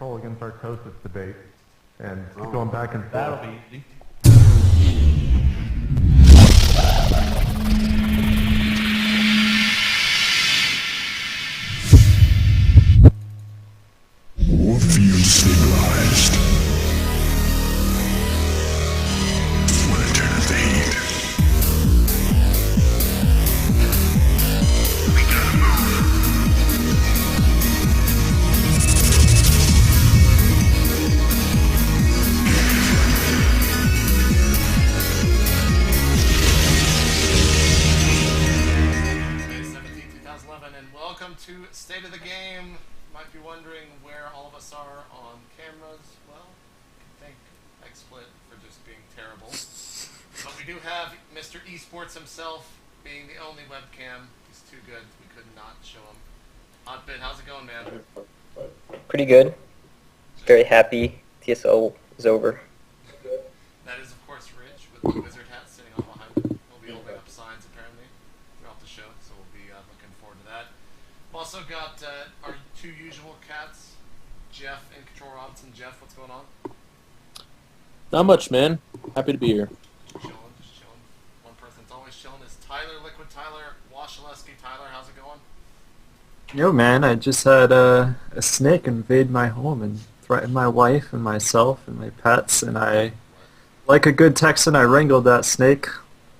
iNcotroL against FXOSheth debate, and keep going back and forth. That'll be easy. More field stabilized. Wanna turn up the heat? We gotta move. May 17, 2011, and welcome to State of the Game. Might be wondering where all of us are on cameras. Well, thank XSplit for just being terrible. But we do have Mr. eSports himself being the only webcam. He's too good. We could not show him. Hotbit, how's it going, man? Pretty good. Very happy TSL is over. That is, of course, Rich with the wizard hat sitting on behind him. He'll be holding up signs, apparently, throughout the show, so we'll be looking forward to that. We've also got our two usual cats, Jeff and Control Robinson. Jeff, what's going on? Not much, man. Happy to be here. Chilling, just chilling. One person that's always chilling is Tyler, Liquid Tyler, Washaleski. Tyler, how's it going? Yo, man, I just had a snake invade my home and threaten my wife and myself and my pets, and like a good Texan, I wrangled that snake,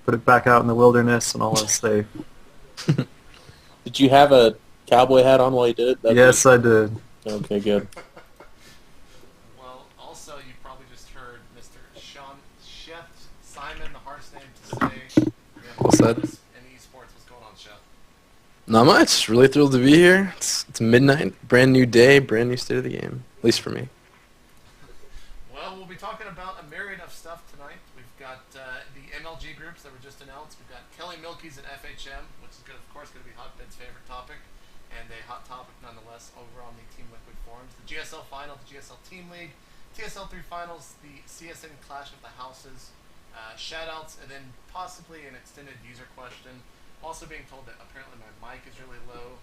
put it back out in the wilderness, and all is safe. Did you have a cowboy hat on while you did it? Yes, I did. Okay, good. Well, also, you probably just heard Mr. FXOSheth, Simon, the hardest name to say. What's that? In eSports, what's going on, Chef? Not much. Really thrilled to be here. It's midnight, brand new day, brand new state of the game. At least for me. Well, we'll be talking about a myriad of stuff tonight. We've got the MLG groups that were just announced. We've got Kelly Milky's and FHM, which is, of course, going to be Hotbit's favorite topic, and a hot topic nonetheless over on the Team Liquid forums. The GSL Final, the GSL Team League, TSL 3 Finals, the CSN Clash of the Houses, shoutouts, and then possibly an extended user question. I'm also being told that apparently my mic is really low.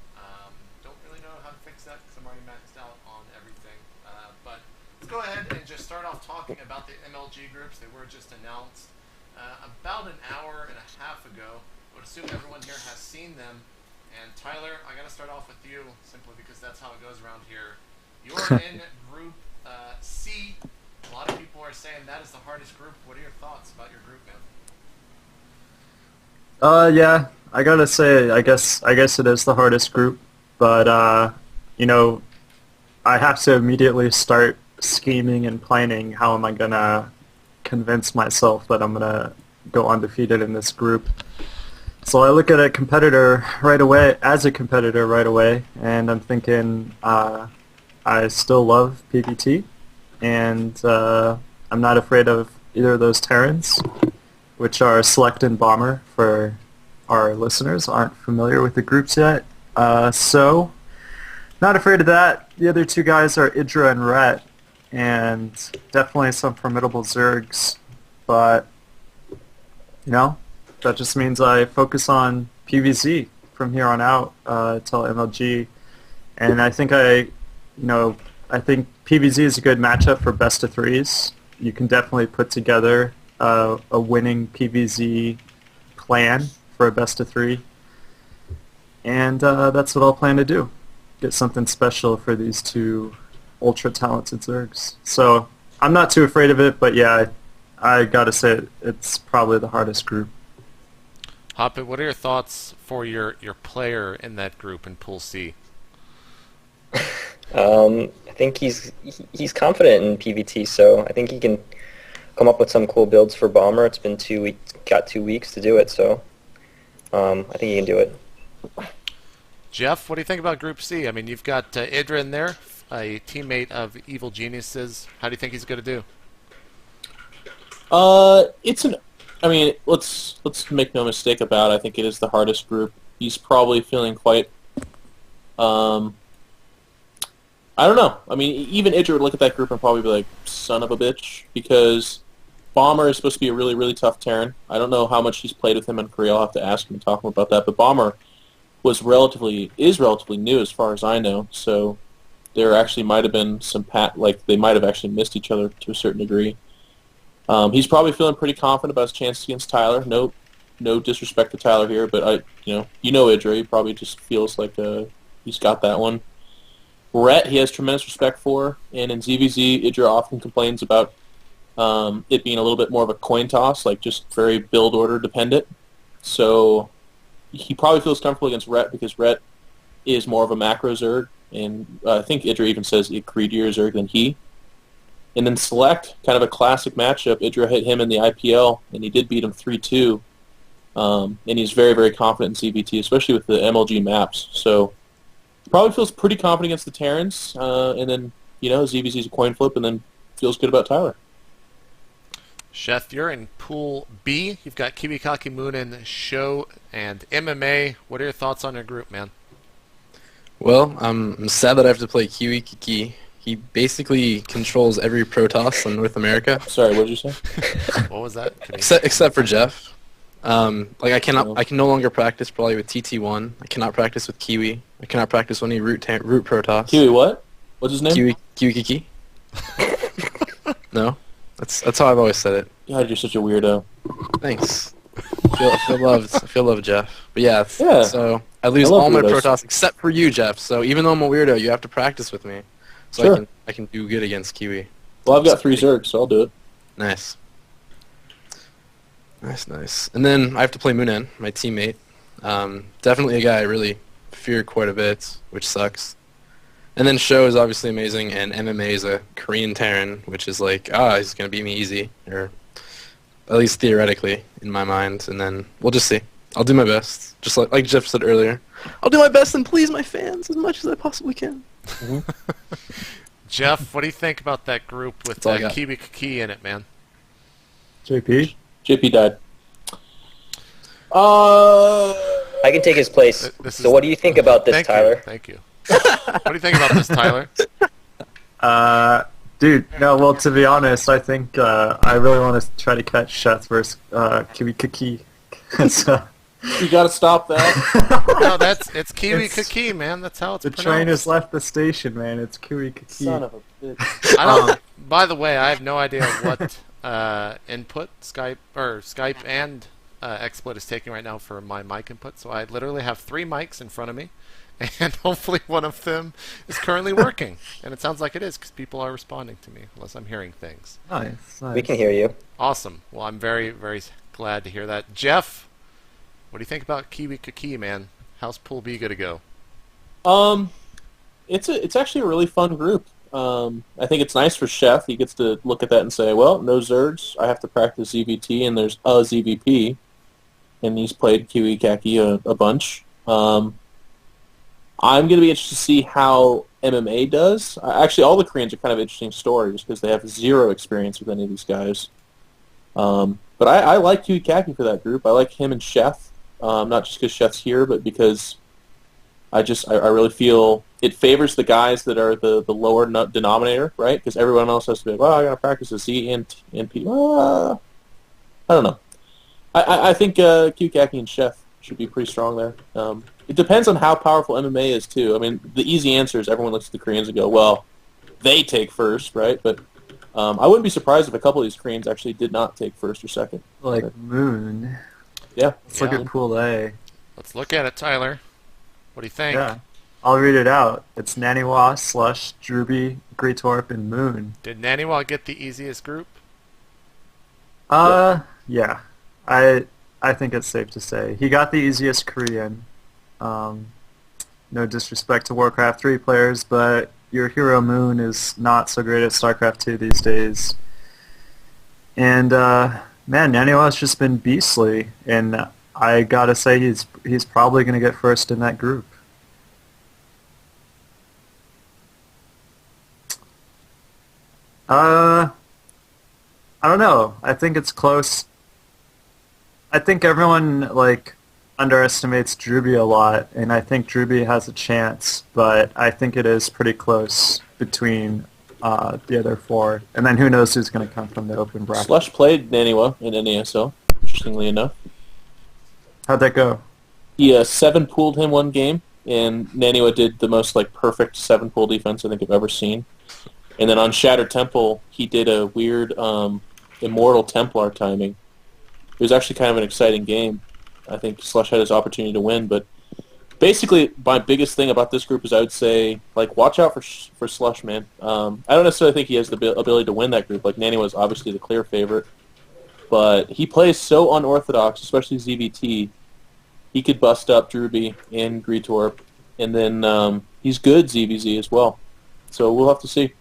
Don't really know how to fix that because I'm already maxed out on everything. But let's go ahead and just start off talking about the MLG groups. They were just announced about an hour and a half ago. I would assume everyone here has seen them. And Tyler, I got to start off with you simply because that's how it goes around here. You're in Group C. A lot of people are saying that is the hardest group. What are your thoughts about your group, man? Yeah, I gotta say, I guess it is the hardest group, but, you know, I have to immediately start scheming and planning how am I gonna convince myself that I'm gonna go undefeated in this group. So I look at a competitor right away, and I'm thinking, I still love PvT, and I'm not afraid of either of those Terrans, which are Select and Bomber for our listeners who aren't familiar with the groups yet. So, not afraid of that. The other two guys are Idra and Rhett, and definitely some formidable Zergs, but, you know, that just means I focus on PvZ from here on out till MLG, and I think PvZ is a good matchup for best of threes. You can definitely put together a winning PvZ plan for a best of three, and that's what I'll plan to do. Get something special for these two ultra talented Zergs. So I'm not too afraid of it, but yeah, I gotta say it's probably the hardest group. Hoppit, what are your thoughts for your player in that group in Pool C? I think he's confident in PvT, so I think he can come up with some cool builds for Bomber. It's been 2 weeks, got 2 weeks to do it, so I think he can do it. Jeff, what do you think about Group C? I mean, you've got Idra in there, a teammate of Evil Geniuses. How do you think he's going to do? Let's make no mistake about it. I think it is the hardest group. He's probably feeling quite, I don't know. I mean, even Idra would look at that group and probably be like, son of a bitch, because Bomber is supposed to be a really, really tough Terran. I don't know how much he's played with him in Korea. I'll have to ask him and talk to him about that. But Bomber is relatively new as far as I know. So there actually might have been some they might have actually missed each other to a certain degree. He's probably feeling pretty confident about his chances against Tyler. No disrespect to Tyler here, but Idra, he probably just feels like he's got that one. Rhett, he has tremendous respect for, and in ZVZ, Idra often complains about it being a little bit more of a coin toss, like just very build order dependent. So he probably feels comfortable against Rhett because Rhett is more of a macro Zerg, and I think Idra even says greedier Zerg than he. And then Select, kind of a classic matchup. Idra hit him in the IPL, and he did beat him 3-2. And he's very, very confident in CBT, especially with the MLG maps. So probably feels pretty confident against the Terrans, and then, ZVZ's a coin flip, and then feels good about Tyler. Sheth, you're in Pool B. You've got Kiwikaki, Moonin, Show, and MMA. What are your thoughts on your group, man? Well, I'm sad that I have to play Kiwi Kiki. He basically controls every Protoss in North America. Sorry, what did you say? What was that? Except for Jeff. I can no longer practice probably with TT1. I cannot practice with Kiwi. I cannot practice with any root Protoss. Kiwi what? What's his name? Kiwi Kiki. No, that's how I've always said it. God, you're such a weirdo. Thanks. I feel loved. I feel loved, Jeff. But yeah. So I lose love all my weirdos. Protoss except for you, Jeff. So even though I'm a weirdo, you have to practice with me, so Sure. I can do good against Kiwi. Well, I've got 3 Zergs, so I'll do it. Nice. Nice. And then I have to play Moonan, my teammate. Definitely a guy I really fear quite a bit, which sucks. And then Show is obviously amazing, and MMA is a Korean Terran, which is like, he's going to beat me easy, or at least theoretically, in my mind. And then we'll just see. I'll do my best, just like Jeff said earlier. I'll do my best and please my fans as much as I possibly can. Jeff, what do you think about that group with all I got. Kiwikaki in it, man? JP? JP died. I can take his place. So what do you think about this, Tyler? Thank you. What do you think about this, Tyler? Dude, no, well, to be honest, I think I really want to try to catch Sheth versus Kiwi Kiki. So, You gotta stop that. No, it's Kiwikaki, man. That's how it's the pronounced. train has left the station, man. It's Kiwi Kiki. Son of a bitch. I don't, by the way, I have no idea what input Skype and XSplit is taking right now for my mic input. So I literally have 3 mics in front of me, and hopefully one of them is currently working. And it sounds like it is because people are responding to me, unless I'm hearing things. Nice. We can hear you. Awesome. Well, I'm very, very glad to hear that. Jeff, what do you think about Kiwikaki, man? How's Pool B gonna go? It's actually a really fun group. I think it's nice for Chef. He gets to look at that and say, well, no Zergs. I have to practice ZVT, and there's a ZVP. And he's played Kiwikaki a bunch. I'm going to be interested to see how MMA does. Actually, all the Koreans are kind of interesting stories because they have 0 experience with any of these guys. But I like Kiwikaki for that group. I like him and Chef, not just because Chef's here, but because I really feel it favors the guys that are the lower denominator, right? Because everyone else has to be like, well, I got to practice a Z and P. I don't know. I think Kiwikaki and Chef should be pretty strong there. It depends on how powerful MMA is, too. I mean, the easy answer is everyone looks at the Koreans and go, well, they take first, right? But I wouldn't be surprised if a couple of these Koreans actually did not take first or second. Like Moon. Yeah. Let's look at Pool A. Let's look at it, Tyler. What do you think? Yeah. I'll read it out. It's Naniwa, Slush, Druby, Greytorp, and Moon. Did Naniwa get the easiest group? Yeah. I think it's safe to say. He got the easiest Korean. No disrespect to Warcraft 3 players, but your hero Moon is not so great at StarCraft 2 these days. And, man, Naniwa's just been beastly, and I gotta say he's probably gonna get first in that group. I don't know. I think it's close. I think everyone, underestimates Druby a lot, and I think Druby has a chance, but I think it is pretty close between the other 4. And then who knows who's going to come from the open bracket. Slush played Naniwa in NASL, interestingly enough. How'd that go? He 7-pooled him one game, and Naniwa did the most like perfect 7-pull defense I think I've ever seen. And then on Shattered Temple, he did a weird Immortal Templar timing. It was actually kind of an exciting game. I think Slush had his opportunity to win, but basically my biggest thing about this group is I would say, like, watch out for Slush, man. I don't necessarily think he has the ability to win that group. Like, Naniwa was obviously the clear favorite, but he plays so unorthodox, especially ZVT. He could bust up Druby and Greetorp, and then he's good ZVZ as well. So we'll have to see.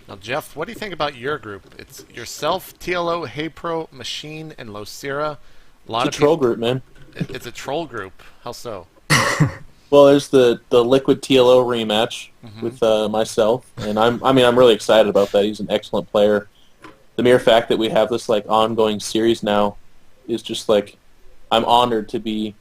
Now, Jeff, what do you think about your group? It's yourself, TLO, HeyPro, Machine, and Losira. It's a troll group, man. It's a troll group. How so? Well, there's the Liquid TLO rematch with myself, and I'm really excited about that. He's an excellent player. The mere fact that we have this like ongoing series now is just like, I'm honored to be,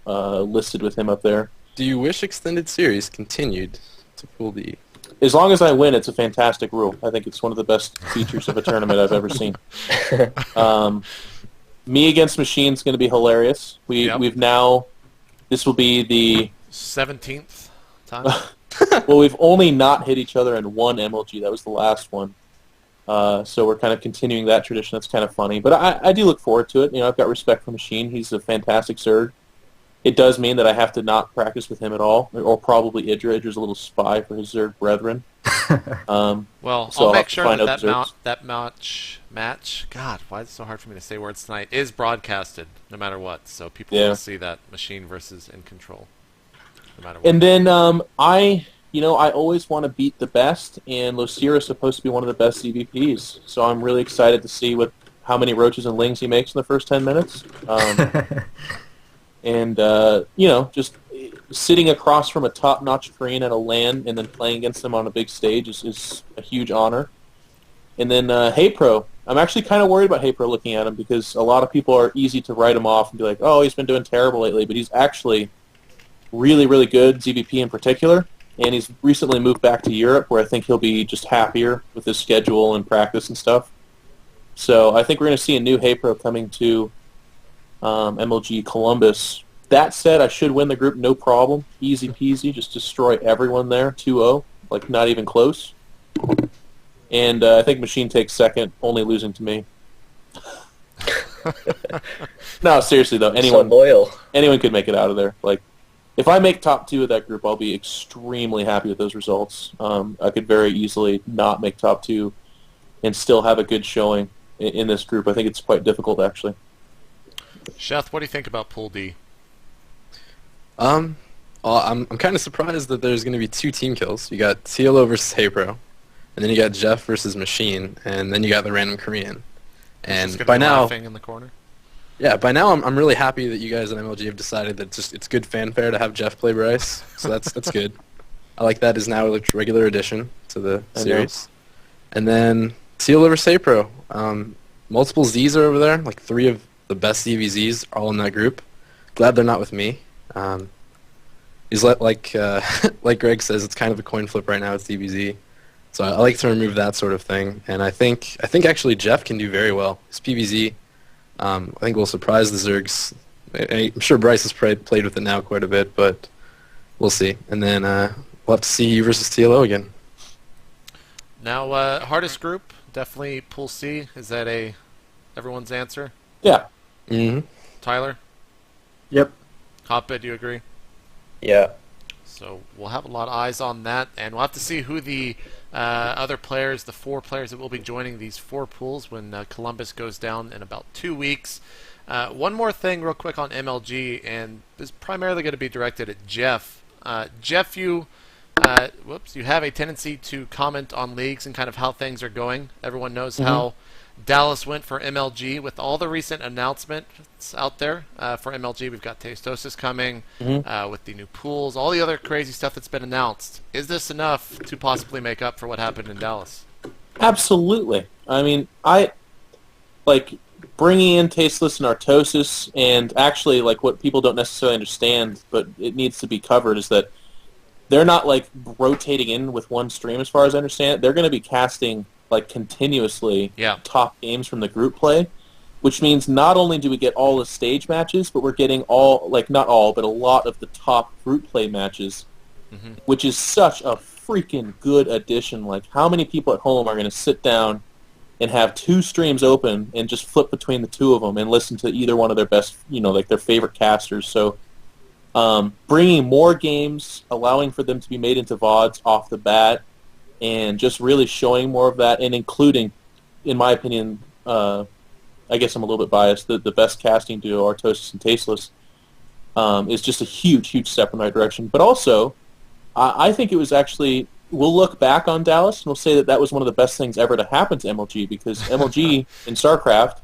listed with him up there. Do you wish extended series continued to Pool D? As long as I win, it's a fantastic rule. I think it's one of the best features of a tournament I've ever seen. Me against Machine's going to be hilarious. We've now, this will be the 17th time. Well, we've only not hit each other in one MLG. That was the last one. So we're kind of continuing that tradition. That's kind of funny. But I do look forward to it. I've got respect for Machine. He's a fantastic Zerg. It does mean that I have to not practice with him at all, or probably Idra. Idra's a little spy for his Zerg brethren. Well, so I'll make sure that that match, God, why is it so hard for me to say words tonight, is broadcasted no matter what. So people will see that Machine versus iNcotroL no matter what. And then I always want to beat the best, and Losira is supposed to be one of the best CVPs. So I'm really excited to see how many roaches and lings he makes in the first 10 minutes. And, just sitting across from a top-notch Korean at a LAN and then playing against him on a big stage is a huge honor. And then HeyPro. I'm actually kind of worried about HeyPro looking at him because a lot of people are easy to write him off and be like, oh, he's been doing terrible lately, but he's actually really, really good, ZVP in particular. And he's recently moved back to Europe where I think he'll be just happier with his schedule and practice and stuff. So I think we're going to see a new HeyPro coming to MLG Columbus. That said, I should win the group no problem. Easy peasy. Just destroy everyone there. 2-0. Like, not even close. And I think Machine takes second, only losing to me. No, seriously, though. Anyone could make it out of there. Like, if I make top 2 of that group, I'll be extremely happy with those results. I could very easily not make top 2 and still have a good showing in this group. I think it's quite difficult, actually. Sheth, what do you think about Pool D? I'm kind of surprised that there's going to be 2 team kills. You got TLO versus HeyPro, and then you got Jeff versus Machine, and then you got the random Korean. And by now, laughing in the corner. Yeah, by now I'm really happy that you guys at MLG have decided that it's good fanfare to have Jeff play Bryce. So that's good. I like that as now a regular addition to the series. And then TLO versus HeyPro. Multiple Zs are over there, like 3 of the best CVZs all in that group. Glad they're not with me. He's like Greg says, it's kind of a coin flip right now with DBZ. So I like to remove that sort of thing. And I think actually Jeff can do very well. His PVZ, I think will surprise the Zergs. I'm sure Bryce has played with it now quite a bit, but we'll see. And then we'll have to see you versus TLO again. Now, hardest group, definitely Pool C. Is that everyone's answer? Yeah. Mm-hmm. Tyler? Yep. Hotbed, do you agree? Yeah. So we'll have a lot of eyes on that, and we'll have to see who the other players, the 4 players that will be joining these 4 pools when Columbus goes down in about 2 weeks. One more thing real quick on MLG, and this is primarily going to be directed at Jeff. Jeff, you have a tendency to comment on leagues and kind of how things are going. Everyone knows how Dallas went for MLG with all the recent announcements out there for MLG. We've got Tastosis coming with the new pools, all the other crazy stuff that's been announced. Is this enough to possibly make up for what happened in Dallas? Absolutely. I mean, I like bringing in Tasteless and Artosis, and actually, like, what people don't necessarily understand, but it needs to be covered, is that they're not like rotating in with one stream, as far as I understand it. They're going to be casting like continuously top games from the group play, which means not only do we get all the stage matches, but we're getting all, like, not all, but a lot of the top group play matches, which is such a freaking good addition. Like, how many people at home are going to sit down and have 2 streams open and just flip between the 2 of them and listen to either one of their best, like their favorite casters? So bringing more games, allowing for them to be made into VODs off the bat, and just really showing more of that, and including, in my opinion, I guess I'm a little bit biased, the best casting duo, Artosis and Tasteless, is just a huge, huge step in the right direction. But also, I think it was actually, we'll look back on Dallas and we'll say that was one of the best things ever to happen to MLG, because MLG in StarCraft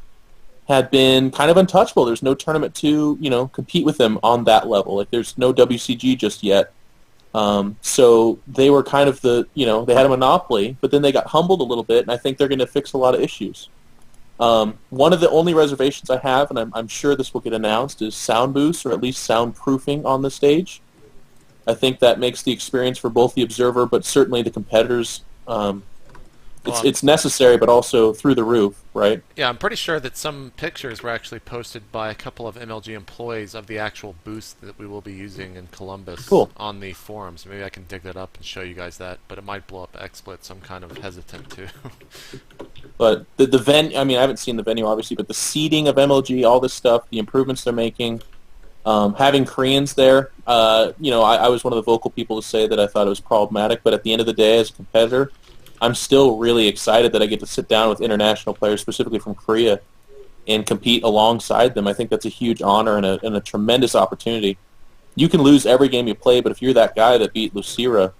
had been kind of untouchable. There's no tournament to, compete with them on that level. Like, there's no WCG just yet. So they were kind of they had a monopoly, but then they got humbled a little bit, and I think they're going to fix a lot of issues. One of the only reservations I have, and I'm sure this will get announced, is sound boost, or at least soundproofing on the stage. I think that makes the experience for both the observer, but certainly the competitors, it's necessary, but also through the roof, right? Yeah, I'm pretty sure that some pictures were actually posted by a couple of MLG employees of the actual boost that we will be using in Columbus on the forums. Maybe I can dig that up and show you guys that, but it might blow up XSplit, so I'm kind of hesitant to. But the venue, I haven't seen the venue, obviously, but the seating of MLG, all this stuff, the improvements they're making, having Koreans there, I was one of the vocal people to say that I thought it was problematic, but at the end of the day, as a competitor, I'm still really excited that I get to sit down with international players, specifically from Korea, and compete alongside them. I think that's a huge honor and a tremendous opportunity. You can lose every game you play, but if you're that guy that beat Lucira,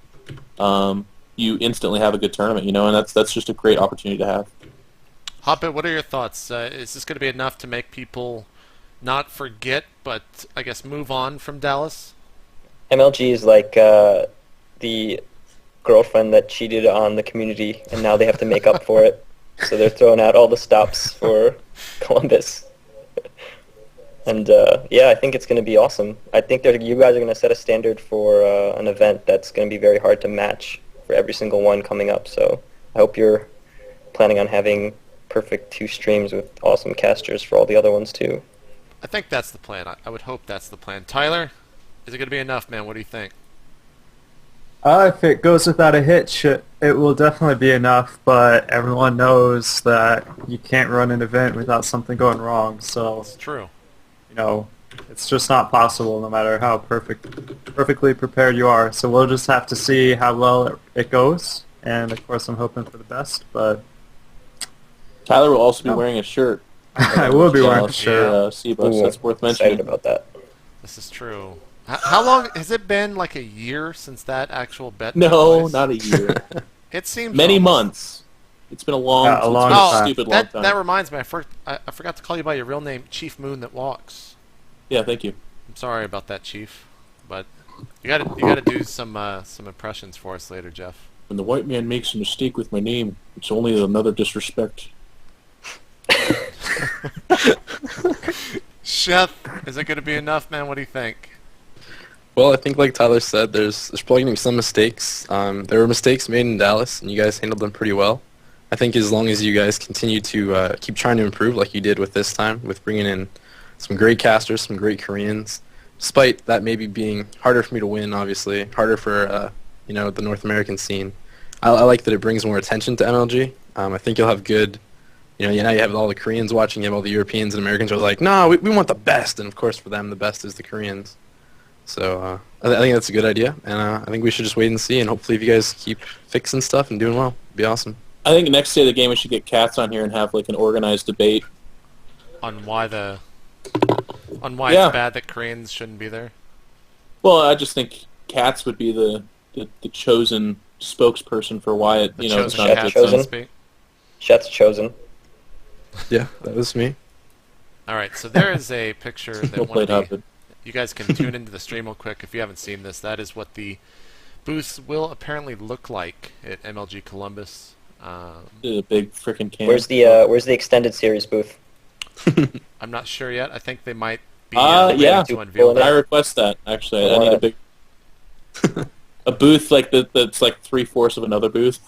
you instantly have a good tournament, and that's just a great opportunity to have. Hotbit, what are your thoughts? Is this going to be enough to make people not forget, but I guess move on from Dallas? MLG is like the girlfriend that cheated on the community, and now they have to make up for it. So they're throwing out all the stops for Columbus. And I think it's going to be awesome. I think you guys are going to set a standard for an event that's going to be very hard to match for every single one coming up. So I hope you're planning on having perfect 2 streams with awesome casters for all the other ones too. I think that's the plan. I would hope that's the plan. Tyler, is it going to be enough, man? What do you think? If it goes without a hitch, it will definitely be enough, but everyone knows that you can't run an event without something going wrong, so It's true. it's just not possible no matter how perfectly prepared you are. So we'll just have to see how well it goes, and of course I'm hoping for the best, but Tyler will also be wearing a shirt. I will be wearing a shirt. Seabus, that's worth mentioning. Excited about that. This is true. How long has it been? Like a year since that actual bet? No, took place? not a year. It seems Many almost- months. It's been a long, time. stupid long time. That reminds me. I forgot to call you by your real name, Chief Moon That Walks. Yeah, thank you. I'm sorry about that, Chief, but you gotta do some impressions for us later, Jeff. When the white man makes a mistake with my name, it's only another disrespect. Sheth, is it gonna be enough, man? What do you think? Well, I think like Tyler said, there's probably going to be some mistakes. There were mistakes made in Dallas, and you guys handled them pretty well. I think as long as you guys continue to keep trying to improve like you did with this time, with bringing in some great casters, some great Koreans, despite that maybe being harder for me to win, obviously, harder for the North American scene. I like that it brings more attention to MLG. I think you'll have good, now you have all the Koreans watching, you have all the Europeans and Americans who are like, no, we want the best, and of course for them the best is the Koreans. So I think that's a good idea, and I think we should just wait and see, and hopefully if you guys keep fixing stuff and doing well, it'd be awesome. I think next day of the game we should get Cats on here and have like an organized debate On why Yeah. it's bad that Koreans shouldn't be there? Well, I just think Cats would be the chosen spokesperson for why it, The it's chosen not cat, a so good to thing. speak. Sheth's chosen. Yeah, that was me. All right, so there is a picture that Well one played, of the, Hobbit. you guys can tune into the stream real quick if you haven't seen this. That is what the booths will apparently look like at MLG Columbus. The big freaking can. Where's the extended series booth? I'm not sure yet. I think they might be yeah. ready to unveil I that. request that, actually. I need a big... a booth like that's like 3/4 of another booth.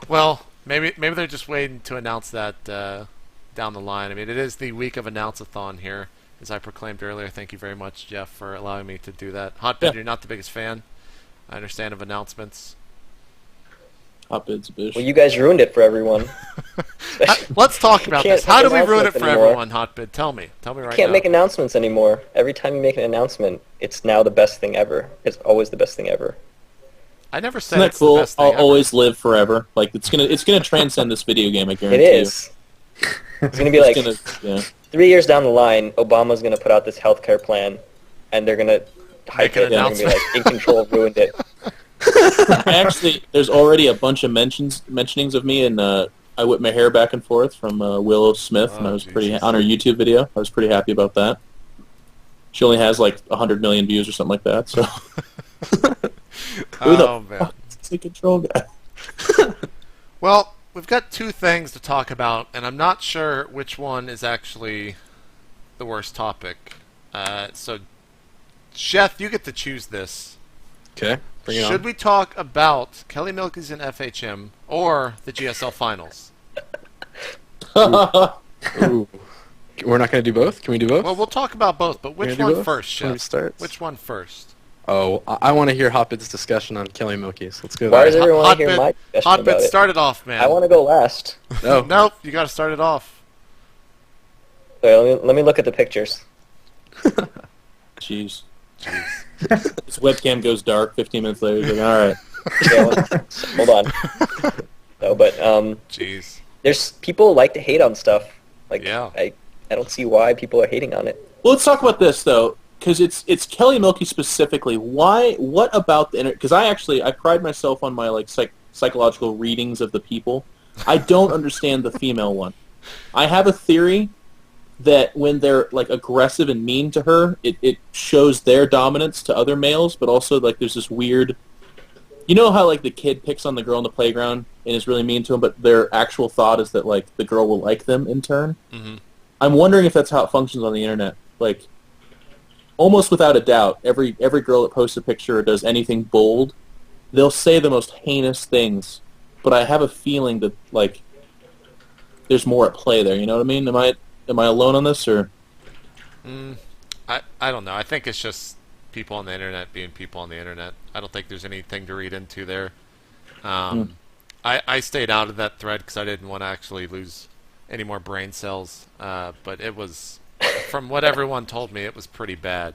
Well, maybe they're just waiting to announce that down the line. I mean, it is the week of announce-a-thon here, as I proclaimed earlier. Thank you very much, Jeff, for allowing me to do that. Hotbed, you're not the biggest fan, I understand, of announcements. Hotbed's a bitch. Well, you guys ruined it for everyone. Let's talk about Can't this. How make do we ruin it announcements for anymore. everyone, Hotbed? Tell me right You now. can't make announcements anymore. Every time you make an announcement, it's now the best thing ever. It's always the best thing ever. I never said Isn't that it's cool? the best thing I'll ever. always live forever. Like it's gonna transcend this video game. I It guarantee is. It's gonna be like yeah. 3 years down the line, Obama's gonna put out this healthcare plan, and they're gonna hype Make an it. And they're gonna be like, iNcotroL ruined it. Actually, there's already a bunch of mentionings of me, and I whip my hair back and forth from Willow Smith, and I was pretty Jesus. on her YouTube video. I was pretty happy about that. She only has like 100 million views or something like that. So who the man. fuck is the control guy? Well, we've got two things to talk about, and I'm not sure which one is actually the worst topic. So, Sheth, you get to choose this. Okay, bring it Should on. we talk about Kelly Milkies in FHM or the GSL Finals? Ooh. We're not going to do both? Can we do both? Well, we'll talk about both, but which We're gonna one do both? first, When we Sheth? start? Which one first? Oh, I want to hear Hotbit's discussion on Kelly Milkies. Let's go Why there. does everyone want to hear my discussion Hotbit, about it? start it off, man. I want to go last. No. Nope, you got to start it off. So let me look at the pictures. Jeez. His webcam goes dark 15 minutes later. He's like, all right. Yeah, hold on. No, but Jeez. there's people like to hate on stuff. Like, Yeah. I don't see why people are hating on it. Well, let's talk about this though, because it's Kelly Milky specifically. Why? What about the internet? Because I pride myself on my like psychological readings of the people. I don't understand the female one. I have a theory that when they're like aggressive and mean to her, it shows their dominance to other males, but also like there's this weird. You know how like the kid picks on the girl in the playground and is really mean to him, but their actual thought is that like the girl will like them in turn. Mm-hmm. I'm wondering if that's how it functions on the internet. Like, almost without a doubt, every girl that posts a picture or does anything bold, they'll say the most heinous things. But I have a feeling that like there's more at play there. You know what I mean? Am I alone on this or? I don't know. I think it's just people on the internet being people on the internet. I don't think there's anything to read into there. I stayed out of that thread because I didn't want to actually lose any more brain cells. But it was, from what everyone told me, it was pretty bad.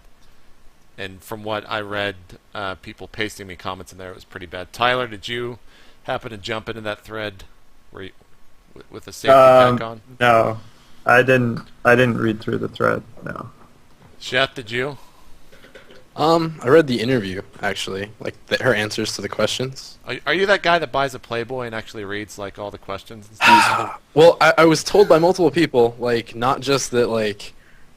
And from what I read, people pasting me comments in there, it was pretty bad. Tyler, did you happen to jump into that thread where you, with the safety pack on? No, I didn't read through the thread. No. Sheth, did you? I read the interview, actually, like her answers to the questions. Are you that guy that buys a Playboy and actually reads like all the questions and stuff? Well, I was told by multiple people, like, not just that, like,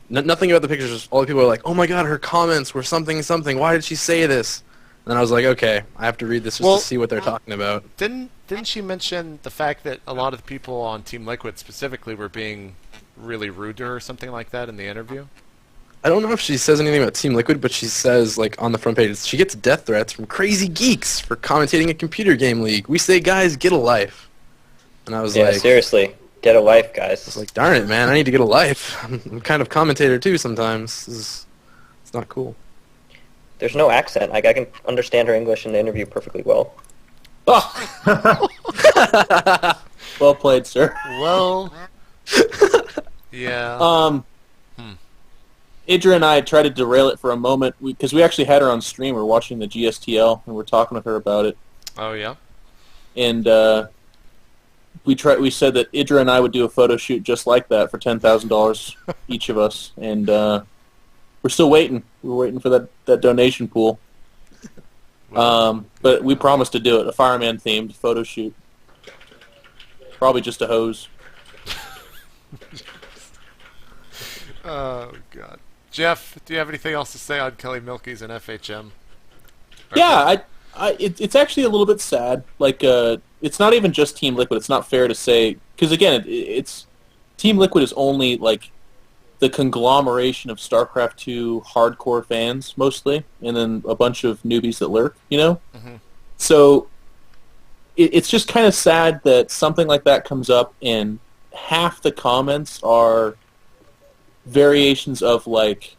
nothing about the pictures, just all the people are like, oh my god, her comments were something, why did she say this? And then I was like, okay, I have to read this just to see what they're talking about. Didn't she mention the fact that a lot of the people on Team Liquid specifically were being really rude to her or something like that in the interview? I don't know if she says anything about Team Liquid, but she says, like, on the front page, she gets death threats from crazy geeks for commentating a computer game league. We say, guys, get a life. And I was Yeah, like... seriously, get a life, guys. I was like, darn it, man, I need to get a life. I'm kind of commentator, too, sometimes. It's not cool. There's no accent. Like, I can understand her English in the interview perfectly well. Oh. Well played, sir. Well, yeah. Idra and I tried to derail it for a moment because we actually had her on stream. We were watching the GSTL and we're talking with her about it. Oh yeah. And we said that Idra and I would do a photo shoot just like that for $10,000 each of us, and we're still waiting. We're waiting for that donation pool. But we promised to do it, a fireman themed photo shoot. Probably just a hose. Oh god. Jeff, do you have anything else to say on Kelly Milkies and FHM? Yeah, it's actually a little bit sad. Like, it's not even just Team Liquid. It's not fair to say, because again, it's Team Liquid is only like the conglomeration of StarCraft 2 hardcore fans mostly, and then a bunch of newbies that lurk. You know, So it's just kind of sad that something like that comes up and half the comments are variations of like,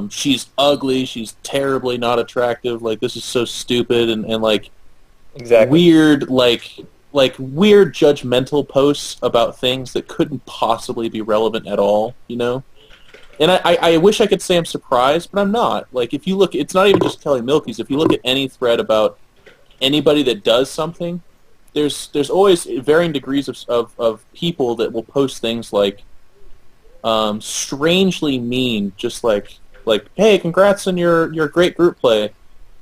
she's ugly, she's terribly not attractive, like this is so stupid, and like Exactly. weird weird judgmental posts about things that couldn't possibly be relevant at all, you know? And I wish I could say I'm surprised, but I'm not. Like, if you look, it's not even just Kelly Milky's. If you look at any thread about anybody that does something, there's always varying degrees of people that will post things like strangely mean, just like, hey, congrats on your great group play.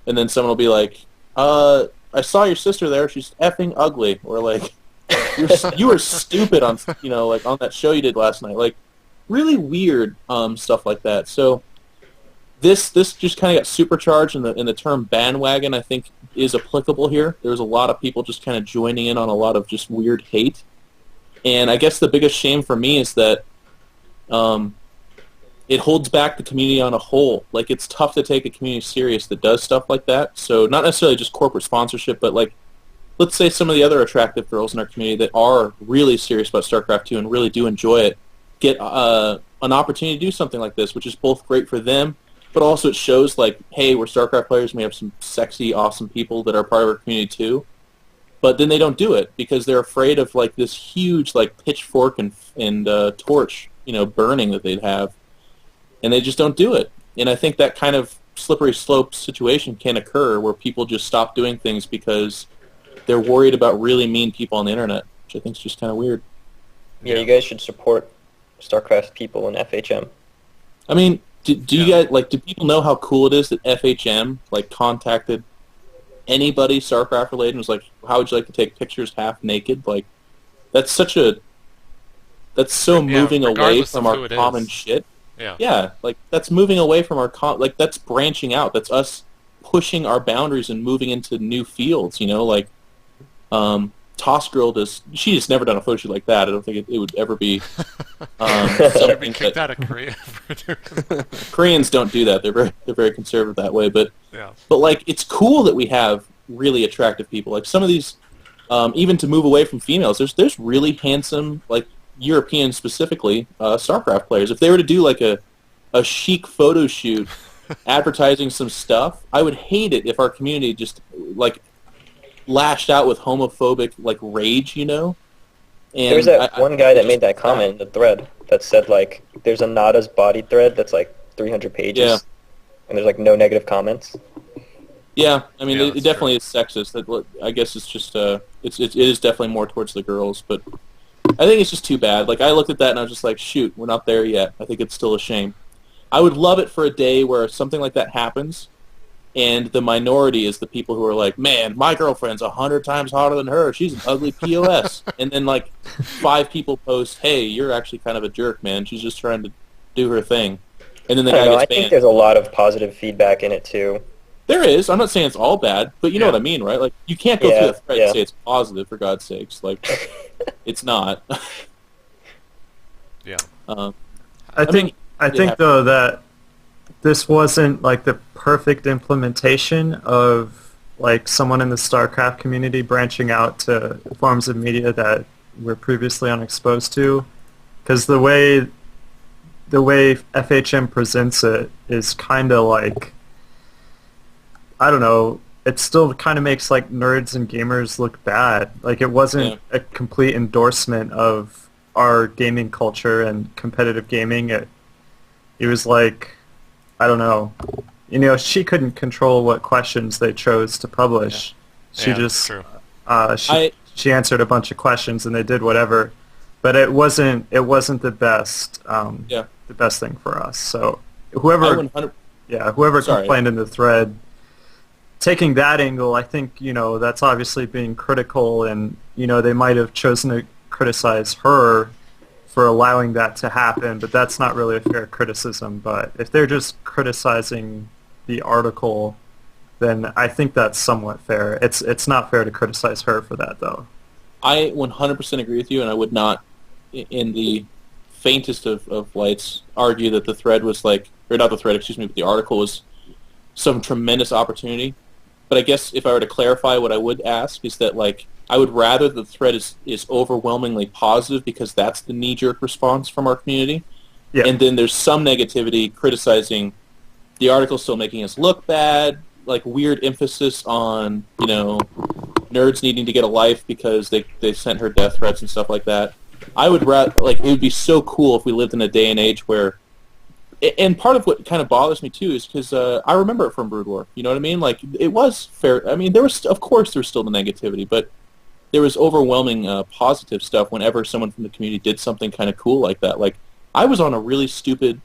And then someone will be like, I saw your sister there. She's effing ugly, or like, you were stupid on like on that show you did last night. Like, really weird stuff like that. So this just kind of got supercharged, and the term bandwagon I think is applicable here. There's a lot of people just kind of joining in on a lot of just weird hate, and I guess the biggest shame for me is that it holds back the community on a whole. Like, it's tough to take a community serious that does stuff like that. So not necessarily just corporate sponsorship, but like, let's say some of the other attractive girls in our community that are really serious about StarCraft 2 and really do enjoy it get an opportunity to do something like this, which is both great for them, but also it shows like, hey, we're StarCraft players and we have some sexy, awesome people that are part of our community too. But then they don't do it because they're afraid of like this huge like pitchfork and torch, burning that they'd have. And they just don't do it. And I think that kind of slippery slope situation can occur where people just stop doing things because they're worried about really mean people on the internet, which I think is just kind of weird. Yeah, you guys should support StarCraft people in FHM. I mean, do you guys, like, do people know how cool it is that FHM, like, contacted anybody StarCraft related and was like, how would you like to take pictures half naked? Like, that's so moving away from our common shit. Yeah, like, that's moving away from our that's branching out. That's us pushing our boundaries and moving into new fields, like, Toss Girl she just never done a photo shoot like that. I don't think it would ever be Should be kicked out of Korea. Koreans don't do that. They're very conservative that way, but like, it's cool that we have really attractive people. Like, some of these, even to move away from females, there's really handsome, like, European specifically, StarCraft players. If they were to do like a chic photo shoot advertising some stuff, I would hate it if our community just like lashed out with homophobic like rage, And there's that one guy that made that comment in the thread that said like, there's a Nada's body thread that's like 300 pages, and there's like no negative comments. Yeah, I mean, it definitely is sexist. I guess it's just it is definitely more towards the girls, but I think it's just too bad. Like, I looked at that and I was just like, shoot, we're not there yet. I think it's still a shame. I would love it for a day where something like that happens, and the minority is the people who are like, man, my girlfriend's 100 times hotter than her. She's an ugly POS. And then, like, 5 people post, hey, you're actually kind of a jerk, man. She's just trying to do her thing. And then the guy gets I banned. think there's a lot of positive feedback in it, too. There is. I'm not saying it's all bad, but you know what I mean, right? Like, you can't go through the thread and say it's positive, for God's sakes. Like, it's not. I think though that this wasn't like the perfect implementation of like someone in the StarCraft community branching out to forms of media that we're previously unexposed to, because the way FHM presents it is kind of like, I don't know, it still kind of makes like nerds and gamers look bad. Like, it wasn't a complete endorsement of our gaming culture and competitive gaming. It was like, I don't know, she couldn't control what questions they chose to publish. She just she answered a bunch of questions and they did whatever, but it wasn't the best the best thing for us. So whoever complained in the thread, taking that angle, I think, that's obviously being critical, and, they might have chosen to criticize her for allowing that to happen, but that's not really a fair criticism. But if they're just criticizing the article, then I think that's somewhat fair. It's not fair to criticize her for that, though. I 100% agree with you, and I would not, in the faintest of lights, argue that the thread was like, or not the thread, excuse me, but the article was some tremendous opportunity. But I guess if I were to clarify, what I would ask is that, like, I would rather the thread is overwhelmingly positive because that's the knee-jerk response from our community. Yeah. And then there's some negativity criticizing the article still making us look bad, like weird emphasis on, you know, nerds needing to get a life because they sent her death threats and stuff like that. I would rather, like, it would be so cool if we lived in a day and age where, and part of what kind of bothers me too is because I remember it from Brood War. You know what I mean? Like, it was fair. I mean, there was, of course, there's still the negativity, but there was overwhelming positive stuff whenever someone from the community did something kind of cool like that. Like, I was on a really stupid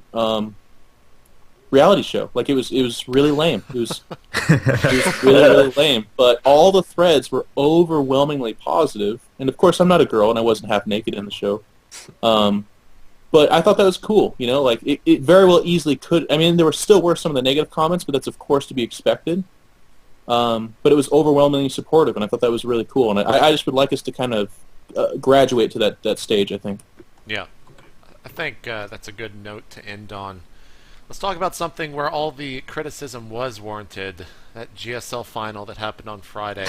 reality show. Like, it was really lame. It was really, really lame. But all the threads were overwhelmingly positive. And of course, I'm not a girl, and I wasn't half naked in the show. But I thought that was cool. You know, like, it very well easily could. I mean, there were some of the negative comments, but that's of course to be expected. But it was overwhelmingly supportive, and I thought that was really cool. And I just would like us to kind of graduate to that stage, I think. Yeah. I think that's a good note to end on. Let's talk about something where all the criticism was warranted. That GSL final that happened on Friday.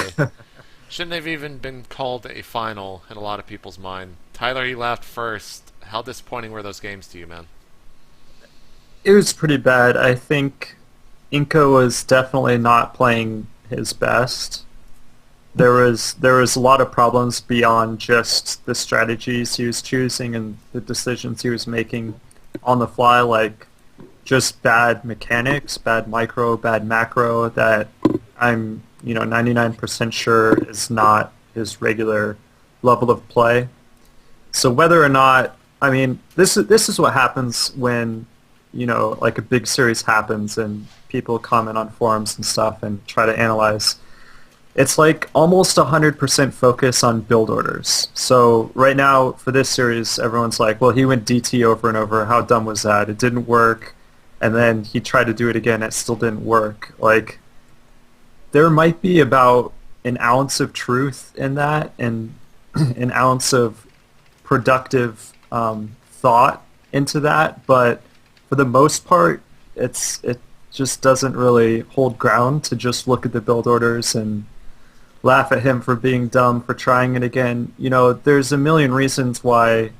Shouldn't have even been called a final in a lot of people's mind. Tyler, you laughed first. How disappointing were those games to you, man? It was pretty bad. I think Inco was definitely not playing his best. There was a lot of problems beyond just the strategies he was choosing and the decisions he was making on the fly, like just bad mechanics, bad micro, bad macro that I'm 99% sure is not his regular level of play. So whether or not, I mean, this is what happens when, like a big series happens and people comment on forums and stuff and try to analyze. It's like almost 100% focus on build orders. So right now for this series, everyone's like, well, he went DT over and over. How dumb was that? It didn't work. And then he tried to do it again. It still didn't work. Like, there might be about an ounce of truth in that and an ounce of productive thought into that. But for the most part, it just doesn't really hold ground to just look at the build orders and laugh at him for being dumb for trying it again. There's a million reasons why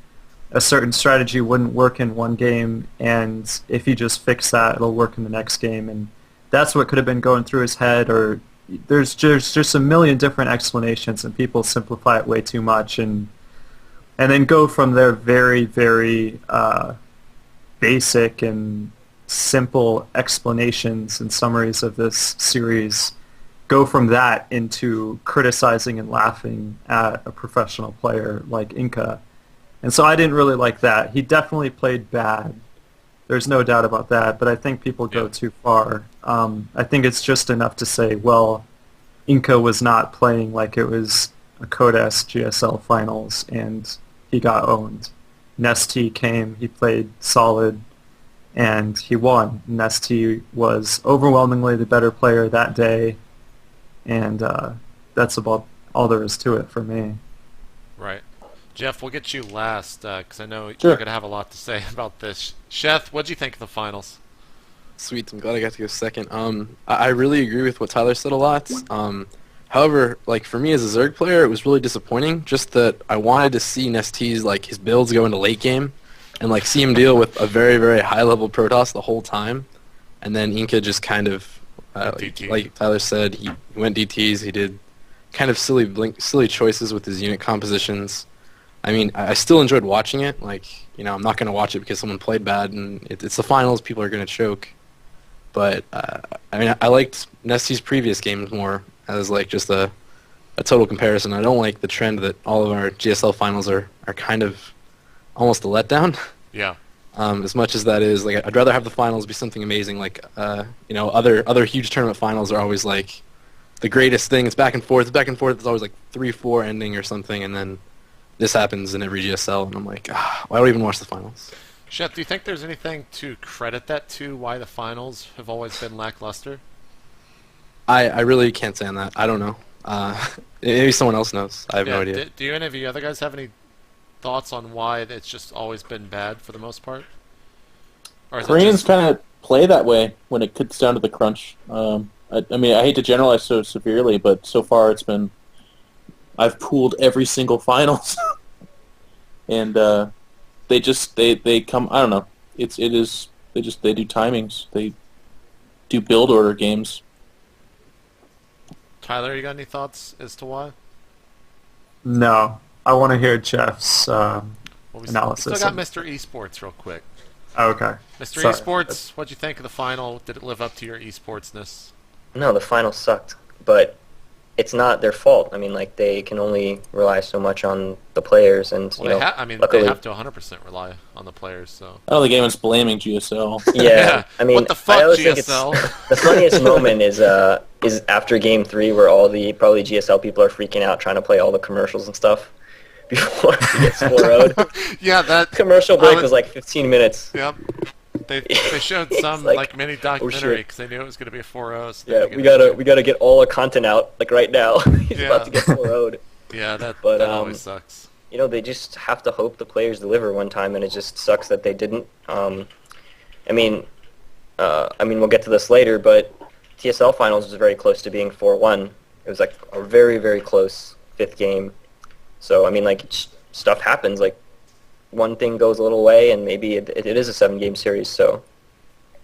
a certain strategy wouldn't work in one game, and if you just fix that, it'll work in the next game. And that's what could have been going through his head, or there's just a million different explanations, and people simplify it way too much, and then go from their very, very basic and simple explanations and summaries of this series, go from that into criticizing and laughing at a professional player like Inca. And so I didn't really like that. He definitely played bad. There's no doubt about that, but I think people go too far. I think it's just enough to say, well, Inca was not playing like it was a Codes GSL finals, and he got owned. Nesty came, he played solid, and he won. Nesty was overwhelmingly the better player that day, and that's about all there is to it for me. Right. Jeff, we'll get you last, because I know Sure. you're going to have a lot to say about this. Sheth, what'd you think of the finals? Sweet, I'm glad I got to go second. I really agree with what Tyler said a lot. However, like, for me as a Zerg player, it was really disappointing. Just that I wanted to see Nesty's, like, his builds go into late game, and like see him deal with a very, very high level Protoss the whole time, and then Inca just kind of, like Tyler said, he went DTs. He did kind of silly choices with his unit compositions. I mean, I still enjoyed watching it. Like, I'm not going to watch it because someone played bad, and it's the finals. People are going to choke. But, I mean, I liked Nesty's previous games more as, like, just a total comparison. I don't like the trend that all of our GSL finals are kind of almost a letdown. Yeah. As much as that is, like, I'd rather have the finals be something amazing. Like, other huge tournament finals are always, like, the greatest thing. It's back and forth. It's always, like, 3-4 ending or something, and then this happens in every GSL, and I'm like, why do I even watch the finals? Sheth, do you think there's anything to credit that to, why the finals have always been lackluster? I really can't say on that. I don't know. Maybe someone else knows. I have no idea. Do you any of you other guys have any thoughts on why it's just always been bad for the most part? Or is Koreans it just... kind of play that way when it gets down to the crunch. I mean, I hate to generalize so severely, but so far I've pooled every single finals, and they come. I don't know. They do timings. They do build order games. Tyler, you got any thoughts as to why? No, I want to hear Jeff's Well, we analysis. still got Mr. Esports real quick. Okay. Mr. Sorry. Esports, what'd you think of the final? Did it live up to your esportsness? No, the final sucked, but it's not their fault. I mean, like, they can only rely so much on the players, and Well, luckily, they have to 100% rely on the players. So I don't think anyone's blaming GSL. yeah. I mean, what the fuck, I always think GSL? the funniest moment is after Game 3, where all the probably GSL people are freaking out trying to play all the commercials and stuff before he gets 4-0'd. Yeah, that Commercial break was like 15 minutes. Yep. They showed some like, like mini documentary shit. because they knew it was going to be a 4-0. So Yeah, we gotta get all our content out like right now. He's Yeah. about to get 4-0'd. Yeah, that But, always sucks. You know, they just have to hope the players deliver one time, and it just sucks that they didn't. I mean, we'll get to this later, but TSL Finals was very close to being 4-1. It was like a very, very close fifth game. So, I mean, like, stuff happens. Like, one thing goes a little way, and maybe it is a 7-game series, so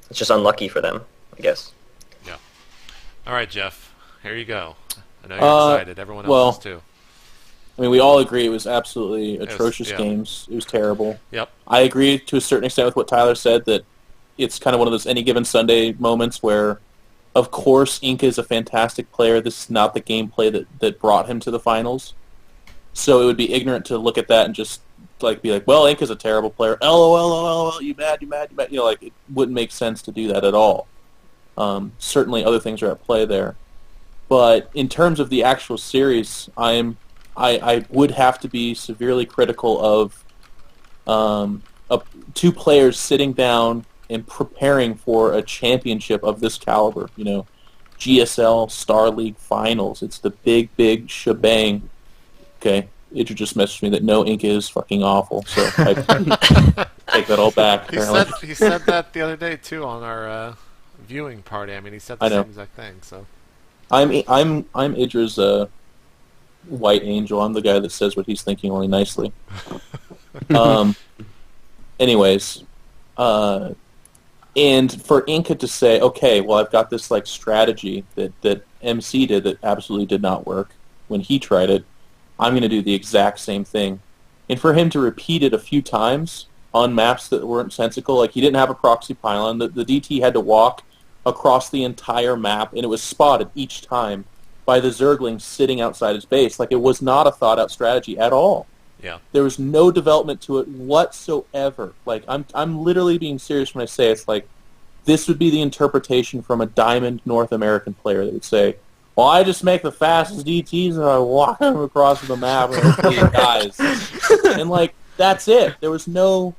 it's just unlucky for them, I guess. Yeah. All right, Jeff. Here you go. I know you're excited. Everyone else is too. I mean, we all agree it was absolutely atrocious yeah. games. It was terrible. Yep. I agree to a certain extent with what Tyler said, that it's kind of one of those any given Sunday moments where, of course, Inca is a fantastic player. This is not the gameplay that brought him to the finals. So it would be ignorant to look at that and just like be like, well, Inca's a terrible player. LOL, you mad. You know, like, it wouldn't make sense to do that at all. Certainly other things are at play there. But in terms of the actual series, I would have to be severely critical of two players sitting down and preparing for a championship of this caliber. You know, GSL Star League Finals. It's the big shebang. Okay, Idra just messaged me that no, Inca is fucking awful. So I take that all back. He said that the other day too on our viewing party. I mean, he said the same exact thing. So I'm Idra's white angel. I'm the guy that says what he's thinking only nicely. Anyways, and for Inca to say, okay, well, I've got this like strategy that MC did that absolutely did not work when he tried it. I'm going to do the exact same thing. And for him to repeat it a few times on maps that weren't sensical, like he didn't have a proxy pylon, the DT had to walk across the entire map, and it was spotted each time by the Zergling sitting outside his base. Like, it was not a thought-out strategy at all. yeah. There was no development to it whatsoever. Like, I'm literally being serious when I say it's like, this would be the interpretation from a Diamond North American player that would say, well, I just make the fastest DTs and I walk them across the map and hopefully it dies. And, like, that's it. There was no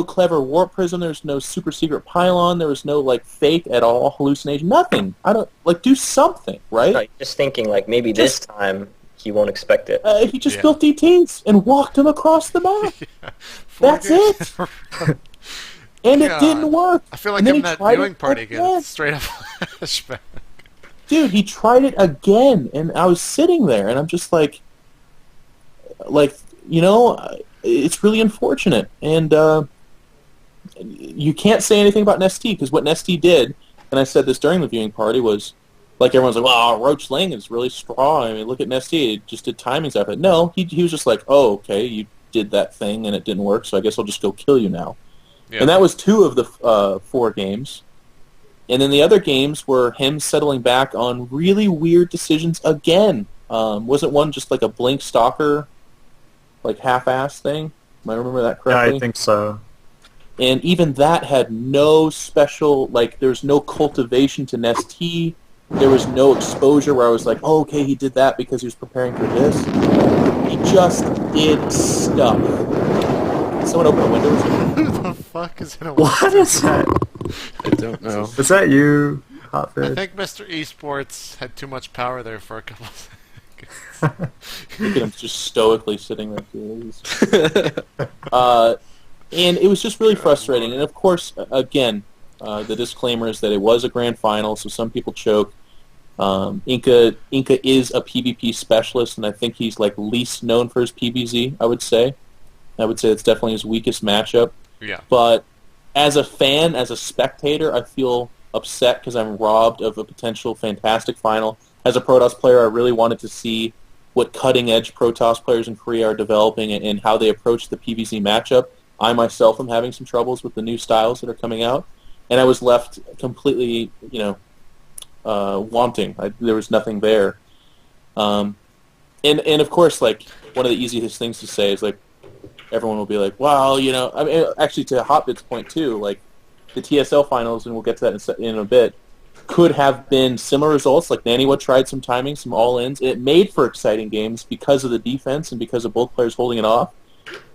clever warp prism. There was no super secret pylon. There was no, like, fake at all hallucination. Nothing. Do something, right? No, just thinking, like, maybe this time he won't expect it. He just built DTs and walked them across the map. Yeah. That's it. And it didn't work. I feel like And then I'm he at that tried viewing it party again. again. It's straight up flashback. Dude, he tried it again, and I was sitting there, and I'm just like, you know, it's really unfortunate. And you can't say anything about Nesty, because what Nesty did, and I said this during the viewing party, was, like, everyone's like, well, Roach Lang is really strong. I mean, look at Nesty. It just did timings after it. No, he was just like, oh, okay, you did that thing, and it didn't work, so I guess I'll just go kill you now. Yeah. And that was 2 of the 4 games. And then the other games were him settling back on really weird decisions again. Wasn't one just like a Blink Stalker, like half-ass thing? Am I remember that correctly? Yeah, I think so. And even that had no special, like, there was no cultivation to Nest T. There was no exposure where I was like, oh, okay, he did that because he was preparing for this. He just did stuff. Did someone open a window or something? Who the fuck is in a What is that? I don't know. Is that you, I Hotfish? think Mr. Esports had too much power there for a couple seconds. Look at him just stoically sitting there. And it was just really frustrating. And of course, again, The disclaimer is that it was a grand final, so some people choke. Inca is a PvP specialist, and I think he's like least known for his PvZ. I would say it's definitely his weakest matchup. Yeah. But as a fan, as a spectator, I feel upset because I'm robbed of a potential fantastic final. As a Protoss player, I really wanted to see what cutting-edge Protoss players in Korea are developing and how they approach the PvZ matchup. I myself am having some troubles with the new styles that are coming out, and I was left completely, wanting. There was nothing there. And of course, like, one of the easiest things to say is, like, everyone will be like, well, I mean, actually, to Hotbit's point, too, like, the TSL finals, and we'll get to that in a bit, could have been similar results. Like, Naniwa tried some timing, some all-ins. It made for exciting games because of the defense and because of both players holding it off.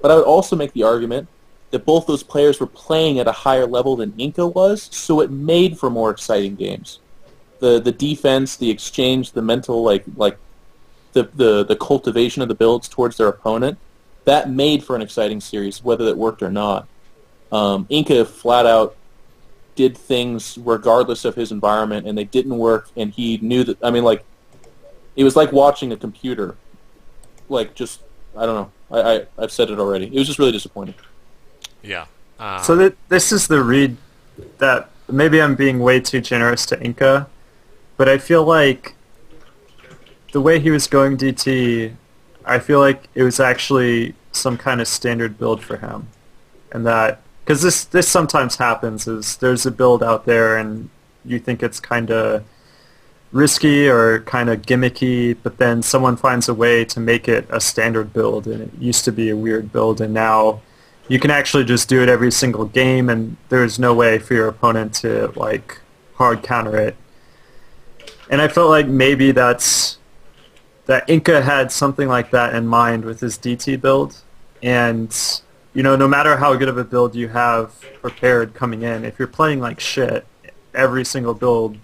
But I would also make the argument that both those players were playing at a higher level than Inca was, so it made for more exciting games. The defense, the exchange, the mental, the cultivation of the builds towards their opponent, that made for an exciting series, whether it worked or not. Inca flat out did things regardless of his environment, and they didn't work, and he knew that. I mean, like, it was like watching a computer. Like, just, I don't know. I've said it already. It was just really disappointing. Yeah. So this is the read that maybe I'm being way too generous to Inca, but I feel like the way he was going DT, I feel like it was actually some kind of standard build for him, and that because this sometimes happens is there's a build out there and you think it's kind of risky or kind of gimmicky, but then someone finds a way to make it a standard build, and it used to be a weird build, and now you can actually just do it every single game, and there's no way for your opponent to like hard counter it. And I felt like maybe that Inca had something like that in mind with his DT build, and no matter how good of a build you have prepared coming in, if you're playing like shit, every single build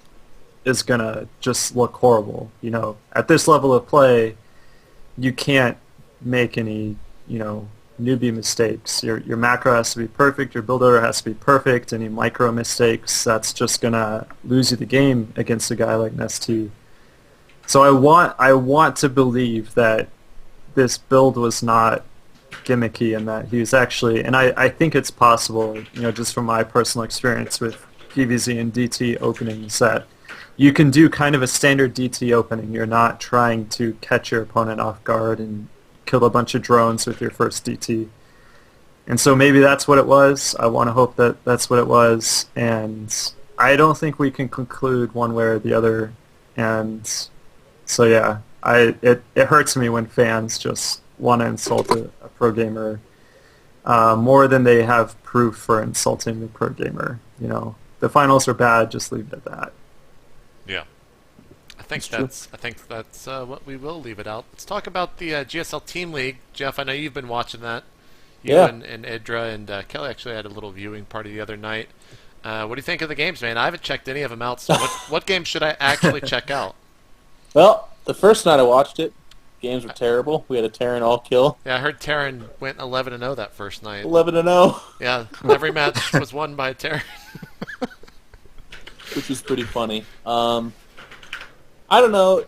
is gonna just look horrible. At this level of play, you can't make any, newbie mistakes. Your macro has to be perfect, your build order has to be perfect. Any micro mistakes, that's just gonna lose you the game against a guy like Nesty. So I want to believe that this build was not gimmicky and that he was actually, and I think it's possible, just from my personal experience with PvZ and DT openings, that you can do kind of a standard DT opening. You're not trying to catch your opponent off guard and kill a bunch of drones with your first DT. And so maybe that's what it was. I want to hope that that's what it was, and I don't think we can conclude one way or the other. And so yeah, it hurts me when fans just want to insult a pro gamer more than they have proof for insulting the pro gamer. The finals are bad. Just leave it at that. Yeah. I think that's what we will leave it out. Let's talk about the GSL Team League. Jeff, I know you've been watching that. You and Idra and Kelly actually had a little viewing party the other night. What do you think of the games, man? I haven't checked any of them out, so what games should I actually check out? Well, the first night I watched it, games were terrible. We had a Terran all kill. Yeah, I heard Terran went 11-0 that first night. 11-0. Yeah, every match was won by Terran. Which was pretty funny. I don't know.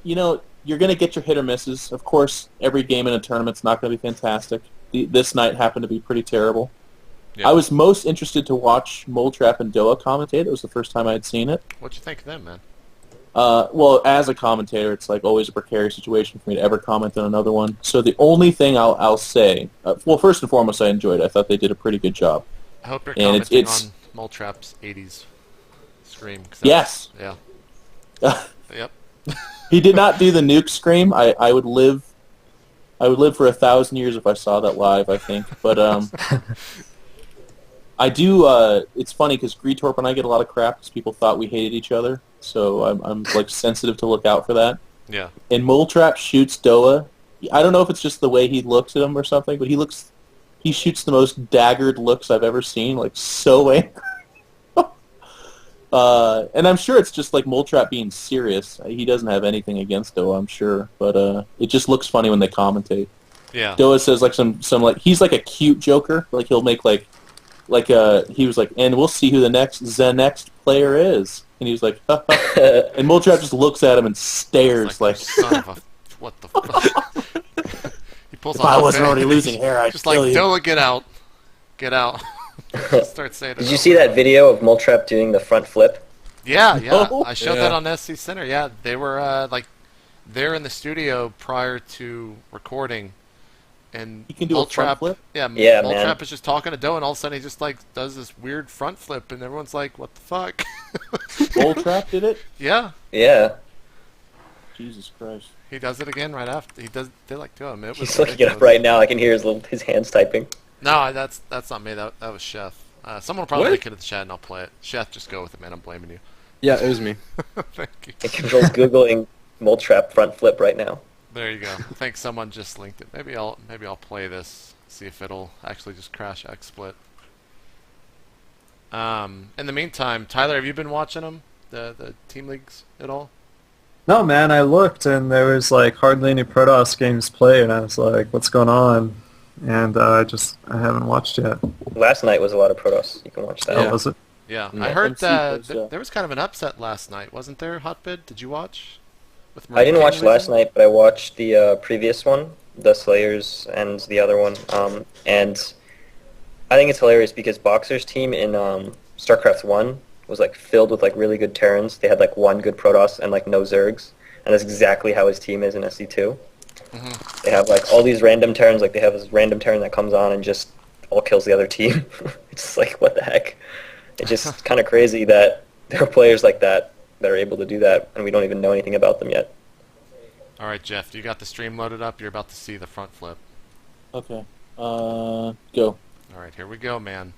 You're going to get your hit or misses. Of course, every game in a tournament's not going to be fantastic. This night happened to be pretty terrible. Yeah. I was most interested to watch Moletrap and Doa commentate. It was the first time I had seen it. What'd you think of them, man? Well, as a commentator, it's like always a precarious situation for me to ever comment on another one. So the only thing I'll say, well, first and foremost, I enjoyed it. I thought they did a pretty good job. I hope you're commenting on Moletrap's 80s scream. Yes. Yeah. Yep. He did not do the nuke scream. I would live for 1,000 years if I saw that live, I think. But I do. It's funny because Greetorp and I get a lot of crap because people thought we hated each other. So I'm like sensitive to look out for that. Yeah. And Moletrap shoots Doa. I don't know if it's just the way he looks at him or something, but he shoots the most daggered looks I've ever seen. Like so angry. And I'm sure it's just like Moletrap being serious. He doesn't have anything against Doa, I'm sure, but it just looks funny when they commentate. Yeah. Doa says like some like he's like a cute Joker. Like he'll make like he was like, and we'll see who the next player is. And he was like, and Moltrap just looks at him and stares like, son of a, what the fuck? He pulls if off I a wasn't bag. already losing hair, I'd Just kill like, you. Doa, get out. Get out. Start saying it Did you over see and that over. video of Moltrap doing the front flip? Yeah, yeah. No. I showed Yeah. that on SC Center. Yeah, they were they're in the studio prior to recording, and He can do a front flip? Yeah, Yeah, Moltrap man. is just talking to Doe, and all of a sudden he just like does this weird front flip, and everyone's like, "What the fuck?" Moltrap did it? Yeah, Yeah. Jesus Christ. he does it again right after. He does. They like to him. It was He's looking it up ridiculous. right now. I can hear his hands typing. No, that's not me. That was Sheth. Someone will probably What? link it in the chat, and I'll play it. Sheth, just go with it, man. I'm blaming you. Yeah, it was me. Thank you. And Control's Googling Moltrap front flip right now. There you go. I think someone just linked it. Maybe I'll play this. See if it'll actually just crash XSplit. In the meantime, Tyler, have you been watching them, the team leagues at all? No, man, I looked and there was like hardly any Protoss games played, and I was like, what's going on? And I haven't watched yet. Last night was a lot of Protoss. You can watch that. Oh, was it? Yeah, Yeah, I heard MC was, there was kind of an upset last night, wasn't there? Hotbid, did you watch? With I didn't Marine watch King last losing? night, but I watched the previous one, the Slayers and the other one. And I think it's hilarious because Boxer's team in StarCraft 1 was like filled with like really good Terrans. They had like one good Protoss and like no Zergs. And that's exactly how his team is in SC2. Mhm. They have like all these random Terrans, like they have this random Terran that comes on and just all kills the other team. It's just like, what the heck? It's just kind of crazy that there are players like that are able to do that, and we don't even know anything about them yet. All right, Jeff, you got the stream loaded up. You're about to see the front flip. Okay. Go. All right, here we go, man.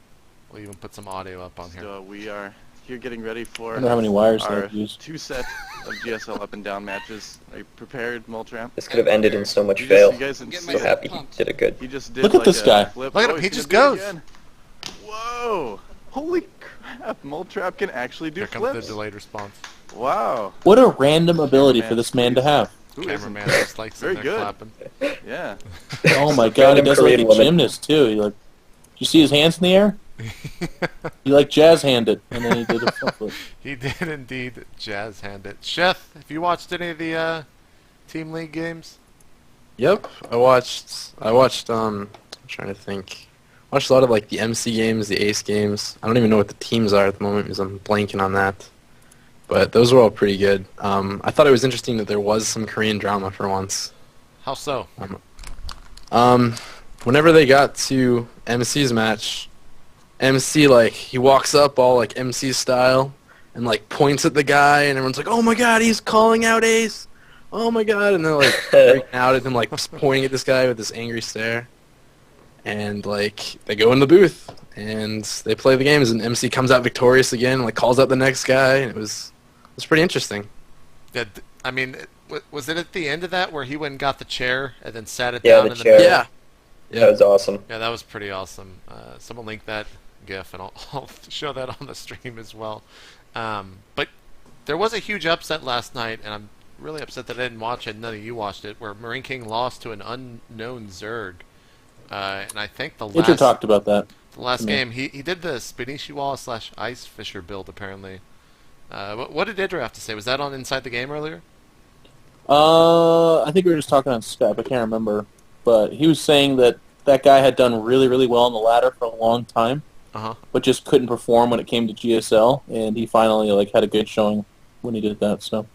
We'll even put some audio up on here. So we are here getting ready I for wonder how many wires our they've used. 2 set of GSL up and down matches. Are you prepared, Moltramp? This could have ended in so much You fail. guys I'm get so happy he did it good. He just did Look at like this a guy. Flip. Look at Oh, him, he's he just gonna do it goes. again. Whoa! Holy crap! Moltrap can actually do Here comes flips. the delayed response. Wow! What a random ability for Cameraman, this man to please. have. Who isn't? Cameraman just like Very sitting there good. clapping. Yeah. Oh my god, he Random does it like Korean a woman. gymnast too. He like, you see his hands in the air? He like jazz handed, and then he did a front flip. He did indeed jazz hand it. Sheth, have you watched any of the Team League games? Yep, I watched. I'm trying to think. Watched a lot of like the MC games, the Ace games. I don't even know what the teams are at the moment because I'm blanking on that. But those were all pretty good. I thought it was interesting that there was some Korean drama for once. How so? Whenever they got to MC's match, MC like he walks up all like MC style and like points at the guy, and everyone's like, "Oh my god, he's calling out Ace! Oh my god!" And they're like freaking out at him, like just pointing at this guy with this angry stare. And like they go in the booth and they play the games, and MC comes out victorious again, and, like calls out the next guy, and it was pretty interesting. I mean, was it at the end of that where he went and got the chair and then sat it Yeah, down the in the chair. middle? Yeah, That was awesome. Yeah, that was pretty awesome. Someone link that GIF, and I'll show that on the stream as well. But there was a huge upset last night, and I'm really upset that I didn't watch it. None of you watched it, where Marine King lost to an unknown Zerg. And I think the Hitcher talked about that. last Yeah. game, he did the Spinishi Wall / Ice Fisher build, apparently. What did Idra have to say? Was that on Inside the Game earlier? I think we were just talking on Skype. I can't remember, but he was saying that that guy had done really, really well on the ladder for a long time, Uh-huh. but just couldn't perform when it came to GSL, and he finally like had a good showing when he did that. So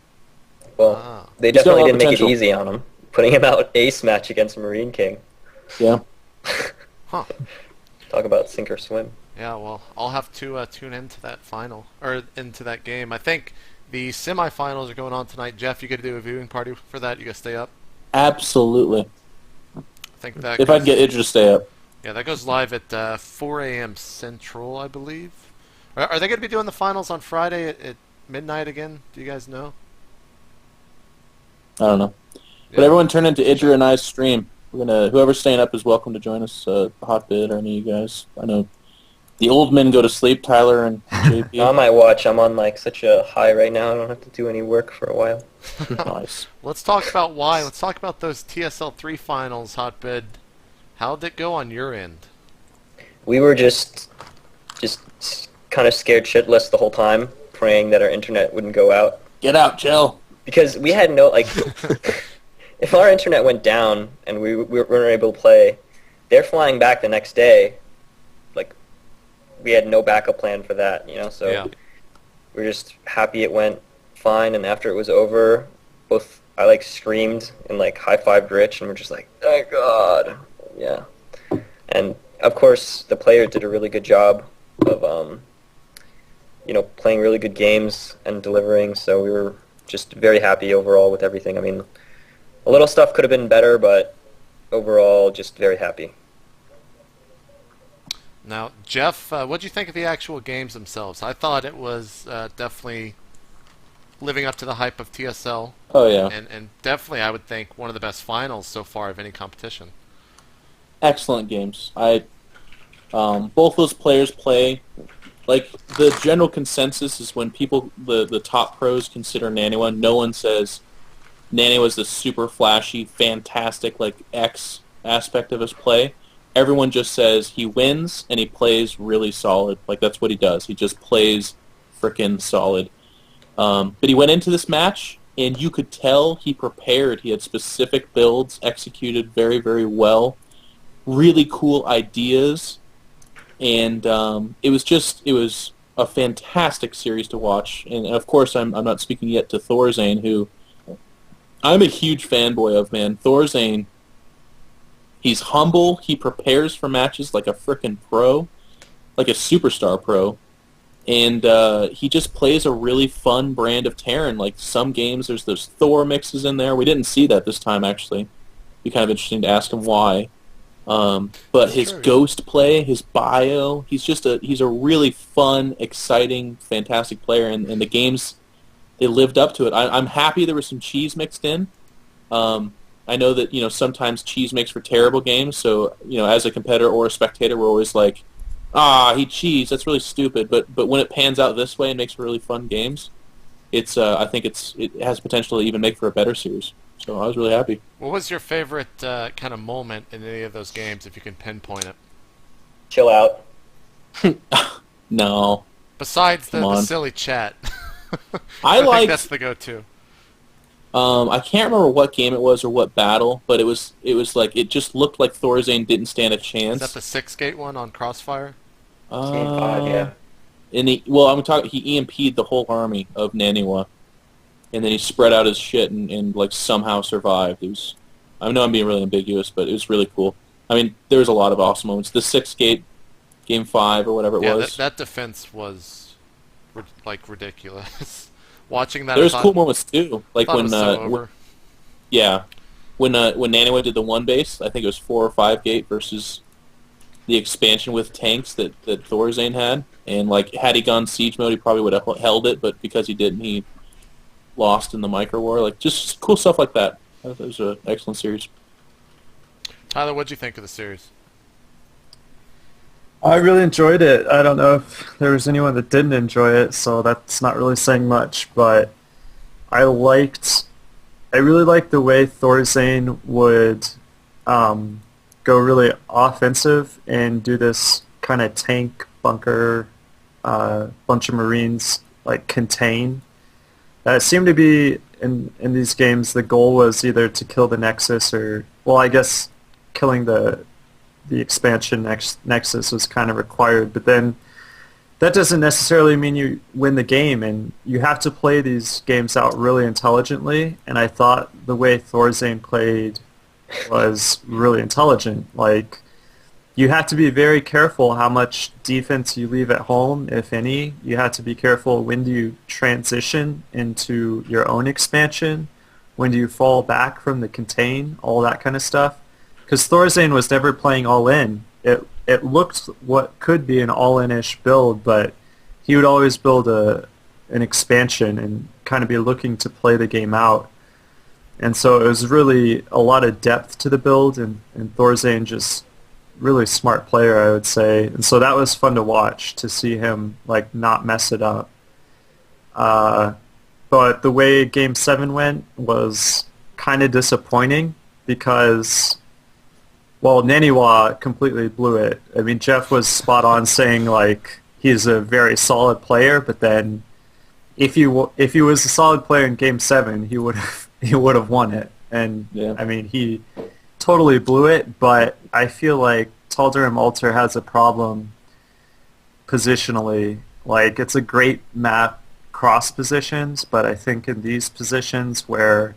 Well, Ah. they He's got a definitely lot didn't of make it potential. easy on him, putting him out ace match against Marine King. yeah, Huh. Talk about sink or swim. Yeah, well, I'll have to tune into that final, or into that game. I think the semifinals are going on tonight. Jeff, you got to do a viewing party for that? You got to stay up? absolutely. I think that If I can get Idris to stay up. Yeah, that goes live at 4 a.m. Central, I believe. Are they going to be doing the finals on Friday at midnight again? Do you guys know? I don't know. But Yeah. everyone turn into Idra and I's stream. We're gonna whoever's staying up is welcome to join us. Hotbid or any of you guys. I know the old men go to sleep. Tyler and JP. I might watch. I'm on like such a high right now. I don't have to do any work for a while. Nice. Let's talk about why. Let's talk about those TSL3 finals, Hotbid. How'd it go on your end? We were just just kind of scared shitless the whole time, praying that our internet wouldn't go out. Get out, Jill. Because we had no, like, if our internet went down and we weren't able to play, they're flying back the next day. Like, we had no backup plan for that, you know, so Yeah. we're just happy it went fine, and after it was over, I, like, screamed and, like, high-fived Rich, and we're just like, thank God. Yeah. And, of course, the players did a really good job of, you know, playing really good games and delivering, so we were just very happy overall with everything. I mean, a little stuff could have been better, but overall, just very happy. Now, Jeff, what do you think of the actual games themselves? I thought it was definitely living up to the hype of TSL. Oh, yeah. And definitely, I would think, one of the best finals so far of any competition. Excellent games. Both those players play. Like, the general consensus is when people, the top pros consider Naniwa, no one says Naniwa is the super flashy, fantastic, like, X aspect of his play. Everyone just says he wins and he plays really solid. Like, that's what he does. He just plays frickin' solid. But he went into this match, and you could tell he prepared. He had specific builds executed very, very well. Really cool ideas. And it was a fantastic series to watch. And of course, I'm not speaking yet to Thorzane, who I'm a huge fanboy of, man. Thorzane, he's humble. He prepares for matches like a frickin' pro, like a superstar pro. And he just plays a really fun brand of Terran. Like, some games, there's those Thor mixes in there. We didn't see that this time, actually. It'd be kind of interesting to ask him why. But his ghost play, his bio, he's a really fun, exciting, fantastic player, and the games, they lived up to it. I'm happy there was some cheese mixed in. I know that, you know, sometimes cheese makes for terrible games, so, you know, as a competitor or a spectator, we're always like, he cheesed, that's really stupid. But when it pans out this way and makes for really fun games, I think it has potential to even make for a better series. So I was really happy. What was your favorite kind of moment in any of those games, if you can pinpoint it? Chill out. No. Besides the silly chat. I think that's the go-to. I can't remember what game it was or what battle, but it was like, it just looked like Thorzane didn't stand a chance. Is that the 6-gate one on Crossfire? Game 5, yeah. And he EMP'd the whole army of Naniwa. And then he spread out his shit and like somehow survived. I know I'm being really ambiguous, but it was really cool. I mean, there was a lot of awesome moments. The 6-gate, game 5 or whatever it was. That defense was like ridiculous. Watching that, there's cool moments too, like when when Naniwa did the 1 base. I think it was 4 or 5 gate versus the expansion with tanks that Thorzane had. And like, had he gone siege mode, he probably would have held it, but because he didn't, he lost in the micro war. Like, just cool stuff like that. It was an excellent series. Tyler, what'd you think of the series? I really enjoyed it. I don't know if there was anyone that didn't enjoy it, so that's not really saying much, but I really liked the way Thorzane would go really offensive and do this kind of tank bunker, bunch of Marines, like, contain. It seemed to be, in these games, the goal was either to kill the Nexus or, well, I guess killing the expansion Nexus was kind of required, but then that doesn't necessarily mean you win the game, and you have to play these games out really intelligently, and I thought the way Thorzane played was really intelligent. Like, you have to be very careful how much defense you leave at home, if any. You have to be careful when do you transition into your own expansion, when do you fall back from the contain, all that kind of stuff. Because Thorzane was never playing all-in. It looked what could be an all-in-ish build, but he would always build an expansion and kind of be looking to play the game out. And so it was really a lot of depth to the build, and Thorzane just really smart player, I would say. And so that was fun to watch, to see him like not mess it up. But the way Game 7 went was kind of disappointing because, well, Naniwa completely blew it. I mean, Jeff was spot on saying, like, he's a very solid player, but then if he was a solid player in Game 7, he would have won it. And Yeah. I mean, he totally blew it, but I feel like Tal'Darim Altar has a problem positionally. Like, it's a great map cross positions, but I think in these positions where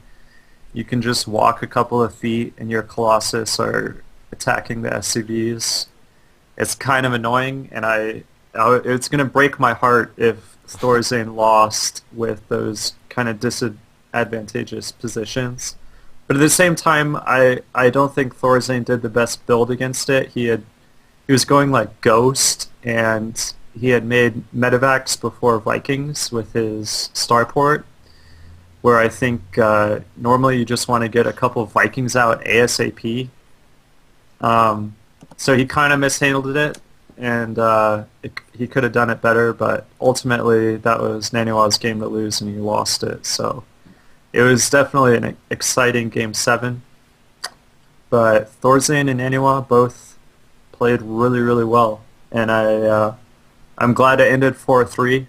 you can just walk a couple of feet and your Colossus are attacking the SCVs, it's kind of annoying, and it's going to break my heart if Thorazane lost with those kind of disadvantageous positions. But at the same time, I don't think Thorazane did the best build against it. He was going like Ghost, and he had made Medivacs before Vikings with his Starport, where I think normally you just want to get a couple of Vikings out ASAP. So he kind of mishandled it, and he could have done it better, but ultimately that was Naniwa's game to lose, and he lost it. So it was definitely an exciting Game 7. But Thorazane and Naniwa both played really, really well, and I'm glad it ended 4-3.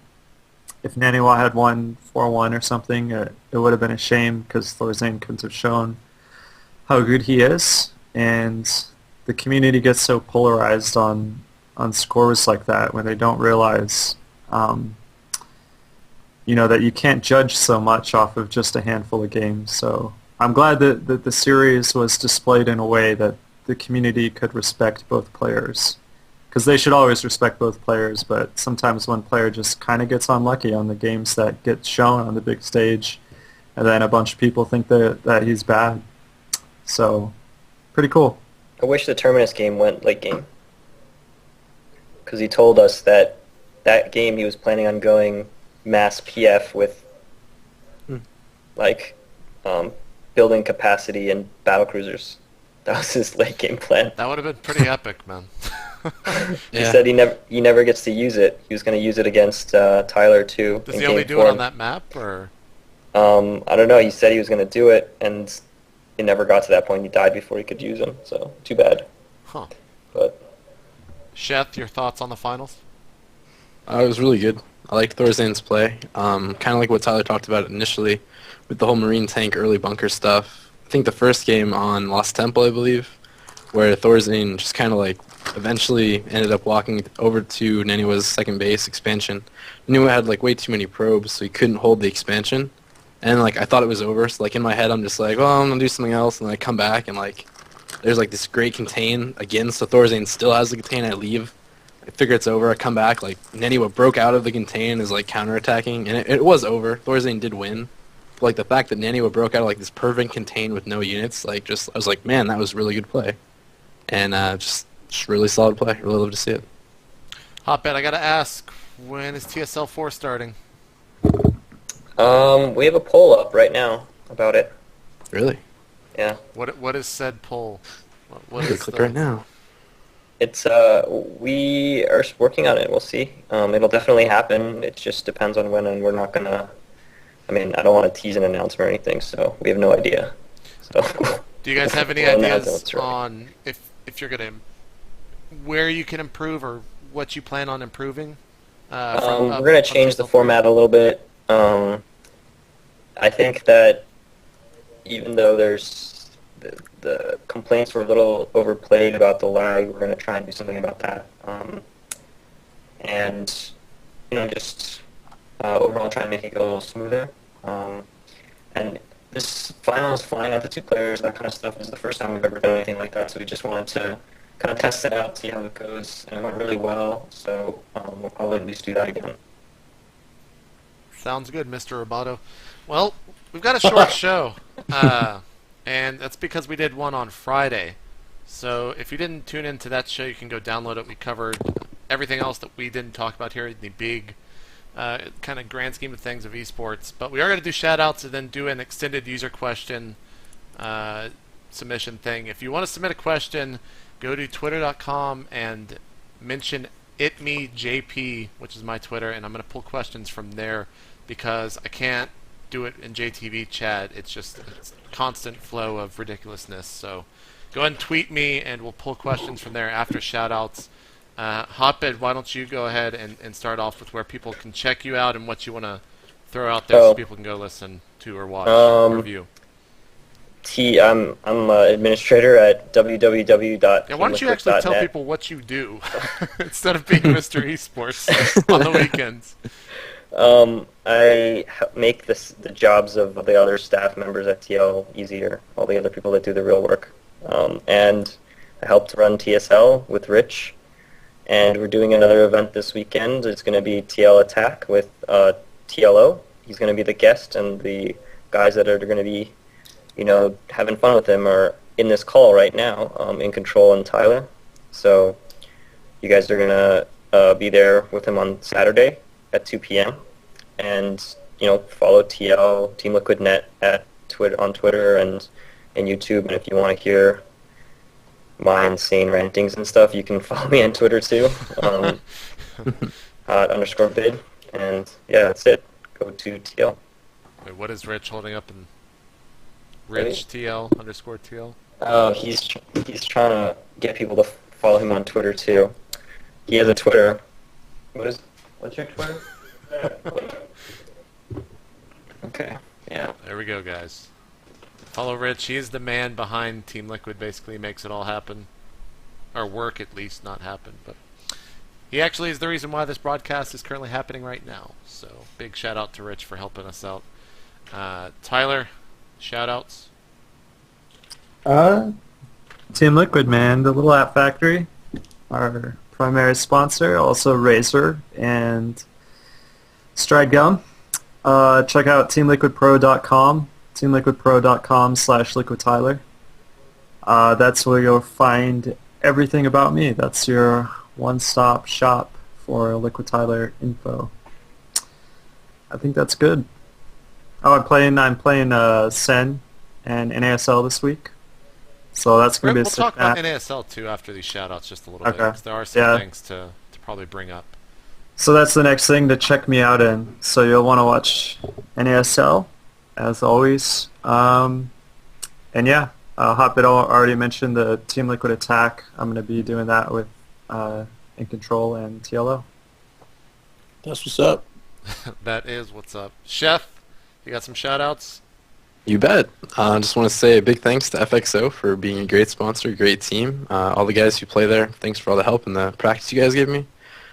If Naniwa had won 4-1 or something, it would have been a shame because Thorazane couldn't have shown how good he is, and the community gets so polarized on scores like that when they don't realize, that you can't judge so much off of just a handful of games. So I'm glad that the series was displayed in a way that the community could respect both players. Because they should always respect both players, but sometimes one player just kind of gets unlucky on the games that get shown on the big stage, and then a bunch of people think that he's bad. So, pretty cool. I wish the Terminus game went late game. Because he told us that game he was planning on going mass PF with, building capacity and battlecruisers. That was his late game plan. That would have been pretty epic, man. He said he never gets to use it. He was going to use it against Tyler too. Does he only do it on that map, or? I don't know. He said he was going to do it, and he never got to that point. He died before he could use them, so too bad. Huh. But Sheth, your thoughts on the finals? It was really good. I liked Thorzane's play. Kind of like what Tyler talked about initially with the whole Marine tank early bunker stuff. I think the first game on Lost Temple, I believe, where Thorazane just kind of eventually ended up walking over to Naniwa's second base expansion. Naniwa had way too many probes, so he couldn't hold the expansion. And I thought it was over, so in my head I'm just well, I'm gonna do something else, and then I come back and there's this great contain again, so Thorazane still has the contain. I leave, I figure it's over, I come back, Naniwa broke out of the contain, is counterattacking, and it was over. Thorazane did win. But the fact that Naniwa broke out of this perfect contain with no units, I was man, that was really good play. And just really solid play. Really love to see it. Hotbed, I gotta ask, when is TSL 4 starting? we have a poll up right now about it. Really? Yeah. What is said poll? What Okay, is click the- right now. It's we are working on it. We'll see. It'll definitely happen. It just depends on when, and we're not gonna. I mean, I don't want to tease an announcement or anything, so we have no idea. So. Do you guys have any We'll announce ideas it, right. on if you're gonna where you can improve or what you plan on improving? We're gonna change the format a little bit. I think that even though there's the complaints were a little overplayed about the lag, we're going to try and do something about that. And, just overall try and make it go a little smoother. And this final is flying out the two players, that kind of stuff is the first time we've ever done anything like that, so we just wanted to kind of test it out, see how it goes, and it went really well, so we'll probably at least do that again. Sounds good, Mr. Roboto. Well, we've got a short show, and that's because we did one on Friday. So if you didn't tune into that show, you can go download it. We covered everything else that we didn't talk about here, the big kind of grand scheme of things of esports. But we are going to do shout-outs and then do an extended user question submission thing. If you want to submit a question, go to twitter.com and mention itmejp, which is my Twitter, and I'm going to pull questions from there because I can't do it in JTV chat. It's just a constant flow of ridiculousness. So go ahead and tweet me, and we'll pull questions from there after shoutouts. Hotbed, why don't you go ahead and start off with where people can check you out and what you want to throw out there so people can go listen to or watch or view. I'm an administrator at www.teamliquid.net. Yeah, why don't you actually tell people what you do instead of being Mr. Esports on the weekends? I make the jobs of the other staff members at TL easier, all the other people that do the real work. And I helped run TSL with Rich, and we're doing another event this weekend. It's going to be TL Attack with TLO. He's going to be the guest, and the guys that are going to be, having fun with him are in this call right now, iNcotroL and Tyler. So you guys are going to be there with him on Saturday at 2 p.m. And, follow TL, Team Liquid Net on Twitter and YouTube. And if you want to hear my insane rantings and stuff, you can follow me on Twitter too, @_bid. And yeah, that's it. Go to TL. Wait, what is Rich holding up in Rich TL _TL? Oh, he's trying to get people to follow him on Twitter too. He has a Twitter. What's your Twitter? Okay, yeah. There we go, guys. Follow Rich. He is the man behind Team Liquid. Basically, he makes it all happen, or work at least, not happen. But he actually is the reason why this broadcast is currently happening right now. So big shout out to Rich for helping us out. Tyler, shout outs. Team Liquid, man, the Little App Factory, our primary sponsor, also Razer and Stride Gum. Check out teamliquidpro.com, teamliquidpro.com/liquidtyler. That's where you'll find everything about me. That's your one-stop shop for Liquid Tyler info. I think that's good. Oh, I'm playing Sen and NASL this week. So that's going to be a We'll sick talk about match. NASL too after these shout-outs just a little bit, Okay. 'cause there are some things to probably bring up. So that's the next thing to check me out in. So you'll want to watch NASL, as always. And yeah, Hotbit already mentioned the Team Liquid Attack. I'm going to be doing that with iNcotroL and TLO. That's what's up. That is what's up. Chef, you got some shout-outs? You bet. I just want to say a big thanks to FXO for being a great sponsor, great team. All the guys who play there, thanks for all the help and the practice you guys gave me.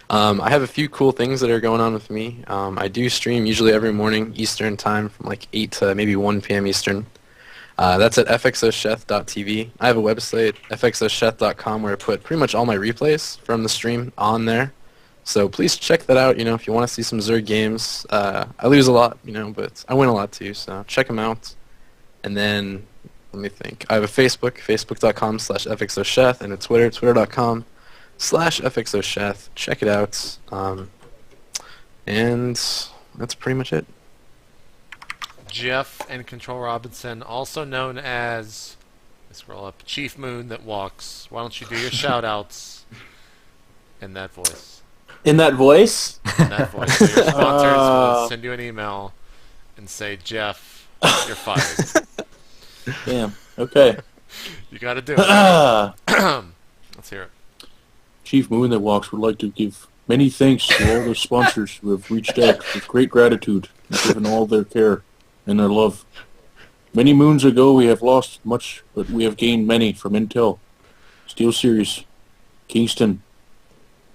I have a few cool things that are going on with me. I do stream usually every morning Eastern time from like 8 to maybe 1 p.m. Eastern. That's at FXOSheth.tv. I have a website, FXOSheth.com, where I put pretty much all my replays from the stream on there. So please check that out, if you want to see some Zerg games. I lose a lot, but I win a lot too, so check them out. And then, let me think. I have a Facebook, facebook.com/FXOSheth, and a Twitter, twitter.com/FXOSheth. Check it out. And that's pretty much it. Jeff iNcotroL Robinson, also known as, scroll up, Chief Moon that walks. Why don't you do your shout-outs in that voice? In that voice? In that voice. So your sponsors will send you an email and say, Jeff, you're fired. Damn. Okay. You got to do it. Let's hear it. Chief Moon that walks would like to give many thanks to all the sponsors who have reached out with great gratitude and given all their care and their love. Many moons ago we have lost much, but we have gained many from Intel, SteelSeries, Kingston,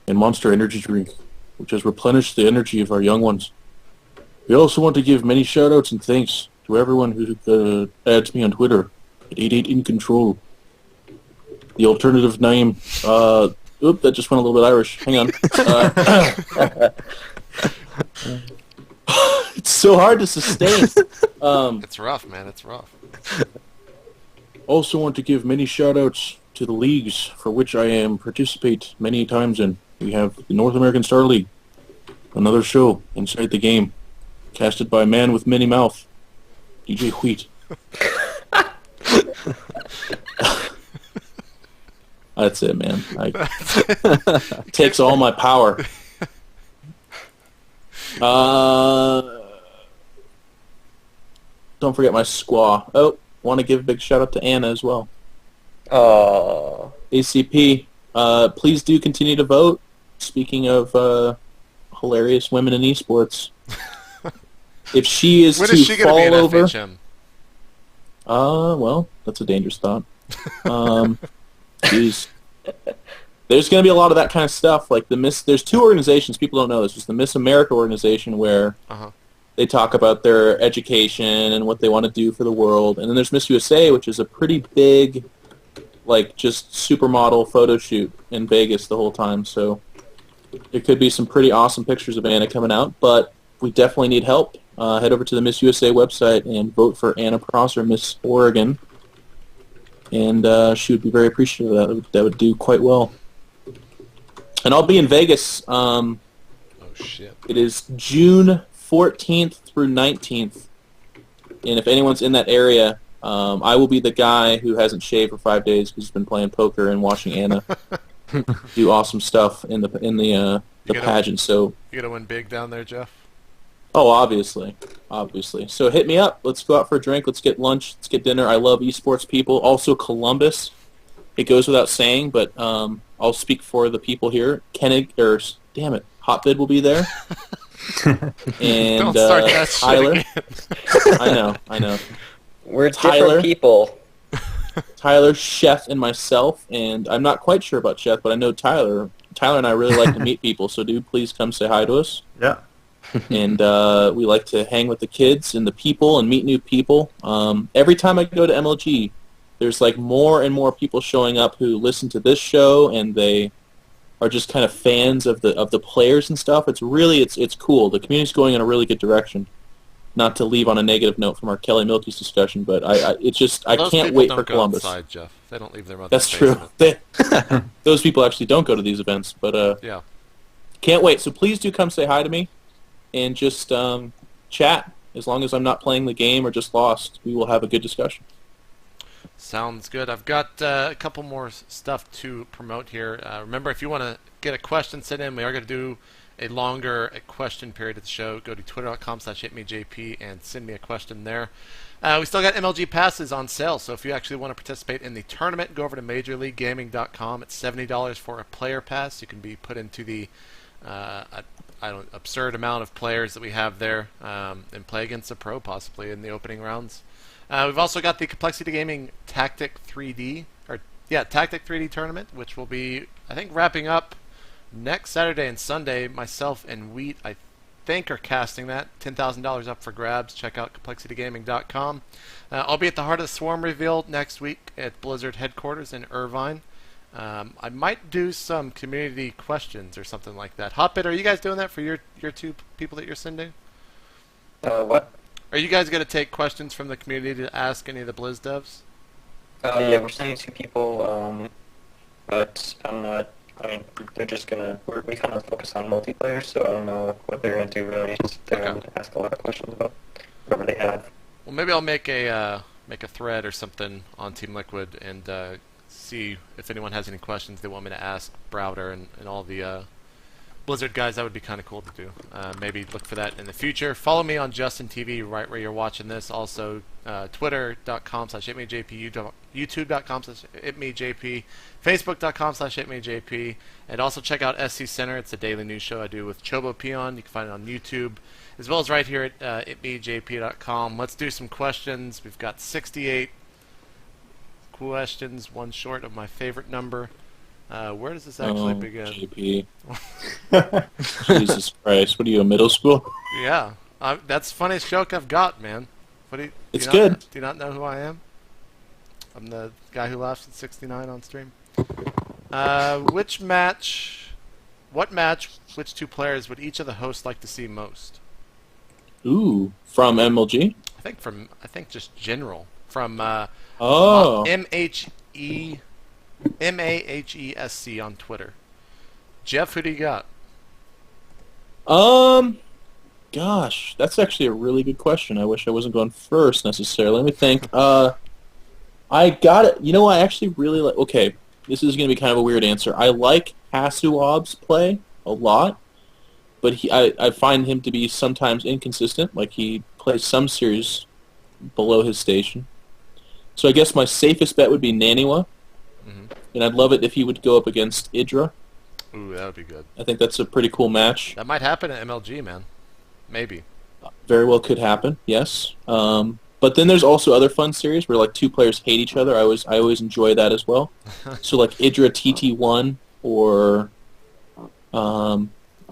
and Monster Energy Drink, which has replenished the energy of our young ones. We also want to give many shout-outs and thanks to everyone who adds me on Twitter at 88iNcotroL. The alternative name, that just went a little bit Irish. Hang on. It's so hard to sustain. It's rough, man. It's rough. Also want to give many shout-outs to the leagues for which I participate many times in. We have the North American Star League, another show inside the game, casted by a man with many mouth, DJ Wheat. That's it, man. Takes all my power. Don't forget my squaw. Oh, want to give a big shout out to Anna as well. Oh. ACP, Please do continue to vote. Speaking of hilarious women in esports, if she is When to is she going to be fall an over, FHM? well, that's a dangerous thought. Jeez. There's going to be a lot of that kind of stuff. Like there's two organizations, people don't know this. There's the Miss America organization where they talk about their education and what they want to do for the world. And then there's Miss USA, which is a pretty big, like, just supermodel photo shoot in Vegas the whole time. So there could be some pretty awesome pictures of Anna coming out. But we definitely need help. Head over to the Miss USA website and vote for Anna Prosser, Miss Oregon. And she would be very appreciative of that. That would do quite well. And I'll be in Vegas. Oh, shit. It is June 14th through 19th. And if anyone's in that area, I will be the guy who hasn't shaved for 5 days because he's been playing poker and watching Anna do awesome stuff in the pageant. So You going to win big down there, Jeff? oh, obviously. So hit me up. Let's go out for a drink. Let's get lunch. Let's get dinner. I love esports people. Also Columbus. It goes without saying, but I'll speak for the people here. Hotbid will be there. And Don't start that Tyler. shit again. I know. We're Tyler. different people. Tyler, Sheth, and myself, and I'm not quite sure about Sheth, but I know Tyler. Tyler and I really like to meet people, so do please come say hi to us. Yeah. And we like to hang with the kids and the people and meet new people. Every time I go to MLG, there's like more and more people showing up who listen to this show, and they are just kind of fans of the players and stuff. It's really it's cool. The community's going in a really good direction. Not to leave on a negative note from our Kelly Milky's discussion, but I can't wait for Columbus. Outside, Jeff. They don't leave their mother's That's true. basement. Those people actually don't go to these events, but Yeah. can't wait. So please do come say hi to me and just chat. As long as I'm not playing the game or just lost, we will have a good discussion. Sounds good. I've got a couple more stuff to promote here. Remember, if you want to get a question sent in, we are going to do a longer question period at the show. Go to twitter.com/hitmejp and send me a question there. We still got MLG passes on sale, so if you actually want to participate in the tournament, go over to MajorLeagueGaming.com. It's $70 for a player pass. You can be put into the absurd amount of players that we have there and play against a pro possibly in the opening rounds. We've also got the Complexity Gaming Tactic 3D tournament, which will be, I think, wrapping up next Saturday and Sunday. Myself and Wheat, I think, are casting that. $10,000 up for grabs. Check out ComplexityGaming.com. I'll be at the Heart of the Swarm reveal next week at Blizzard headquarters in Irvine. I might do some community questions or something like that. Hotbit, are you guys doing that for your two people that you're sending? What? Are you guys going to take questions from the community to ask any of the Blizz devs? Yeah, we're sending 2 people, but I'm not. I mean, they're just gonna. We kind of focus on multiplayer, so I don't know what they're gonna do really. They're gonna ask a lot of questions about whatever they have. Well, maybe I'll make a thread or something on Team Liquid and see if anyone has any questions they want me to ask Browder and all the Blizzard guys. That would be kind of cool to do. Maybe look for that in the future. Follow me on Justin TV right where you're watching this. Also, Twitter.com/hitmejp, YouTube.com/hitmejp, Facebook.com/hitmejp, and also check out SC Center. It's a daily news show I do with Chobo Peon. You can find it on YouTube, as well as right here at hitmejp.com. Let's do some questions. We've got 68 questions, one short of my favorite number. Where does this actually begin? JP. Jesus Christ, what are you, in middle school? Yeah, that's the funniest joke I've got, man. It's good. Do you not know who I am? I'm the guy who laughs at 69 on stream. What match, which 2 players would each of the hosts like to see most? Ooh, from MLG? I think just general. From MAHESC on Twitter. Jeff, who do you got? Gosh, that's actually a really good question. I wish I wasn't going first necessarily. Let me think. I got it. You know, I actually really like... Okay, this is going to be kind of a weird answer. I like Hasuob's play a lot, but I find him to be sometimes inconsistent. Like, he plays some series below his station. So I guess my safest bet would be Naniwa. and I'd love it if he would go up against Idra. Ooh, that would be good. I think that's a pretty cool match. That might happen at MLG, man. Maybe. Very well could happen, yes. But then there's also other fun series where like two players hate each other. I always enjoy that as well. So like Idra TT1 or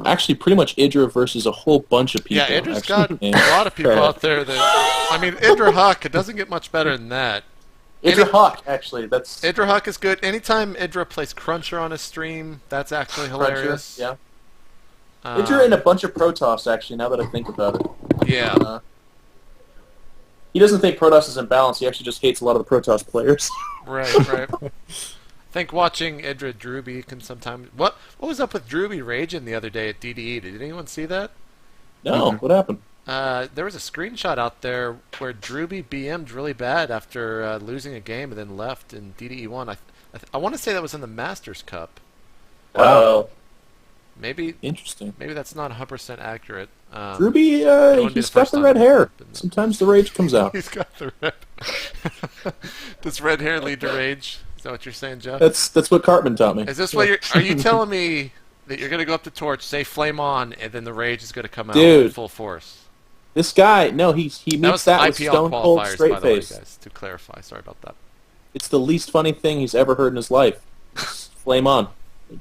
actually pretty much Idra versus a whole bunch of people. Yeah, Idra's actually. got a lot of people out there that... I mean, Idra Huck, it doesn't get much better than that. Idra Huck, actually. That's Idra Huck is good. Anytime Idra plays Cruncher on his stream, that's actually hilarious. Cruncher, yeah. Idra in a bunch of Protoss, actually, now that I think about it. Yeah. He doesn't think Protoss is imbalanced. He actually just hates a lot of the Protoss players. Right. I think watching Idra Drewby can sometimes... What was up with Drewby raging the other day at DDE? Did anyone see that? No, what happened? There was a screenshot out there where Drewby BM'd really bad after losing a game and then left in DDE 1. I want to say that was in the Masters Cup. Wow. Maybe Interesting. Maybe that's not 100% accurate. Ruby, he's got the red hair. Sometimes the rage comes out. He's got the red. Does red hair lead to rage? Is that what you're saying, Jeff? That's what Cartman taught me. Is this what you're? Are you telling me that you're going to go up to Torch, say "Flame on," and then the rage is going to come out in full force? This guy, no, he meets that with IPL stone cold qualifiers, straight by the way, face. guys. To clarify, sorry about that. It's the least funny thing he's ever heard in his life. Flame on,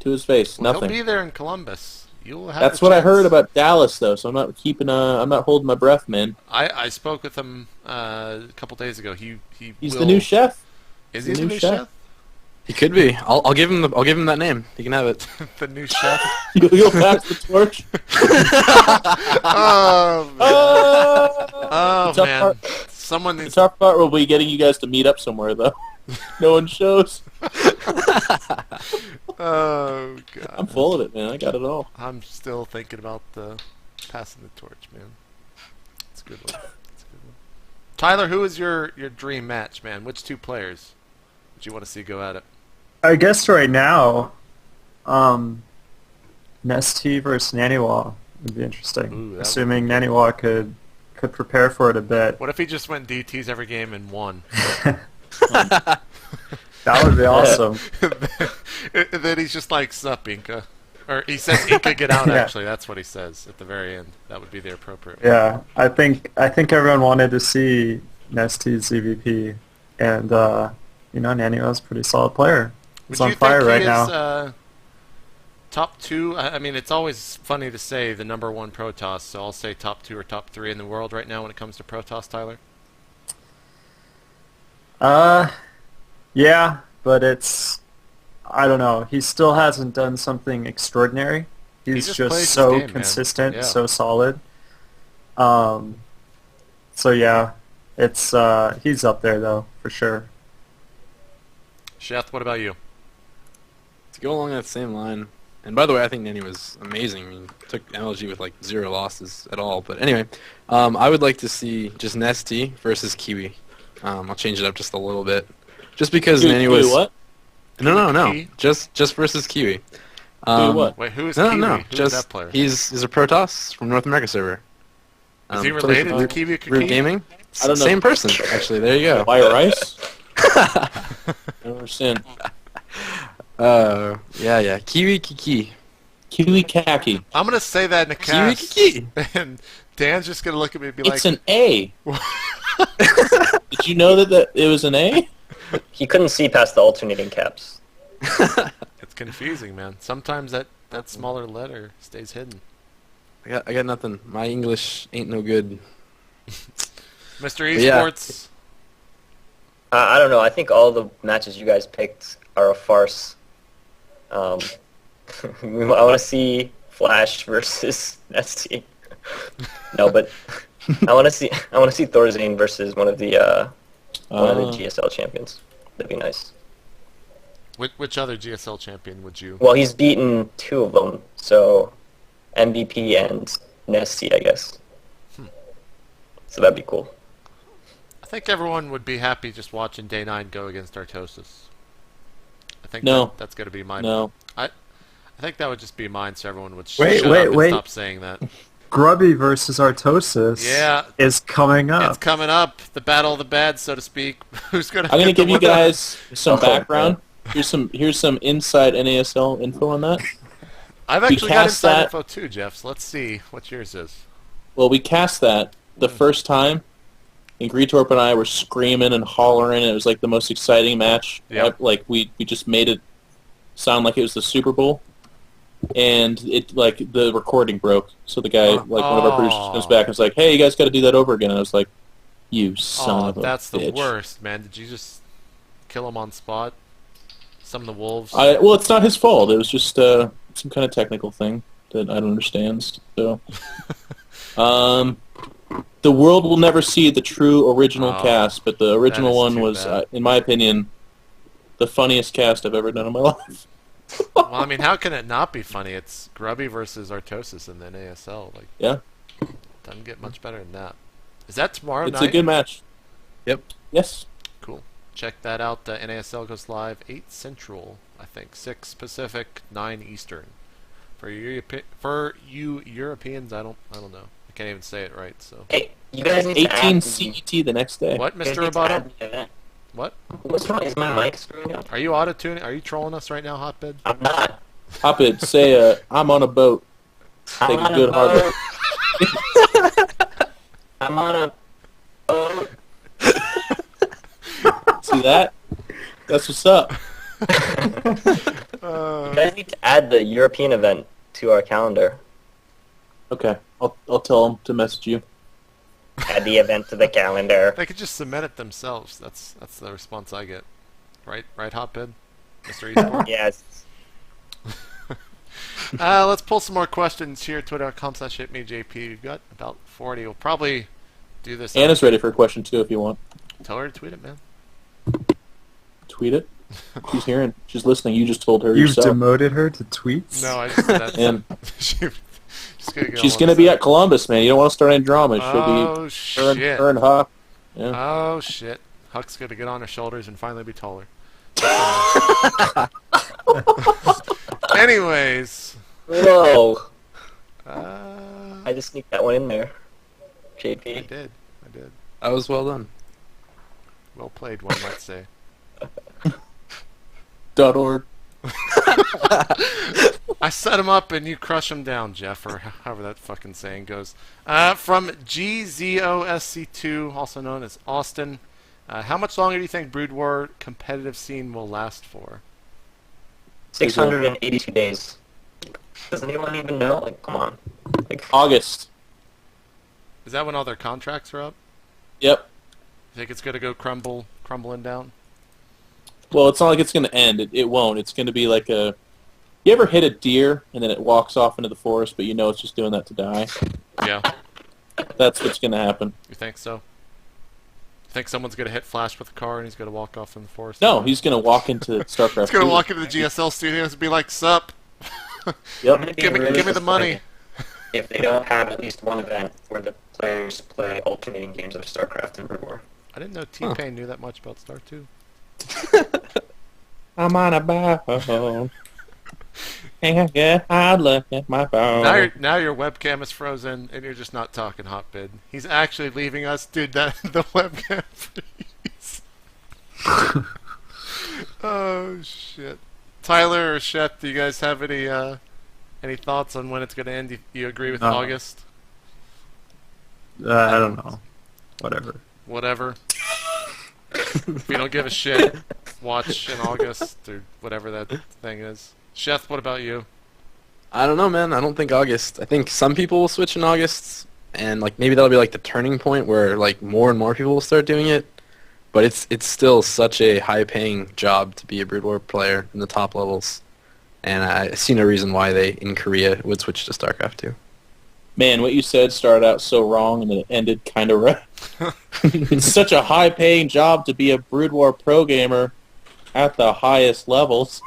to his face, Well, nothing. He'll be there in Columbus. You'll have. That's a what I chance. heard about Dallas, though. So I'm not keeping. I'm not holding my breath, man. I spoke with him a couple days ago. He's the new chef. Is he the new chef? He could be. I'll give him that name. He can have it. The new chef. You'll pass the torch. Oh man! Someone The needs. tough part will be getting you guys to meet up somewhere, though. No one shows. Oh god! I'm full of it, man. I got it all. I'm still thinking about the passing the torch, man. It's a good one. Tyler, who is your dream match, man? Which two players would you want to see go at it? I guess right now, Nesty versus Naniwa would be interesting. Ooh, assuming Naniwa could prepare for it a bit. What if he just went DTs every game and won? That would be awesome. And then he's just like, "Sup, Inca," or he says, "Inca, get out." Yeah. Actually, that's what he says at the very end. That would be the appropriate. Yeah, I think everyone wanted to see Nesty's EVP, and Naniwa's a pretty solid player. He's on fire right now. Top two. I mean, it's always funny to say the number one Protoss, so I'll say top two or top three in the world right now when it comes to Protoss. Tyler. Yeah, but I don't know. He still hasn't done something extraordinary. He's just just plays his so game, consistent, man. Yeah. so solid. So yeah, it's he's up there though for sure. Sheth, what about you? To go along that same line, and by the way, I think Nanny was amazing. I mean, took MLG with like 0 losses at all. But anyway, I would like to see just Nesty versus Kiwi. I'll change it up just a little bit, just because Nanny was. what? No. Kiwi? Just versus Kiwi. What? Wait, who is No, Kiwi? no, Who is just that player? he's a Protoss from North America server. Is he plays related for to Kiwi Root Kiki? Gaming? I don't know. Same person, actually. There you go. Wire rice? I don't understand. Yeah. Kiwi Kiki. Kiwi khaki. I'm gonna say that in a Kiwi cast, Kiki. and Dan's just gonna look at me and be like, It's an A. Did you know that it was an A? He couldn't see past the alternating caps. "It's confusing, man. Sometimes that smaller letter stays hidden." I got nothing. My English ain't no good. Mr. Yeah. Esports. I don't know. I think all the matches you guys picked are a farce. I want to see Flash versus Nesty. No, but I want to see Thorzane versus one of the GSL champions. That'd be nice. Which other GSL champion would you? Well, he's beaten 2 of them, so MVP and Nesty, I guess. So that'd be cool. I think everyone would be happy just watching Day 9 go against Artosis. I think No. that's going to be mine. No. I think that would just be mine, so everyone would Wait, shut wait, up wait. and stop saying that. Grubby versus Artosis Yeah. is coming up. It's coming up, the battle of the bad, so to speak. Who's going to? I'm going to give you guys some background. Here's some inside NASL info on that. I've We actually got cast inside that- info too, Jeff. So let's see what yours is. Well, we cast that the first time, and Greetorp and I were screaming and hollering. And it was like the most exciting match. Yep. Like we just made it sound like it was the Super Bowl, and it like the recording broke. So the guy, like one of our producers, comes back and was like, "Hey, you guys got to do that over again." And I was like, "You son of a that's bitch." the worst, man. Did you just kill him on spot? Some of the wolves. Well, it's not his fault. It was just some kind of technical thing that I don't understand. So, the world will never see the true original cast, but the original is one too was, bad. in my opinion, the funniest cast I've ever done in my life. Well, I mean, how can it not be funny? It's Grubby versus Artosis in the NASL. Like, Yeah, doesn't get much better than that. Is that tomorrow it's night? a good match. Yep. Yes. Cool. Check that out. NASL goes live 8 Central, I think, 6 Pacific, 9 Eastern. For you Europeans, I don't know. I can't even say it right. So Hey, you guys need to 18 add CET the next day. what, you guys Mr. need to Roboto? add the event. What? What's wrong? Is my mic screwing up? Are you auto-tuning? Are you trolling us right now, Hotbed? I'm not. Hop it. Say, I'm on a boat. I'm Take on a good hard boat. look. I'm on a boat. See that? That's what's up. You guys need to add the European event to our calendar. Okay, I'll tell them to message you. Add the event to the calendar. They could just submit it themselves. That's the response I get. Right, Hotbed? Mr. eSport? Yes. Let's pull some more questions here. Twitter.com/HitMeJP. We've got about 40. We'll probably do this. Anna's ready for a question too if you want. Tell her to tweet it, man. Tweet it. She's hearing. She's listening. You just told her You've yourself. demoted her to tweets? No, I just said And she's gonna be at Columbus, man. You don't want to start any drama. She'll Oh, be shit. her and Huck. Yeah. Oh, shit. Huck's going to get on her shoulders and finally be taller. Anyways. Whoa. I I just sneaked that one in there. JP. did. That was well done. Well played, one might say. .org. I set him up and you crush him down, Jeff, or however that fucking saying goes. From GZOSC2, also known as Austin. How much longer do you think Brood War competitive scene will last for? 682 days. Does anyone even know? Like, come on. Like, August. Is that when all their contracts are up? Yep. You think it's going to go crumbling down? Well, it's not like it's going to end. It won't. It's going to be like a... You ever hit a deer and then it walks off into the forest, but you know it's just doing that to die? Yeah. That's what's going to happen. You think so? You think someone's going to hit Flash with a car and he's going to walk off in the forest? No, he's going to walk into StarCraft. He's going to 2. walk into the GSL studios and be like, "Sup? Yep. Give me the money." If they don't have at least one event where the players play alternating games of StarCraft and Brood War. I didn't know T-Pain knew that much about Star 2. I'm on a boat. And get hard look at my phone. Now your webcam is frozen and you're just not talking, Hotbid. He's actually leaving us, dude. The webcam freeze. Oh shit. Tyler or Sheth, do you guys have any thoughts on when it's going to end? Do you agree with No. August? I don't know. Whatever. If you don't give a shit, watch in August or whatever that thing is. Sheth, what about you? I don't know, man. I don't think August. I think some people will switch in August, and like maybe that'll be like the turning point where like more and more people will start doing it. But it's still such a high-paying job to be a Brood War player in the top levels, and I see no reason why they in Korea would switch to StarCraft 2. Man, what you said started out so wrong and then it ended kind of right. It's such a high-paying job to be a Brood War pro gamer at the highest levels.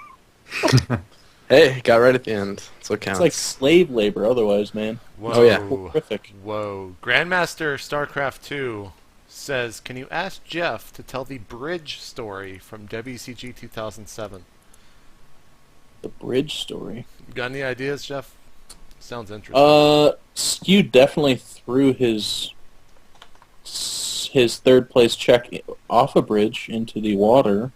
Hey, got right at the end. That's what It's counts. like slave labor otherwise, man. Whoa. Oh, yeah. Horrific. Whoa. Grandmaster StarCraft 2 says, "Can you ask Jeff to tell the bridge story from WCG 2007? The bridge story. Got any ideas, Jeff? Sounds interesting. Skew definitely threw his third place check off a bridge into the water.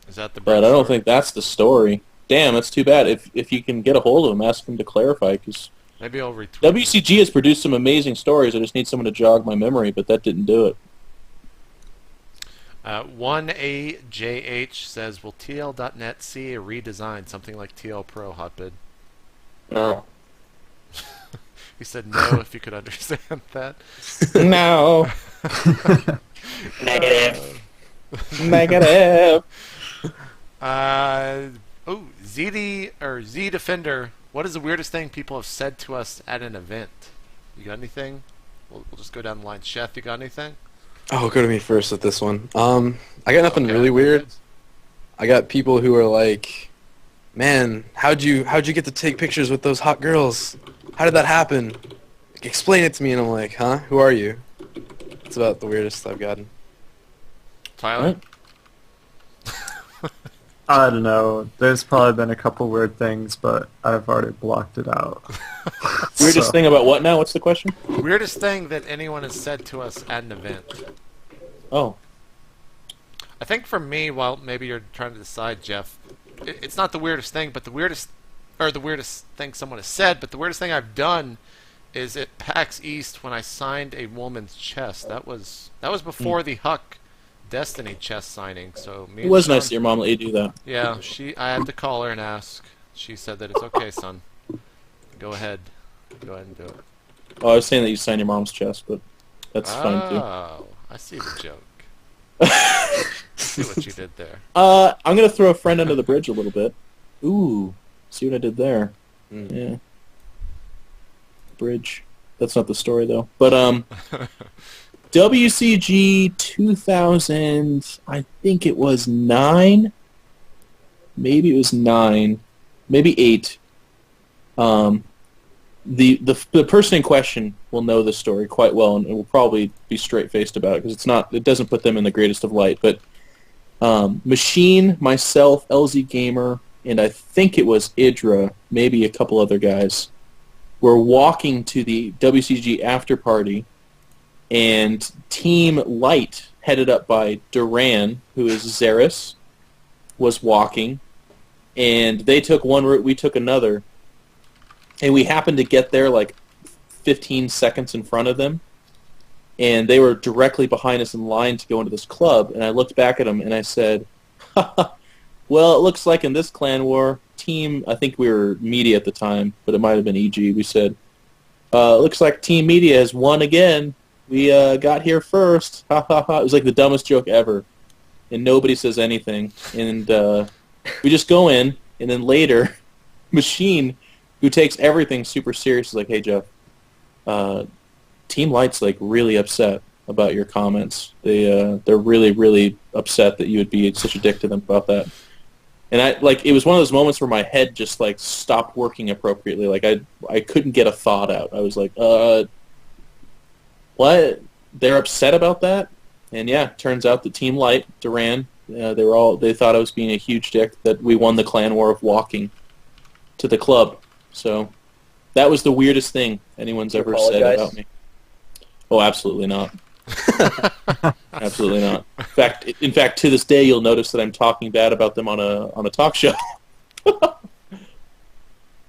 Is that the? But I don't think that's the story. Damn, that's too bad. If you can get a hold of him, ask him to clarify, because Maybe I'll retweet. WCG has produced some amazing stories. I just need someone to jog my memory, but that didn't do it. 1AJH says, will TL.net see a redesign, something like TL Pro Hotbid? No. He said no if you could understand that. No. Negative. Negative. Z Defender. What is the weirdest thing people have said to us at an event? You got anything? We'll just go down the line. Sheth, you got anything? Oh, go to me first with this one. I got nothing Okay. really weird. I got people who are like, "Man, how'd you get to take pictures with those hot girls? How did that happen? Like, explain it to me." And I'm like, "Huh? Who are you?" It's about the weirdest I've gotten. Tyler? I don't know. There's probably been a couple weird things, but I've already blocked it out. Weirdest So- thing about what now? What's the question? Weirdest thing that anyone has said to us at an event. Oh. I think for me, while maybe you're trying to decide, Jeff, it's not the weirdest thing, but the weirdest thing someone has said, but the weirdest thing I've done is at PAX East when I signed a woman's chest. That was before the Huck Destiny chest signing. So me It and was Sean- nice that your mom let you do that. Yeah, I had to call her and ask. She said that it's okay, son. Go ahead and do it. Oh, I was saying that you signed your mom's chest, but that's fine too. Oh, I see the joke. I see what you did there. I'm gonna throw a friend under the bridge a little bit. Ooh, see what I did there? Yeah. Bridge. That's not the story though. But WCG 2000, I think it was 9. Maybe it was 9. Maybe 8. The person in question will know the story quite well and will probably be straight-faced about it because it doesn't put them in the greatest of light. But Machine, myself, LZ Gamer, and I think it was Idra, maybe a couple other guys, were walking to the WCG after party, and Team Light, headed up by Duran, who is Xeris, was walking, and they took one route, we took another, and we happened to get there like 15 seconds in front of them, and they were directly behind us in line to go into this club, and I looked back at them and I said, well, it looks like in this clan war, team, I think we were Media at the time, but it might have been EG, we said, looks like Team Media has won again. We got here first. Ha ha ha. It was like the dumbest joke ever. And nobody says anything. And we just go in, and then later, Machine, who takes everything super serious, is like, hey, Jeff, Team Light's like really upset about your comments. They're really, really upset that you would be such a dick to them about that. And it was one of those moments where my head just like stopped working appropriately. Like I couldn't get a thought out. I was like, what? They're upset about that? And yeah, turns out that Team Light, Duran, they thought I was being a huge dick that we won the clan war of walking to the club. So that was the weirdest thing anyone's ever said about me. Oh, absolutely not. Absolutely not. In fact, to this day, you'll notice that I'm talking bad about them on a talk show.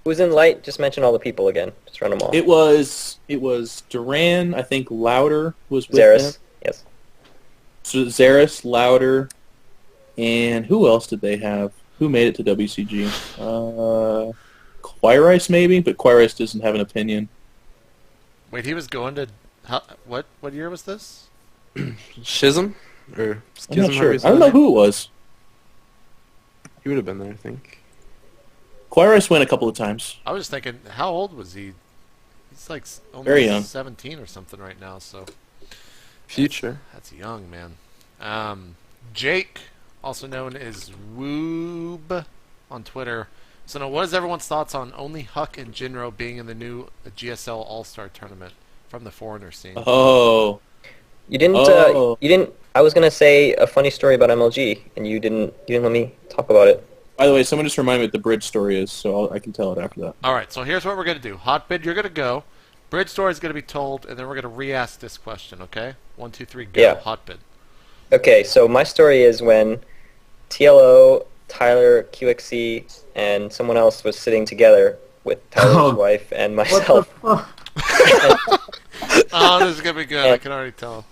Who's in Light? Just mention all the people again. Just run them all. It was Duran. I think Louder was with Xeris. them. Yes. So Xeris, Louder, and who else did they have? Who made it to WCG? Quirice maybe, but Quirice doesn't have an opinion. Wait, he was going to... What year was this? Schism? Or Schism, I'm not sure. however you I don't say know it. who it was. He would have been there, I think. Quirice went a couple of times. I was thinking, how old was he? He's like almost Very young. 17 or something right now, so... Future. That's young, man. Jake, also known as Woob on Twitter. So now, what is everyone's thoughts on only Huck and Jinro being in the new GSL All-Star Tournament from the foreigner scene? Oh. You didn't. You didn't. I was gonna say a funny story about MLG, and you didn't. You didn't let me talk about it. By the way, someone just reminded me what the bridge story is, so I can tell it after that. All right, so here's what we're going to do. Hotbid, you're going to go. Bridge story is going to be told, and then we're going to re-ask this question, okay? 1, 2, 3, go. Yeah. Hotbid. Okay, so my story is when TLO, Tyler, QXC, and someone else was sitting together with Tyler's wife and myself. What the fuck? Oh, this is gonna be good. I can already tell.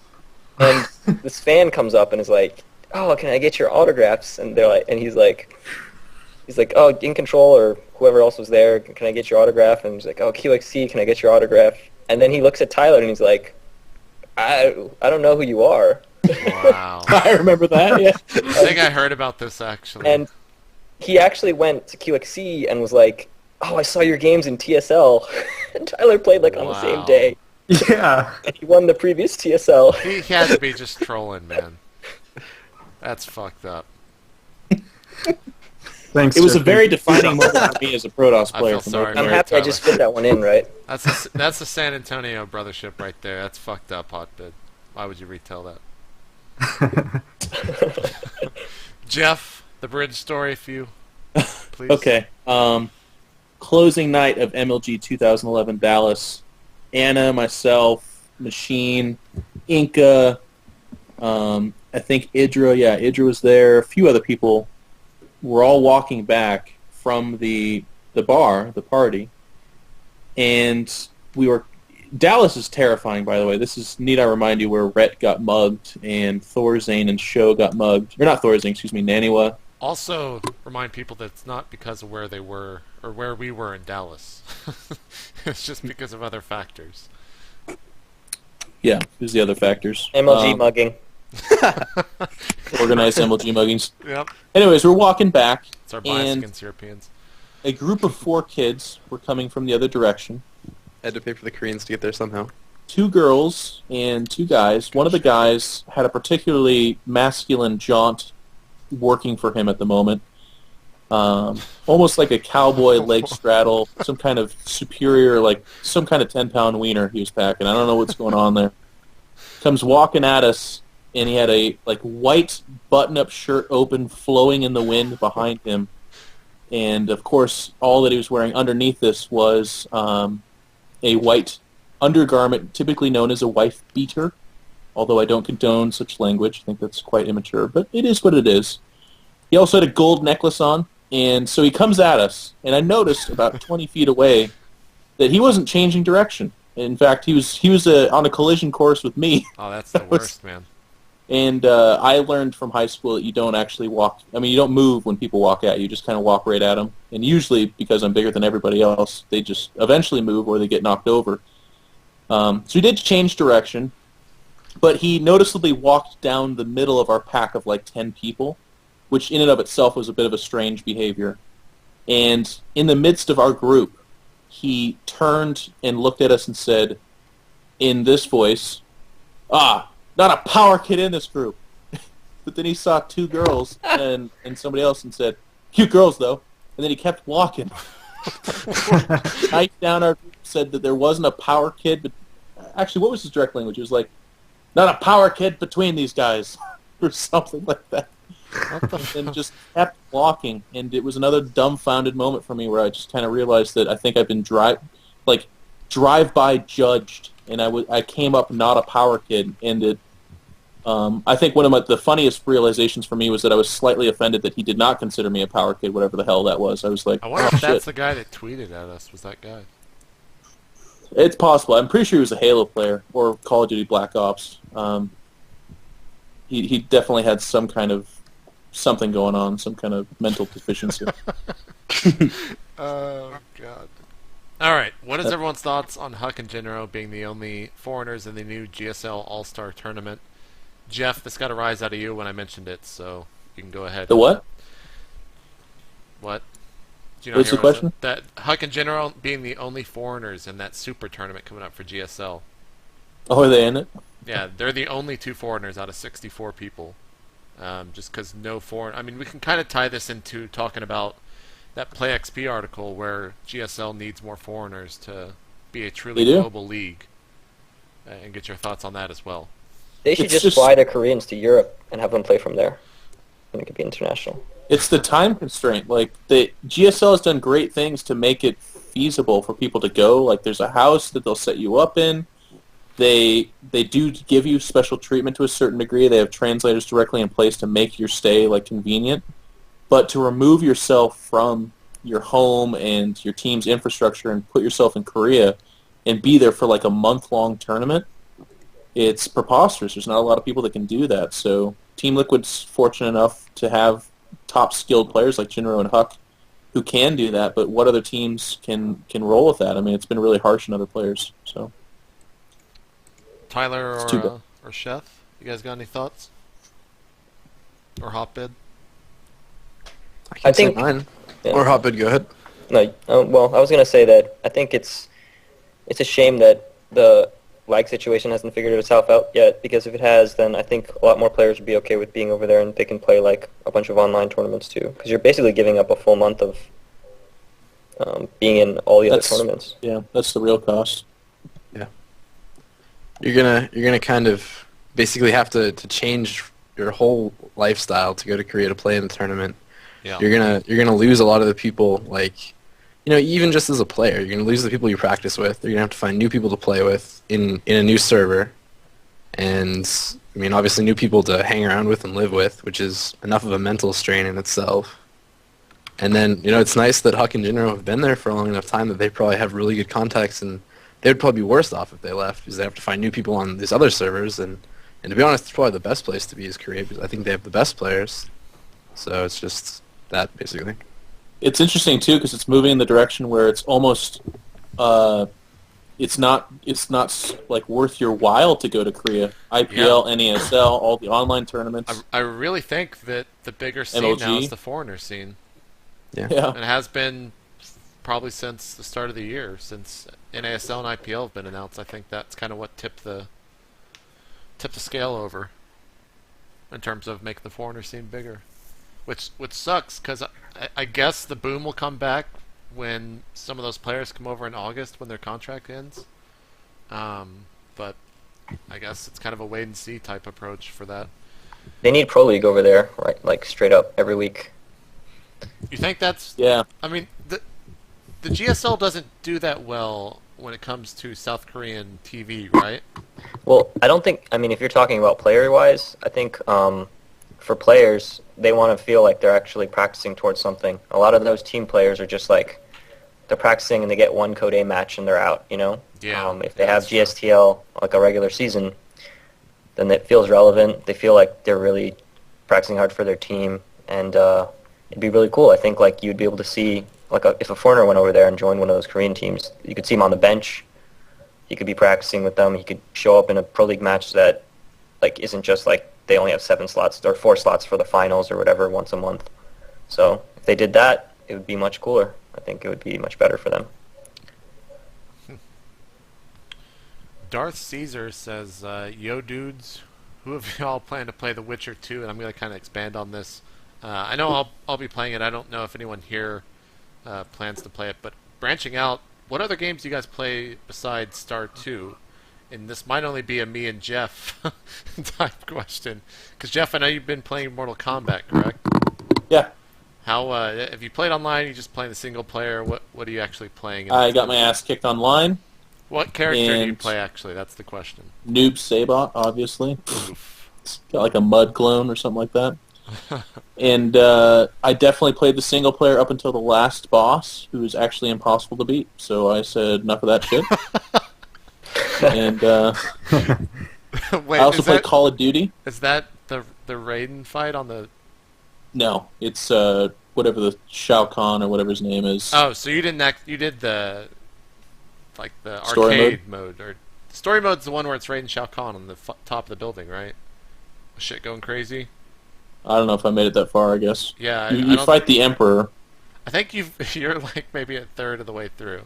And this fan comes up and is like, "Oh, can I get your autographs?" And they're like, and he's like, "Oh, iNcotroL or whoever else was there, can I get your autograph?" And he's like, "Oh, QXC, can I get your autograph?" And then he looks at Tyler and he's like, I don't know who you are." Wow. I remember that. Yeah. I think I heard about this actually. And he actually went to QXC and was like, "Oh, I saw your games in TSL." And Tyler played like on the same day. Yeah. And he won the previous TSL. He had to be just trolling, man. That's fucked up. Thanks. It was a Jeffrey. very defining moment for me as a Protoss I player. feel from sorry North I'm for America. happy I just fit that one in, right? That's the San Antonio brothership right there. That's fucked up, Hotbit. Why would you retell that? Jeff, the bridge story, if you please. Okay. Closing night of MLG 2011 Dallas. Anna, myself, Machine, Inca, I think Idra. Yeah, Idra was there. A few other people. We're all walking back from the bar, the party, and we were. Dallas is terrifying, by the way. This is, need I remind you, where Rhett got mugged and Thorzane and Sho got mugged. Or not Thorzane, excuse me, Naniwa. Also, remind people that it's not because of where they were or where we were in Dallas. It's just because of other factors. Yeah, there's the other factors. MLG mugging. Organized MLG muggings. Yep. Anyways, we're walking back, It's our bias and against Europeans. a group of 4 kids were coming from the other direction. Had to pay for the Koreans to get there somehow. 2 girls and 2 guys. One of the guys had a particularly masculine jaunt working for him at the moment. Almost like a cowboy leg straddle, some kind of superior, like some kind of 10-pound wiener he was packing. I don't know what's going on there. Comes walking at us, and he had a like white button-up shirt open, flowing in the wind behind him. And, of course, all that he was wearing underneath this was a white undergarment, typically known as a wife beater, although I don't condone such language. I think that's quite immature, but it is what it is. He also had a gold necklace on, and so he comes at us, and I noticed about 20 feet away that he wasn't changing direction. In fact, he was on a collision course with me. Oh, that's the worst, man. And I learned from high school that you don't actually walk. I mean, you don't move when people walk at you. You just kind of walk right at them. And usually, because I'm bigger than everybody else, they just eventually move or they get knocked over. So he did change direction, but he noticeably walked down the middle of our pack of like 10 people, which in and of itself was a bit of a strange behavior. And in the midst of our group, he turned and looked at us and said, in this voice, "Ah, not a power kid in this group." But then he saw 2 girls and somebody else and said, "Cute girls, though." And then he kept walking. Night down our group said that there wasn't a power kid. But actually, what was his direct language? It was like, "Not a power kid between these guys," or something like that. And just kept walking. And it was another dumbfounded moment for me where I just kind of realized that I think I've been drive-by judged. And I came up not a power kid, and it. I think one of the funniest realizations for me was that I was slightly offended that he did not consider me a power kid, whatever the hell that was. I was like, I wonder oh, if that's shit. the guy that tweeted at us. Was that guy? It's possible. I'm pretty sure he was a Halo player or Call of Duty Black Ops. He definitely had some kind of something going on, some kind of mental deficiency. Oh, God. Alright, what is everyone's thoughts on Huck and Jinro being the only foreigners in the new GSL All-Star Tournament? Jeff, this got a rise out of you when I mentioned it, so you can go ahead. The what? What? Do you What's hear the what I question? said? That Huck and Jinro being the only foreigners in that super tournament coming up for GSL. Oh, are they in it? Yeah, they're the only 2 foreigners out of 64 people. Just because no foreign... I mean, we can kind of tie this into talking about that Play XP article where GSL needs more foreigners to be a truly global league. And get your thoughts on that as well. They should just fly the Koreans to Europe and have them play from there. And it could be international. It's the time constraint. Like, the GSL has done great things to make it feasible for people to go. Like, there's a house that they'll set you up in. They do give you special treatment to a certain degree. They have translators directly in place to make your stay like convenient. But to remove yourself from your home and your team's infrastructure and put yourself in Korea and be there for like a month-long tournament, it's preposterous. There's not a lot of people that can do that. So Team Liquid's fortunate enough to have top skilled players like Jinro and Huck who can do that, but what other teams can roll with that? I mean, it's been really harsh on other players. So Tyler It's too bad. or Chef, you guys got any thoughts? Or Hotbid? I think mine. yeah. Or Hotbid, go ahead. No, well, I was gonna say that I think it's a shame that the lag situation hasn't figured itself out yet, because if it has, then I think a lot more players would be okay with being over there and they can play like a bunch of online tournaments too, because you're basically giving up a full month of being in all the other tournaments. Yeah, that's the real cost. You're gonna kind of basically have to change your whole lifestyle to go to Korea to play in the tournament. Yeah. You're gonna lose a lot of the people, like, you know, even just as a player, you're gonna lose the people you practice with. You're gonna have to find new people to play with in a new server, and I mean, obviously, new people to hang around with and live with, which is enough of a mental strain in itself. And then, you know, it's nice that Huck and Jinro have been there for a long enough time that they probably have really good contacts, and they would probably be worse off if they left, because they have to find new people on these other servers, and to be honest, it's probably the best place to be is Korea, because I think they have the best players. So it's just that, basically. It's interesting too because it's moving in the direction where it's almost, it's not like worth your while to go to Korea. IPL, NASL, all the online tournaments. I really think that the bigger scene now is the foreigner scene. Yeah. And it has been probably since the start of the year, since NASL and IPL have been announced. I think that's kind of what tipped the scale over in terms of making the foreigner scene bigger, which sucks because I guess the boom will come back when some of those players come over in August when their contract ends. But I guess it's kind of a wait and see type approach for that. They need Pro League over there, right? Like straight up every week. You think that's? Yeah. I mean, the GSL doesn't do that well when it comes to South Korean TV, right? Well, I don't think. I mean, if you're talking about player-wise, I think for players, they want to feel like they're actually practicing towards something. A lot of those team players are just like they're practicing and they get one Code A match and they're out. You know. Yeah. If they have GSTL like a regular season, then it feels relevant. They feel like they're really practicing hard for their team, and it'd be really cool. I think like you'd be able to see like if a foreigner went over there and joined one of those Korean teams, you could see him on the bench. He could be practicing with them. He could show up in a Pro League match that like isn't just like they only have 7 slots or 4 slots for the finals or whatever once a month. So if they did that, it would be much cooler. I think it would be much better for them. Darth Caesar says, "Yo, dudes, who of y'all plan to play The Witcher 2?" And I'm going to kind of expand on this. I know I'll be playing it. I don't know if anyone here plans to play it, but branching out, what other games do you guys play besides Star 2? And this might only be a me and Jeff type question, because Jeff, I know you've been playing Mortal Kombat, correct? Yeah. How have you played online? Are you just playing the single player? What are you actually playing? I got my ass kicked online. What character do you and play? Actually, that's the question. Noob Sabot, obviously. It's got like a mud clone or something like that. And I definitely played the single player up until the last boss, who was actually impossible to beat. So I said enough of that shit. And Wait, I also played Call of Duty. Is that the Raiden fight on the? No, it's whatever the Shao Kahn or whatever his name is. Oh, so you didn't you did the like the Story arcade mode or story mode's the one where it's Raiden Shao Kahn on the top of the building, right? Shit going crazy. I don't know if I made it that far. I guess. Yeah, you fight the Emperor. I think you're like maybe a third of the way through.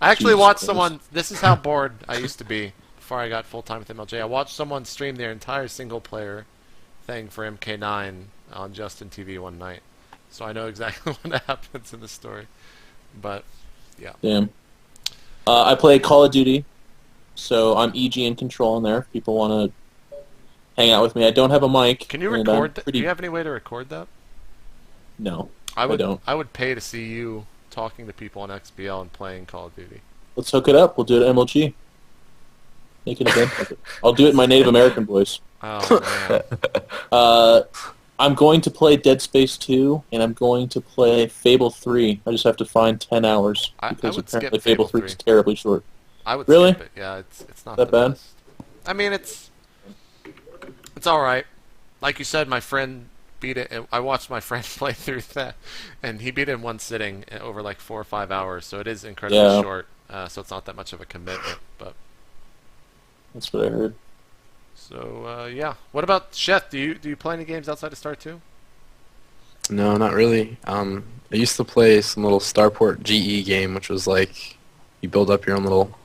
I actually Jesus watched Christ. someone. This is how bored I used to be before I got full time with MLJ. I watched someone stream their entire single player thing for MK9 on Justin TV one night, so I know exactly what happens in the story. But yeah. Damn. I play Call of Duty, so I'm EG in control in there. If people want to hang out with me, I don't have a mic. Can you and record I'm that? pretty- Do you have any way to record that? No, I don't. I would pay to see you talking to people on XBL and playing Call of Duty. Let's hook it up. We'll do it at MLG. Make an event of it. I'll do it in my Native American voice. Oh man. I'm going to play Dead Space 2, and I'm going to play Fable 3. I just have to find 10 hours, I because would apparently skip Fable Fable 3 is 3. terribly short. I would Really? skip it. Yeah, it's not That the bad? best. I mean, it's all right. Like you said, my friend beat it. I watched my friend play through that, and he beat it in one sitting over like 4 or 5 hours. So it is incredibly Yeah. short. So it's not that much of a commitment. But That's what I heard. so yeah. What about Sheth? Do you play any games outside of Star 2? No, not really. I used to play some little Starport GE game, which was like you build up your own little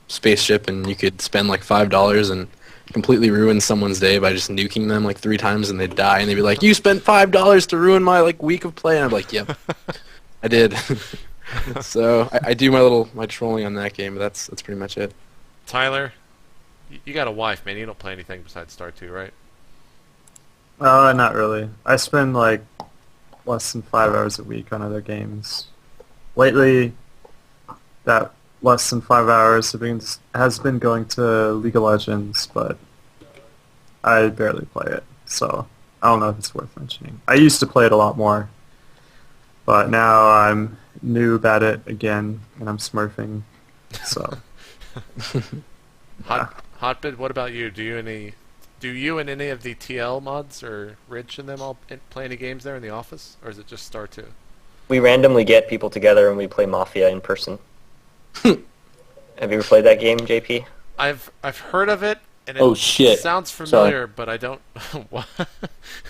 spaceship, and you could spend like $5 and completely ruin someone's day by just nuking them like 3 times, and they'd die, and they'd be like, "You spent $5 to ruin my like week of play," and I'm like, "Yep, I did." So I do my trolling on that game, but that's pretty much it. Tyler, you got a wife, man. You don't play anything besides Star 2, right? Not really. I spend like less than 5 hours a week on other games. Lately, that less than 5 hours has been going to League of Legends, but I barely play it, so I don't know if it's worth mentioning. I used to play it a lot more, but now I'm noob at it again, and I'm smurfing, so... Hotbit, what about you? Do you and any of the TL mods or Rich and them all play any games there in the office, or is it just Star 2? We randomly get people together and we play Mafia in person. Have you ever played that game, JP? I've heard of it, and Oh, it shit. sounds familiar, but I don't. What?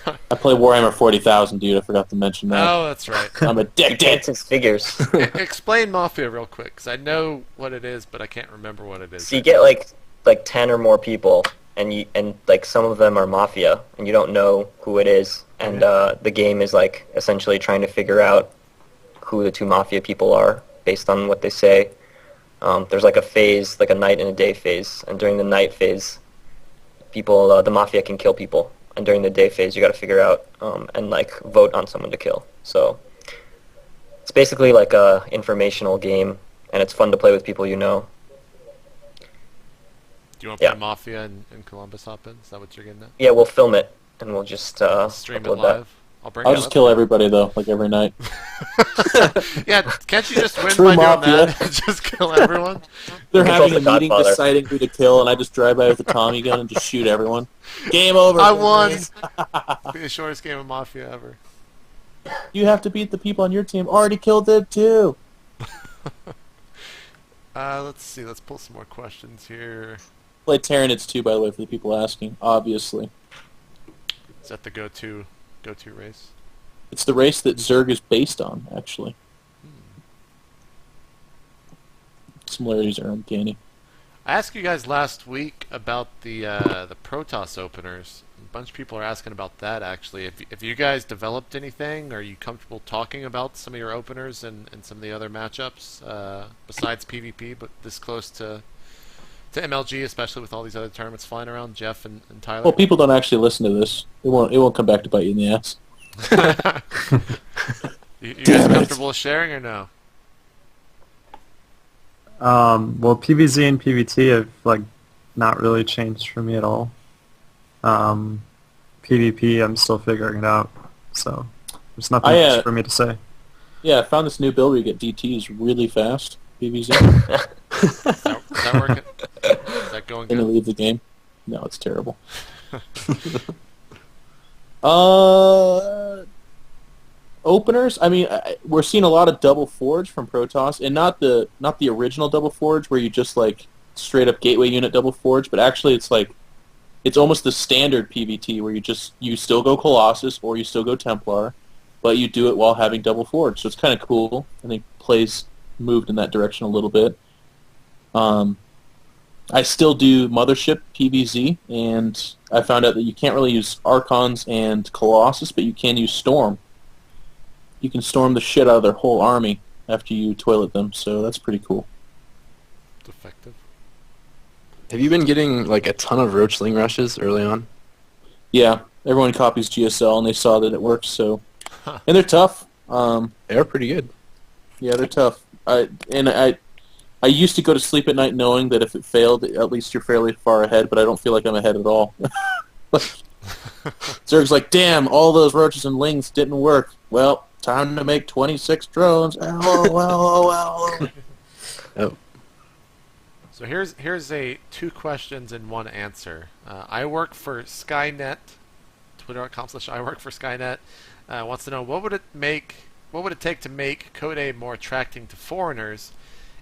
I play Warhammer 40,000, dude. I forgot to mention that. Oh, that's right. I'm addicted. Dances figures. Explain Mafia real quick, because I know what it is, but I can't remember what it is. So you get like 10 or more people, and like some of them are Mafia, and you don't know who it is, and the game is like essentially trying to figure out who the 2 Mafia people are based on what they say. There's like a phase, like a night and a day phase, and during the night phase, people, the Mafia can kill people, and during the day phase, you got to figure out and like vote on someone to kill. So it's basically like a informational game, and it's fun to play with people you know. Do you want to play Mafia in Columbus, Hopin? Is that what you're getting at? Yeah, we'll film it, and we'll just Stream it upload live. I'll just kill everybody, though, like every night. Yeah, can't you just win True by doing Mafia. that and just kill everyone? They're Control having a the meeting Godfather. deciding who to kill, and I just drive by with a Tommy gun and just shoot everyone. Game over. I won! boys. Be the shortest game of Mafia ever. You have to beat the people on your team. Already killed them, too. Let's see, let's pull some more questions here. Play Tyranids 2, by the way, for the people asking, obviously. Is that the go-to race? It's the race that Zerg is based on, actually. Similarities are uncanny. I asked you guys last week about the Protoss openers. A bunch of people are asking about that, actually. Have you guys developed anything? Are you comfortable talking about some of your openers and some of the other matchups besides PvP, but this close to MLG, especially with all these other tournaments flying around, Jeff and Tyler? Well, people don't actually listen to this. It won't come back to bite you in the ass. You guys comfortable sharing or no? Well, PvZ and PvT have like not really changed for me at all. PvP, I'm still figuring it out, so there's nothing else for me to say. Yeah, I found this new build where you get DTs really fast. PvZ. Is that working? Is that going Can you good? leave the game? No, it's terrible. Openers. I mean, we're seeing a lot of double forge from Protoss, and not the original double forge where you just like straight up gateway unit double forge, but actually it's almost the standard PvT where you still go Colossus or you still go Templar, but you do it while having double forge. So it's kind of cool. I think plays moved in that direction a little bit. I still do Mothership PvZ, and I found out that you can't really use Archons and Colossus, but you can use Storm. You can storm the shit out of their whole army after you toilet them, so that's pretty cool. It's effective. Have you been getting like a ton of Roachling rushes early on? Yeah, everyone copies GSL, and they saw that it works, so... And they're tough. They are pretty good. Yeah, they're tough. I I used to go to sleep at night knowing that if it failed, at least you're fairly far ahead, but I don't feel like I'm ahead at all. Zerg's like, damn, all those roaches and lings didn't work. Well, time to make 26 drones. Oh. So here's a 2 questions in 1 answer. I work for Skynet. Twitter.com/I work for Skynet. Wants to know what would it take to make Code A more attracting to foreigners?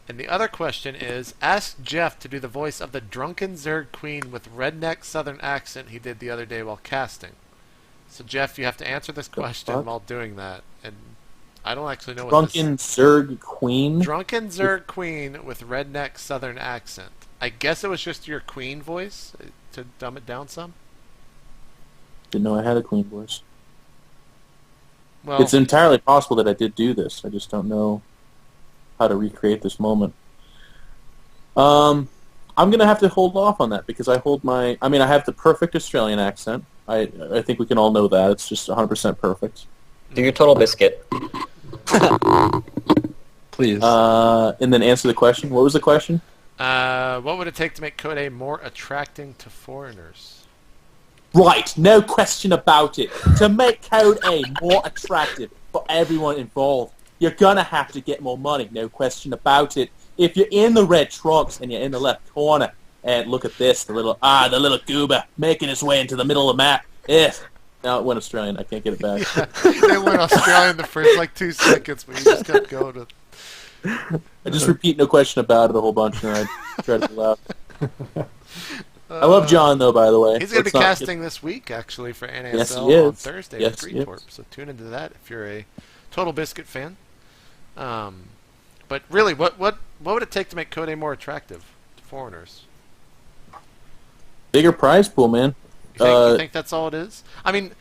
And the other question is, ask Jeff to do the voice of the drunken Zerg Queen with redneck southern accent he did the other day while casting. So Jeff, you have to answer this question while doing that. And I don't actually know what Drunken Zerg Queen? Drunken Zerg Queen with redneck southern accent. I guess it was just your queen voice to dumb it down some? Didn't know I had a queen voice. Well, it's entirely possible that I did do this. I just don't know how to recreate this moment. I'm going to have to hold off on that because I have the perfect Australian accent. I think we can all know that. It's just 100% perfect. Do your total biscuit. Please. And then answer the question. What was the question? what would it take to make Code A more attracting to foreigners? Right, no question about it. To make Code A more attractive for everyone involved, you're gonna have to get more money, no question about it. If you're in the red trunks and you're in the left corner, and look at this, the little goober making his way into the middle of the map. Now it went Australian, I can't get it back. Yeah, they went Australian the first 2 seconds, but you just kept going with. I just repeat no question about it a whole bunch, and I try to be loud. I love John, though, by the way. He's going to be casting this week, actually, for NASL on Thursday with Greencorp. So tune into that if you're a Total Biscuit fan. But really, what would it take to make Code A more attractive to foreigners? Bigger prize pool, man. You think that's all it is? I mean,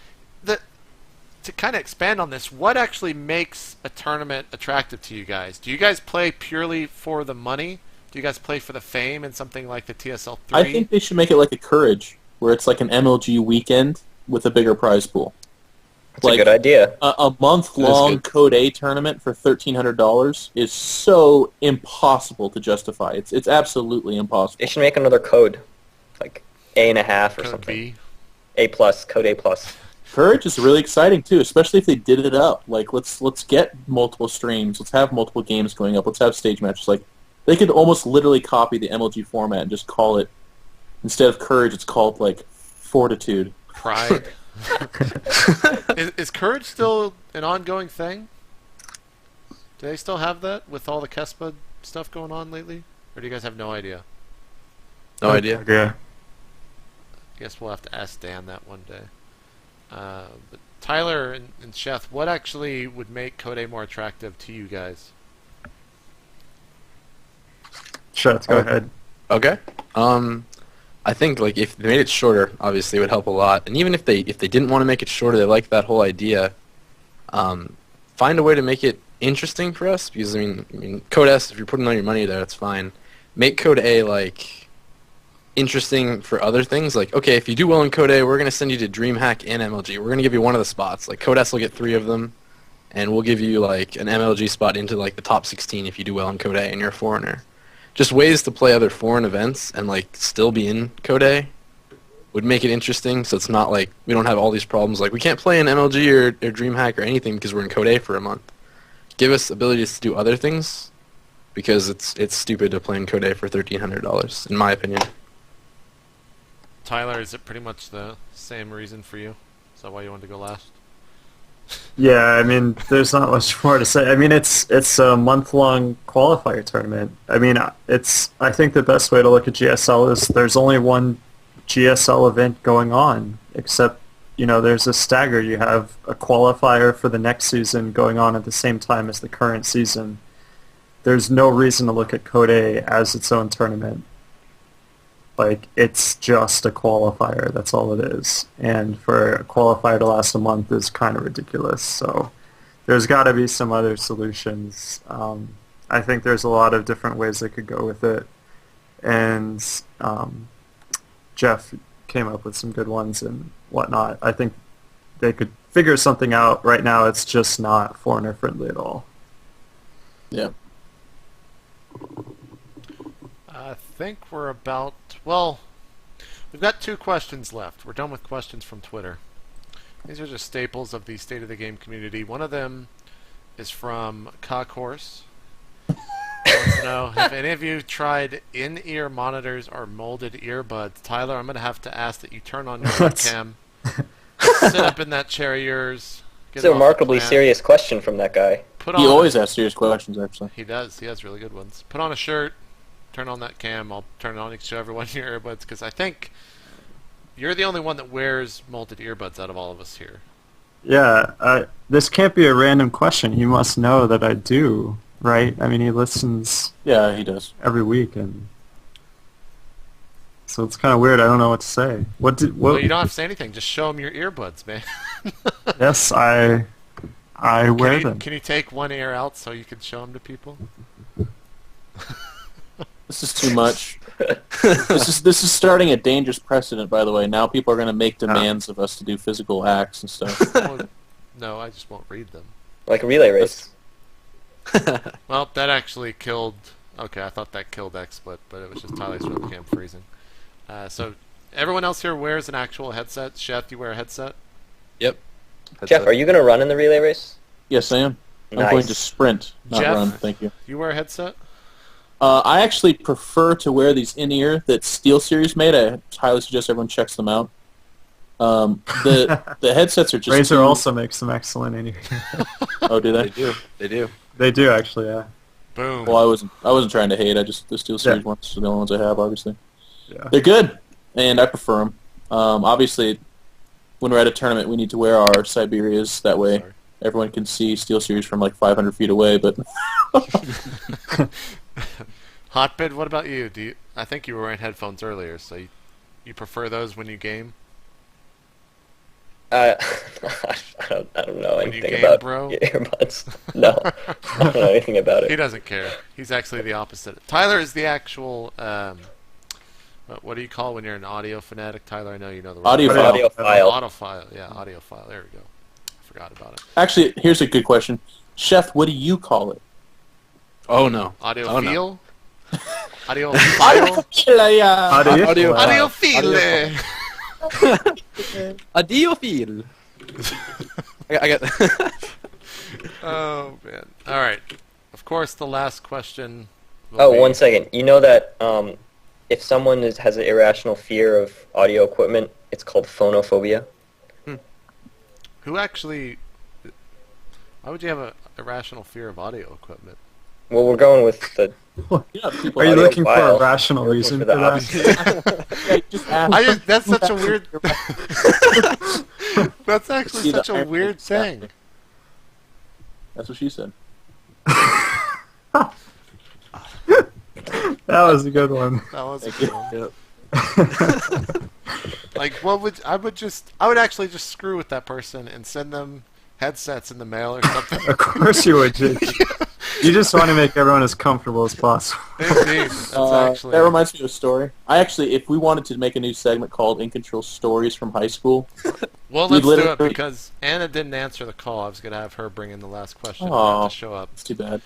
to kind of expand on this, what actually makes a tournament attractive to you guys? Do you guys play purely for the money? Do you guys play for the fame and something like the TSL 3? I think they should make it like a Courage, where it's like an MLG weekend with a bigger prize pool. That's a good idea. A month-long Code A tournament for $1,300 is so impossible to justify. It's absolutely impossible. They should make another code, like A.5 or Code something. B. A+, Code A+. Courage is really exciting too, especially if they did it up. Like let's get multiple streams, let's have multiple games going up, let's have stage matches. Like they could almost literally copy the MLG format and just call it, instead of Courage, it's called like Fortitude. Pride. Is Courage still an ongoing thing? Do they still have that with all the Kespa stuff going on lately? Or do you guys have no idea? No idea. Yeah. Guess we'll have to ask Dan that one day. But Tyler and Sheth, what actually would make Code A more attractive to you guys? Sheth, go ahead. Okay. I think like if they made it shorter, obviously it would help a lot. And even if they didn't want to make it shorter, they like that whole idea. Find a way to make it interesting for us, because I mean Code S, if you're putting all your money there, that's fine. Make Code A like interesting for other things. Like, okay, if you do well in Code A, we're going to send you to DreamHack and MLG. We're going to give you one of the spots. Like Code S will get 3 of them, and we'll give you like an MLG spot into like the top 16 if you do well in Code A and you're a foreigner. Just ways to play other foreign events and like still be in Code A would make it interesting, so it's not like we don't have all these problems like we can't play in MLG or DreamHack or anything because we're in Code A for a month. Give us abilities to do other things, because it's stupid to play in Code A for $1,300 in my opinion. Tyler, is it pretty much the same reason for you? Is that why you wanted to go last? Yeah, I mean, there's not much more to say. I mean, it's a month-long qualifier tournament. I mean, I think the best way to look at GSL is there's only one GSL event going on, except, you know, there's a stagger. You have a qualifier for the next season going on at the same time as the current season. There's no reason to look at Code A as its own tournament. Like, it's just a qualifier, that's all it is. And for a qualifier to last a month is kind of ridiculous. So there's got to be some other solutions. I think there's a lot of different ways they could go with it. And Jeff came up with some good ones and whatnot. I think they could figure something out. Right now it's just not foreigner-friendly at all. Yeah. I think we're about... Well, we've got 2 questions left. We're done with questions from Twitter. These are just staples of the State of the Game community. One of them is from Cockhorse. Wants to know, have any of you tried in-ear monitors or molded earbuds? Tyler, I'm going to have to ask that you turn on your webcam, sit up in that chair of yours. It's a remarkably serious question from that guy. He always asks serious questions, actually. He does. He has really good ones. Put on a shirt, turn on that cam. I'll turn it on to show everyone your earbuds, because I think you're the only one that wears molded earbuds out of all of us here. Yeah, this can't be a random question. He must know that I do, right? I mean, he listens. Yeah, he does every week, and so it's kind of weird. I don't know what to say. Well, you don't have to say anything. Just show him your earbuds, man. Yes, I wear them. Can you take one ear out so you can show them to people? This is too much. This is starting a dangerous precedent, by the way. Now people are going to make demands of us to do physical acts and stuff. Well, no, I just won't read them. Like a relay race. Well, that actually killed... Okay, I thought that killed XSplit, but it was just Tyler's webcam freezing. So, everyone else here wears an actual headset. Sheth, you wear a headset? Yep. Jeff, are you going to run in the relay race? Yes, I am. Nice. I'm going to sprint, not Jeff, run. Thank you. You wear a headset? I actually prefer to wear these in-ear that SteelSeries made. I highly suggest everyone checks them out. The headsets are just... Razer also makes some excellent in-ear. Oh, do they? They do. They do, actually, yeah. Boom. Well, I wasn't trying to hate. I just... The SteelSeries ones are the only ones I have, obviously. Yeah. They're good, and I prefer them. Obviously, when we're at a tournament, we need to wear our Siberias. That way, everyone can see SteelSeries from like 500 feet away, but... Hotbed, what about you? I think you were wearing headphones earlier, so you prefer those when you game? I don't know When you anything game, about bro? earbuds. No, I don't know anything about He it. doesn't care. He's actually the opposite. Tyler is the actual... what do you call when you're an audio fanatic? Tyler, I know you know the word. Audiophile. Audiophile. Yeah, audiophile. There we go. I forgot about it. Actually, here's a good question. Chef, what do you call it? Oh, no. Audiophile? Oh, no. Audiophile? Audio. Audiophile! Audiophile. I got... Oh, man. Alright. Of course, the last question... Oh, 1 second. You know that if someone has an irrational fear of audio equipment, it's called phonophobia? Who actually... Why would you have an irrational fear of audio equipment? Well, we're going with the... Are you looking for a rational You're reason looking for for the that? That's such a weird... That's actually See, such the a iron weird is that. thing. That's what she said. That was a good one. That was a good one. Like, I would actually just screw with that person and send them headsets in the mail or something. Of course you would, Jake. You just want to make everyone as comfortable as possible. Indeed. That's actually... That reminds me of a story. If we wanted to make a new segment called iNcotroL Stories from High School... Well, let's do it because Anna didn't answer the call. I was going to have her bring in the last question to show up. That's too bad.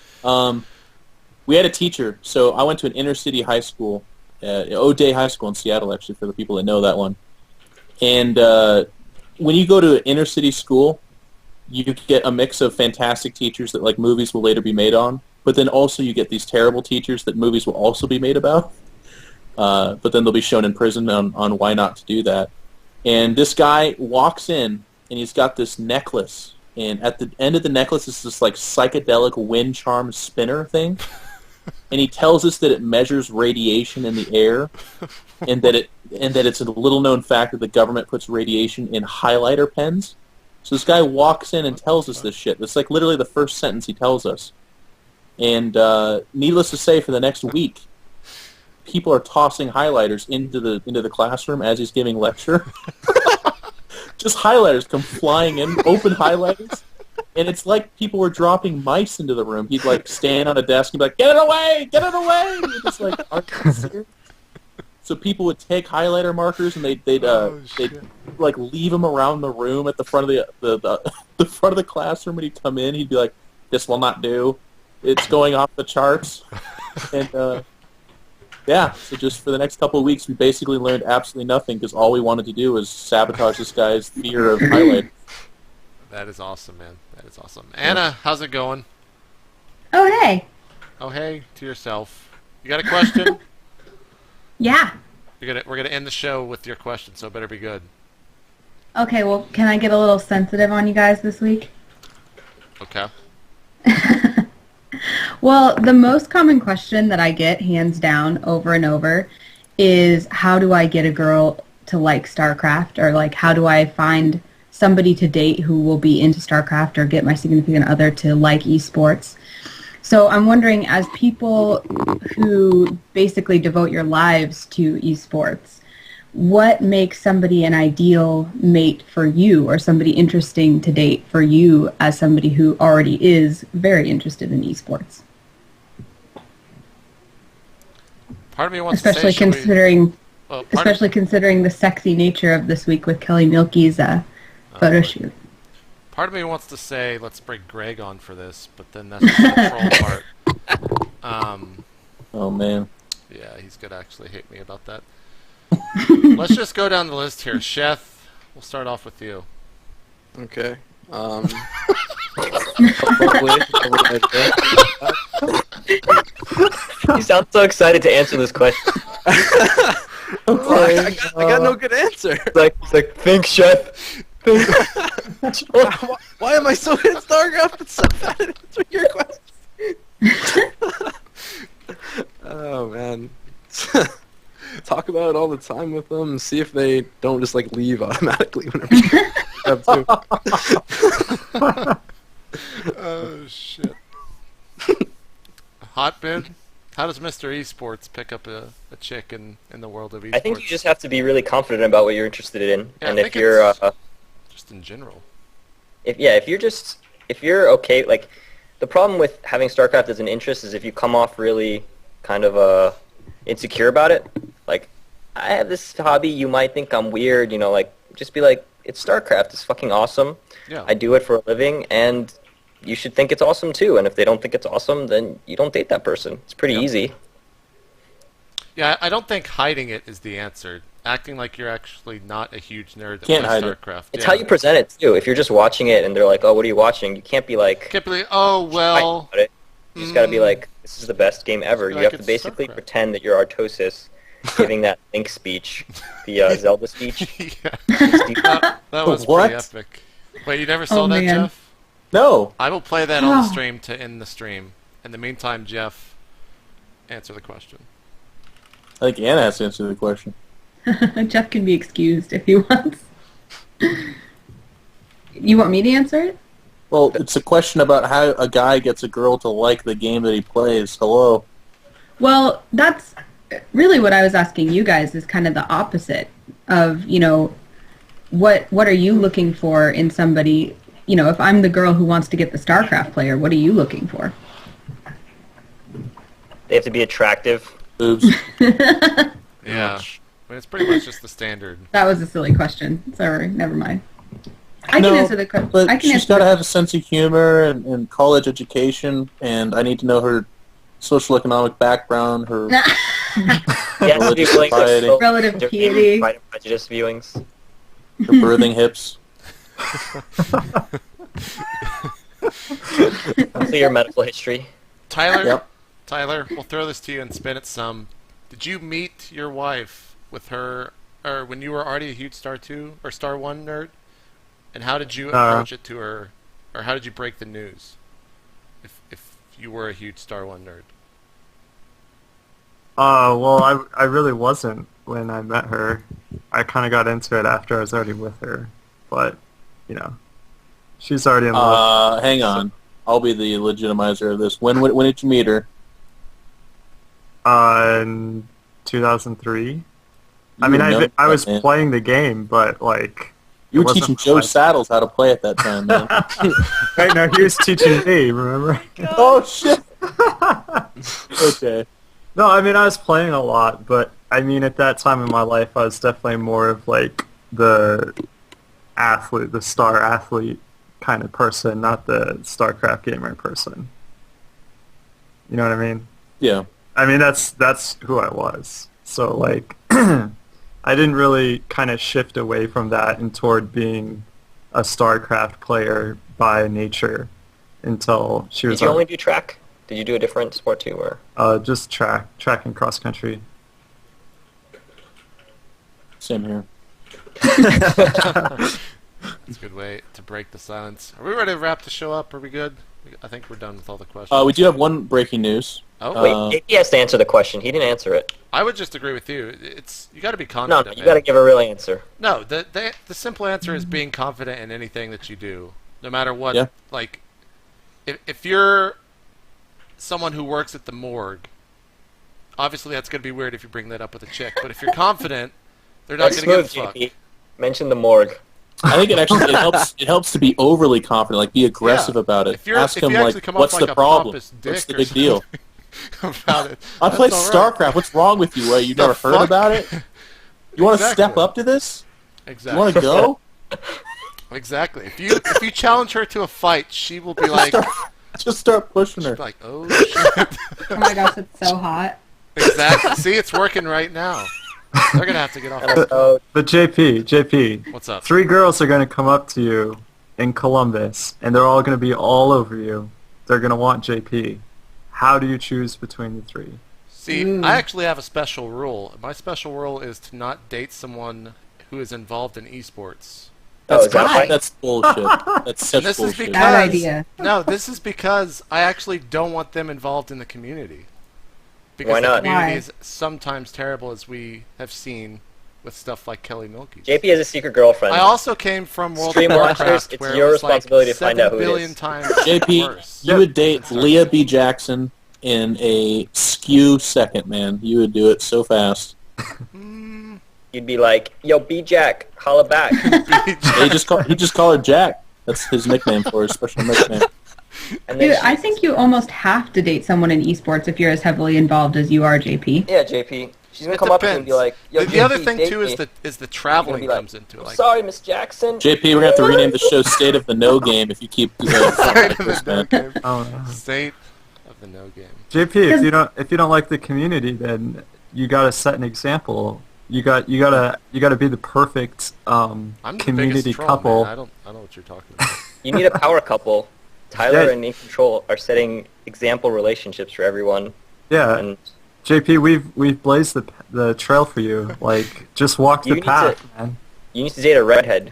We had a teacher. So I went to an inner-city high school, O'Day High School in Seattle, actually, for the people that know that one. And when you go to an inner-city school, you get a mix of fantastic teachers that like movies will later be made on, but then also you get these terrible teachers that movies will also be made about. But then they'll be shown in prison on why not to do that. And this guy walks in, and he's got this necklace, and at the end of the necklace is this like psychedelic wind charm spinner thing, and he tells us that it measures radiation in the air, and that it's a little known fact that the government puts radiation in highlighter pens. So this guy walks in and tells us this shit. That's like literally the first sentence he tells us. And needless to say, for the next week, people are tossing highlighters into the classroom as he's giving lecture. Just highlighters come flying in, open highlighters. And it's like people were dropping mice into the room. He'd like stand on a desk and be like, "Get it away! Get it away!" And you're just like, "Are you serious?" So people would take highlighter markers and they'd like leave them around the room at the front of the front of the classroom. When he'd come in, he'd be like, "This will not do. It's going off the charts." And Yeah, so just for the next couple of weeks, we basically learned absolutely nothing because all we wanted to do was sabotage this guy's fear of highlight. That is awesome, man. That is awesome. Anna, how's it going? Oh, hey. Oh, hey, to yourself. You got a question? Yeah. We're gonna end the show with your question, so it better be good. Okay, well, can I get a little sensitive on you guys this week? Okay. Well, the most common question that I get, hands down, over and over, is how do I get a girl to like StarCraft? Or, like, how do I find somebody to date who will be into StarCraft or get my significant other to like eSports? So I'm wondering, as people who basically devote your lives to eSports, what makes somebody an ideal mate for you or somebody interesting to date for you as somebody who already is very interested in eSports? Part of me wants Especially to say, considering the sexy nature of this week with Kelly Milky's photo shoot. Part of me wants to say, let's bring Greg on for this, but then that's the troll part. Oh, man. Yeah, he's going to actually hate me about that. Let's just go down the list here. Sheth, we'll start off with you. Okay. You sound so excited to answer this question. I got no good answer. It's like think, Chef. Why am I so in StarCraft? It's so bad at answering your question. Oh man. Talk about it all the time with them. See if they don't just like leave automatically whenever you have to. Oh shit. Hotbed? How does Mr. Esports pick up a chick in the world of esports? I think you just have to be really confident about what you're interested in, Yeah, and I if think you're just in general. if you're okay, like the problem with having StarCraft as an interest is if you come off really kind of insecure about it. Like, I have this hobby, you might think I'm weird, like just be like, it's StarCraft, it's fucking awesome. Yeah. I do it for a living, and you should think it's awesome too. And if they don't think it's awesome, then you don't date that person. It's pretty easy. Yeah, I don't think hiding it is the answer. Acting like you're actually not a huge nerd that Can't plays hide it. StarCraft. It's how you present it too. If you're just watching it and they're like, "Oh, what are you watching?" You can't be like, Can't be like, oh well. about it. You just gotta be like, "This is the best game ever." Like You have to it's basically StarCraft. pretend that you're Artosis, giving that Link speech, the Zelda speech. Yeah. That That was What? pretty epic. Wait, you never saw Oh, that, man. Jeff? No. I will play that on the Oh. stream to end the stream. In the meantime, Jeff, answer the question. I think Anna has to answer the question. Jeff can be excused if he wants. You want me to answer it? Well, it's a question about how a guy gets a girl to like the game that he plays. Hello. Well, that's really what I was asking you guys, is kind of the opposite of, what are you looking for in somebody? If I'm the girl who wants to get the StarCraft player, what are you looking for? They have to be attractive. Boobs. Yeah. I mean, it's pretty much just the standard. That was a silly question. Sorry, never mind. I No, can answer the question. But I can she's answer got to the- have a sense of humor and college education, and I need to know her social economic background, her He has to be willing to Society. still Relative do piety. Pride and Prejudice viewings. her birthing hips. Clear medical history. Tyler, Yep. Tyler, we'll throw this to you and spin it some. Did you meet your wife with her, or when you were already a huge Star 2 or Star 1 nerd? And how did you approach it to her, or how did you break the news? If you were a huge Star 1 nerd. Well, I really wasn't when I met her. I kind of got into it after I was already with her. But, she's already in love. Hang on. I'll be the legitimizer of this. When did you meet her? In 2003. I You mean, were young, I was man. playing the game, but, like... You it were wasn't teaching Joe like- Saddles how to play at that time, man. Right, no, he was teaching me, remember? Oh, shit. Okay. No, I mean, I was playing a lot, but, I mean, at that time in my life, I was definitely more of, like, the athlete, the star athlete kind of person, not the StarCraft gamer person. You know what I mean? Yeah. I mean, that's who I was. So like, I didn't really kind of shift away from that and toward being a StarCraft player by nature until she was. Did you only do track? Did you do a different sport too, or? Just track and cross country. Same here. That's a good way to break the silence. Are we ready to wrap the show up? Are we good? I think we're done with all the questions. We do have one breaking news. Oh, Wait, he has to answer the question. He didn't answer it. I would just agree with you. It's you got to be No, confident. you man. got to give a real answer. No, the simple answer is being confident in anything that you do, no matter what. Yeah. Like, if you're someone who works at the morgue, obviously that's going to be weird if you bring that up with a chick. But if you're confident, they're not That's going to give a smooth, fuck. JP. Mention the morgue. I think it helps to be overly confident, like be aggressive about it. If you're, Ask if him you actually like, come what's off like the a problem? pompous dick What's the or big deal? about it, I played that's all right. StarCraft. What's wrong with you? Right? You've The never heard fuck? about it? You want to Exactly. step up to this? Exactly. You want to go? Exactly. If you challenge her to a fight, she will be like, Just start pushing her. like, oh shit. Oh my gosh, it's so hot. Exactly. See, it's working right now. They're gonna have to get off. And so, But JP, What's up? 3 girls are going to come up to you in Columbus, and they're all going to be all over you. They're going to want JP. How do you choose between the 3? See, I actually have a special rule. My special rule is to not date someone who is involved in esports. is that right? That's bullshit. That's such And this is bullshit. because Bad idea. no, this is because I actually don't want them involved in the community. Because Why the not? community Why? is sometimes terrible, as we have seen with stuff like Kelly Milky. JP has a secret girlfriend. I also came from World Stream of watchers, Warcraft, it's where your it was responsibility like to find out who it 7 billion is. times JP, worse. you would date Leah B. Jackson in a skew second, man. You would do it so fast. You'd be like, yo, B-Jack, holla back. He just call her Jack. That's his nickname for her special nickname. And then Dude, I think you almost have to date someone in esports if you're as heavily involved as you are, JP. yeah, JP. She's going It to come up to you and depends. be like, yo, The other JP, thing date too me. is the traveling be like, comes into it. I'm Like, sorry, Miss Jackson. JP, we're gonna have to rename the show "State of the No Game" if you keep State of this, the no man. game. Oh, no. State of the no game. JP, if you don't like the community, then you got to set an example. You gotta be the perfect I'm the community biggest troll, couple. man. I don't know what you're talking about. You need a power couple. Tyler Yeah. and iNcotroL are setting example relationships for everyone. Yeah, And JP, we've blazed the trail for you. Like, just walk You the need path, to- man. you need to date a redhead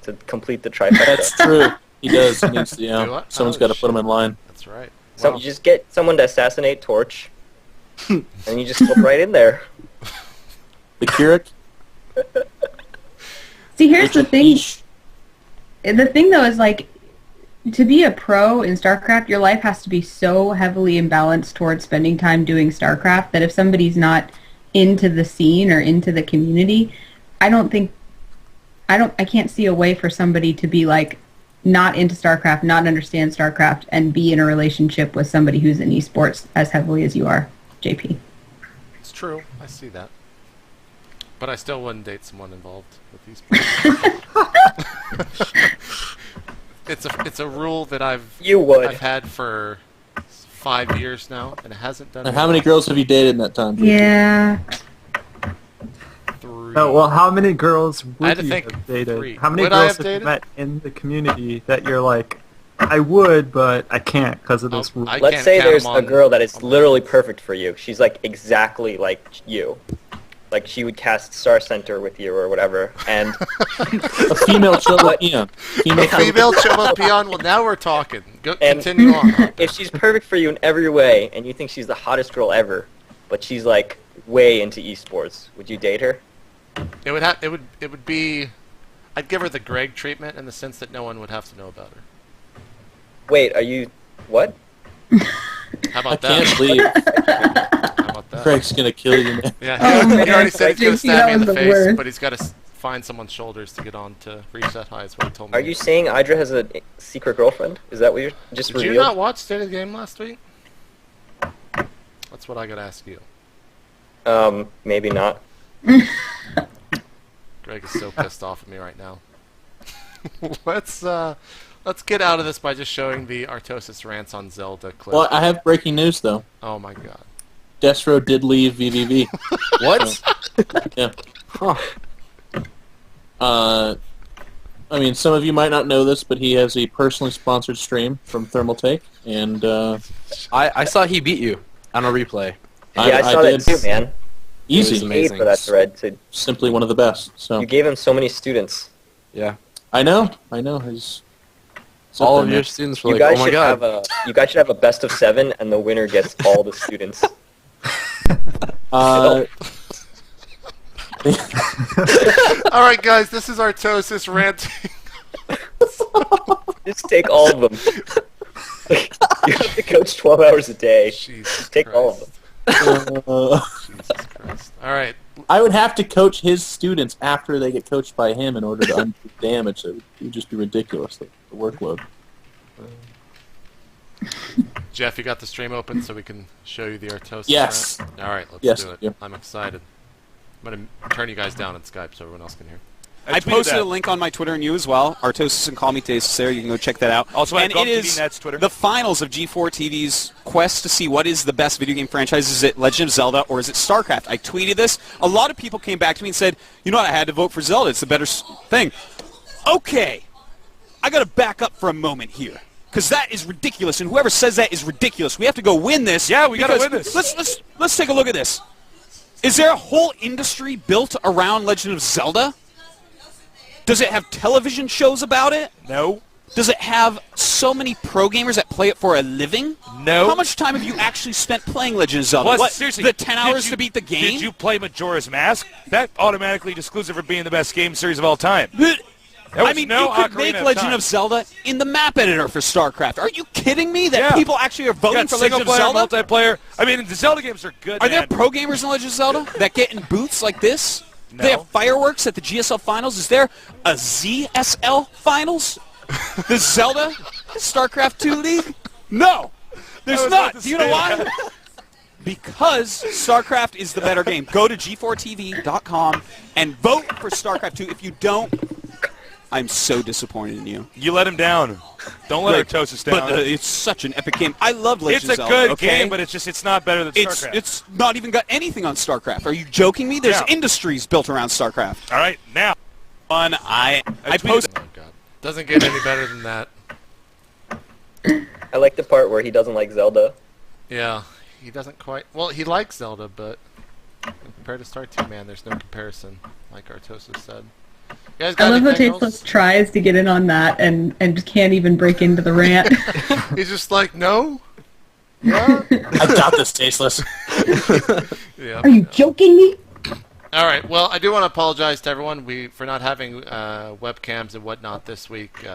to complete the trifecta. That's true. He does. He needs to, Do what? someone's Oh, got to put him in line. That's right. So Wow. you just get someone to assassinate Torch, and you just slip right in there. The Keurig. See, here's the thing. The thing, though, is like, to be a pro in StarCraft, your life has to be so heavily imbalanced towards spending time doing StarCraft that if somebody's not into the scene or into the community, I can't see a way for somebody to be like not into StarCraft, not understand StarCraft, and be in a relationship with somebody who's in esports as heavily as you are, JP. It's true. I see that. But I still wouldn't date someone involved with these people. It's a rule that I've had for 5 years now, and it hasn't done. And how many girls have you dated in that time? JP? Yeah. 3. Oh, well, how many girls I had would to you think have dated? 3. How many Would I girls have have you dated? met in the community that you're like, I would, but I can't because of this rule? I Let's can't say count there's them a on- girl that is on my literally hands. perfect for you. She's like exactly like you. Like she would cast Star Center with you or whatever. And A female Chola Peon. Female Chola Peon. Well, now we're talking. And- Continue on. if she's perfect for you in every way, and you think she's the hottest girl ever, but she's like way into esports, would you date her? It would be. I'd give her the Greg treatment in the sense that no one would have to know about her. Wait, are you what? How I about can't that? leave. How about that? Craig's gonna kill you, man. Yeah, Oh, he man. already said he's gonna JP, stab me in that the was the face, worst. but he's got to find someone's shoulders to get on to reach that high. Is what he told me. Are you saying Idra has a secret girlfriend? Is that what you're just Did you revealed? not watch State of the Game last week? That's what I gotta ask you. Maybe not. Greg is so pissed off at me right now. Let's get out of this by just showing the Artosis rants on Zelda clip. Well, I have breaking news though. Oh my god. Destro did leave VVV. What? Yeah. Huh. I mean, some of you might not know this, but he has a personally sponsored stream from Thermal Take, and I saw he beat you on a replay. Yeah, I saw that too, man. It was Easy. Paid amazing. for that thread. So Simply one of the best. So you gave him so many students. Yeah. I know. His All of your students were You like, guys oh my should god. have you guys should have a best of 7, and the winner gets all the students. uh, All right, guys, this is Artosis ranting. Just take all of them. You have to coach 12 hours a day. Jesus Take Christ. all of them. Jesus Christ. All right. I would have to coach his students after they get coached by him in order to undo damage. It would just be ridiculous, the workload. Jeff, you got the stream open so we can show you the Artosis Yes. rant? All right, let's Yes, do it. yeah. I'm excited. I'm going to turn you guys down on Skype so everyone else can hear. I posted a link on my Twitter and you as well. Artosis and Call Me Taste there. You can go check that out. Also, and at it is GovTVNet's Twitter. the finals of G4 TV's quest to see what is the best video game franchise. Is it Legend of Zelda or is it StarCraft? I tweeted this. A lot of people came back to me and said, you know what, I had to vote for Zelda. It's the better thing. Okay. I got to back up for a moment here. Because that is ridiculous, and whoever says that is ridiculous. We have to go win this. Yeah, we got to win this. Let's take a look at this. Is there a whole industry built around Legend of Zelda? Does it have television shows about it? No. Does it have so many pro gamers that play it for a living? No. How much time have you actually spent playing Legend of Zelda? Plus, What, seriously, the 10 did hours you- to beat the game? Did you play Majora's Mask? That automatically exclusive for being the best game series of all time. But- There was I mean, no you could Ocarina make of Legend Time. of Zelda in the map editor for StarCraft. Are you kidding me that Yeah. people actually are voting Got for single Legend of player, Zelda? multiplayer. I mean, the Zelda games are good. Are there man. pro gamers in Legend of Zelda that get in booths like this? No. They have fireworks at the GSL finals. Is there a ZSL finals? The Zelda StarCraft 2 League? No, there's was not. about to Do you know say why? that. Because StarCraft is the better game. Go to g4tv.com and vote for StarCraft 2. If you don't, I'm so disappointed in you. You let him down. Don't let Like, Artosis down. But it's such an epic game. I love Legend It's of a Zelda. good okay? game, but it's not better than StarCraft. It's not even got anything on StarCraft. Are you joking me? There's Yeah. industries built around StarCraft. All right, now. I tweeted posted. Oh, God. Doesn't get any better than that. I like the part where he doesn't like Zelda. Yeah, he doesn't quite... Well, he likes Zelda, but compared to Star 2, man, there's no comparison, like Artosis said. You guys got I love any how pen girls? Tasteless tries to get in on that and just can't even break into the rant. He's just like, no? Yeah? I got this, Tasteless. Yeah. Are you joking me? All right. Well, I do want to apologize to everyone for not having webcams and whatnot this week.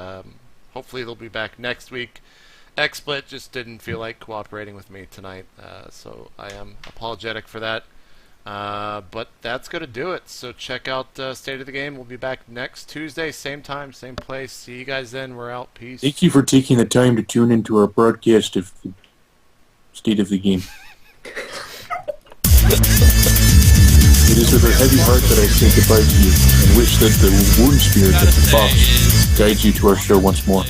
Hopefully they'll be back next week. XSplit just didn't feel like cooperating with me tonight, so I am apologetic for that. But that's going to do it. So check out State of the Game. We'll be back next Tuesday, same time, same place. See you guys then. We're out. Peace. Thank you for taking the time to tune into our broadcast of the State of the Game. It is with a heavy heart that I say goodbye to you, and wish that the wound spirit of the fox guides you to our show once more.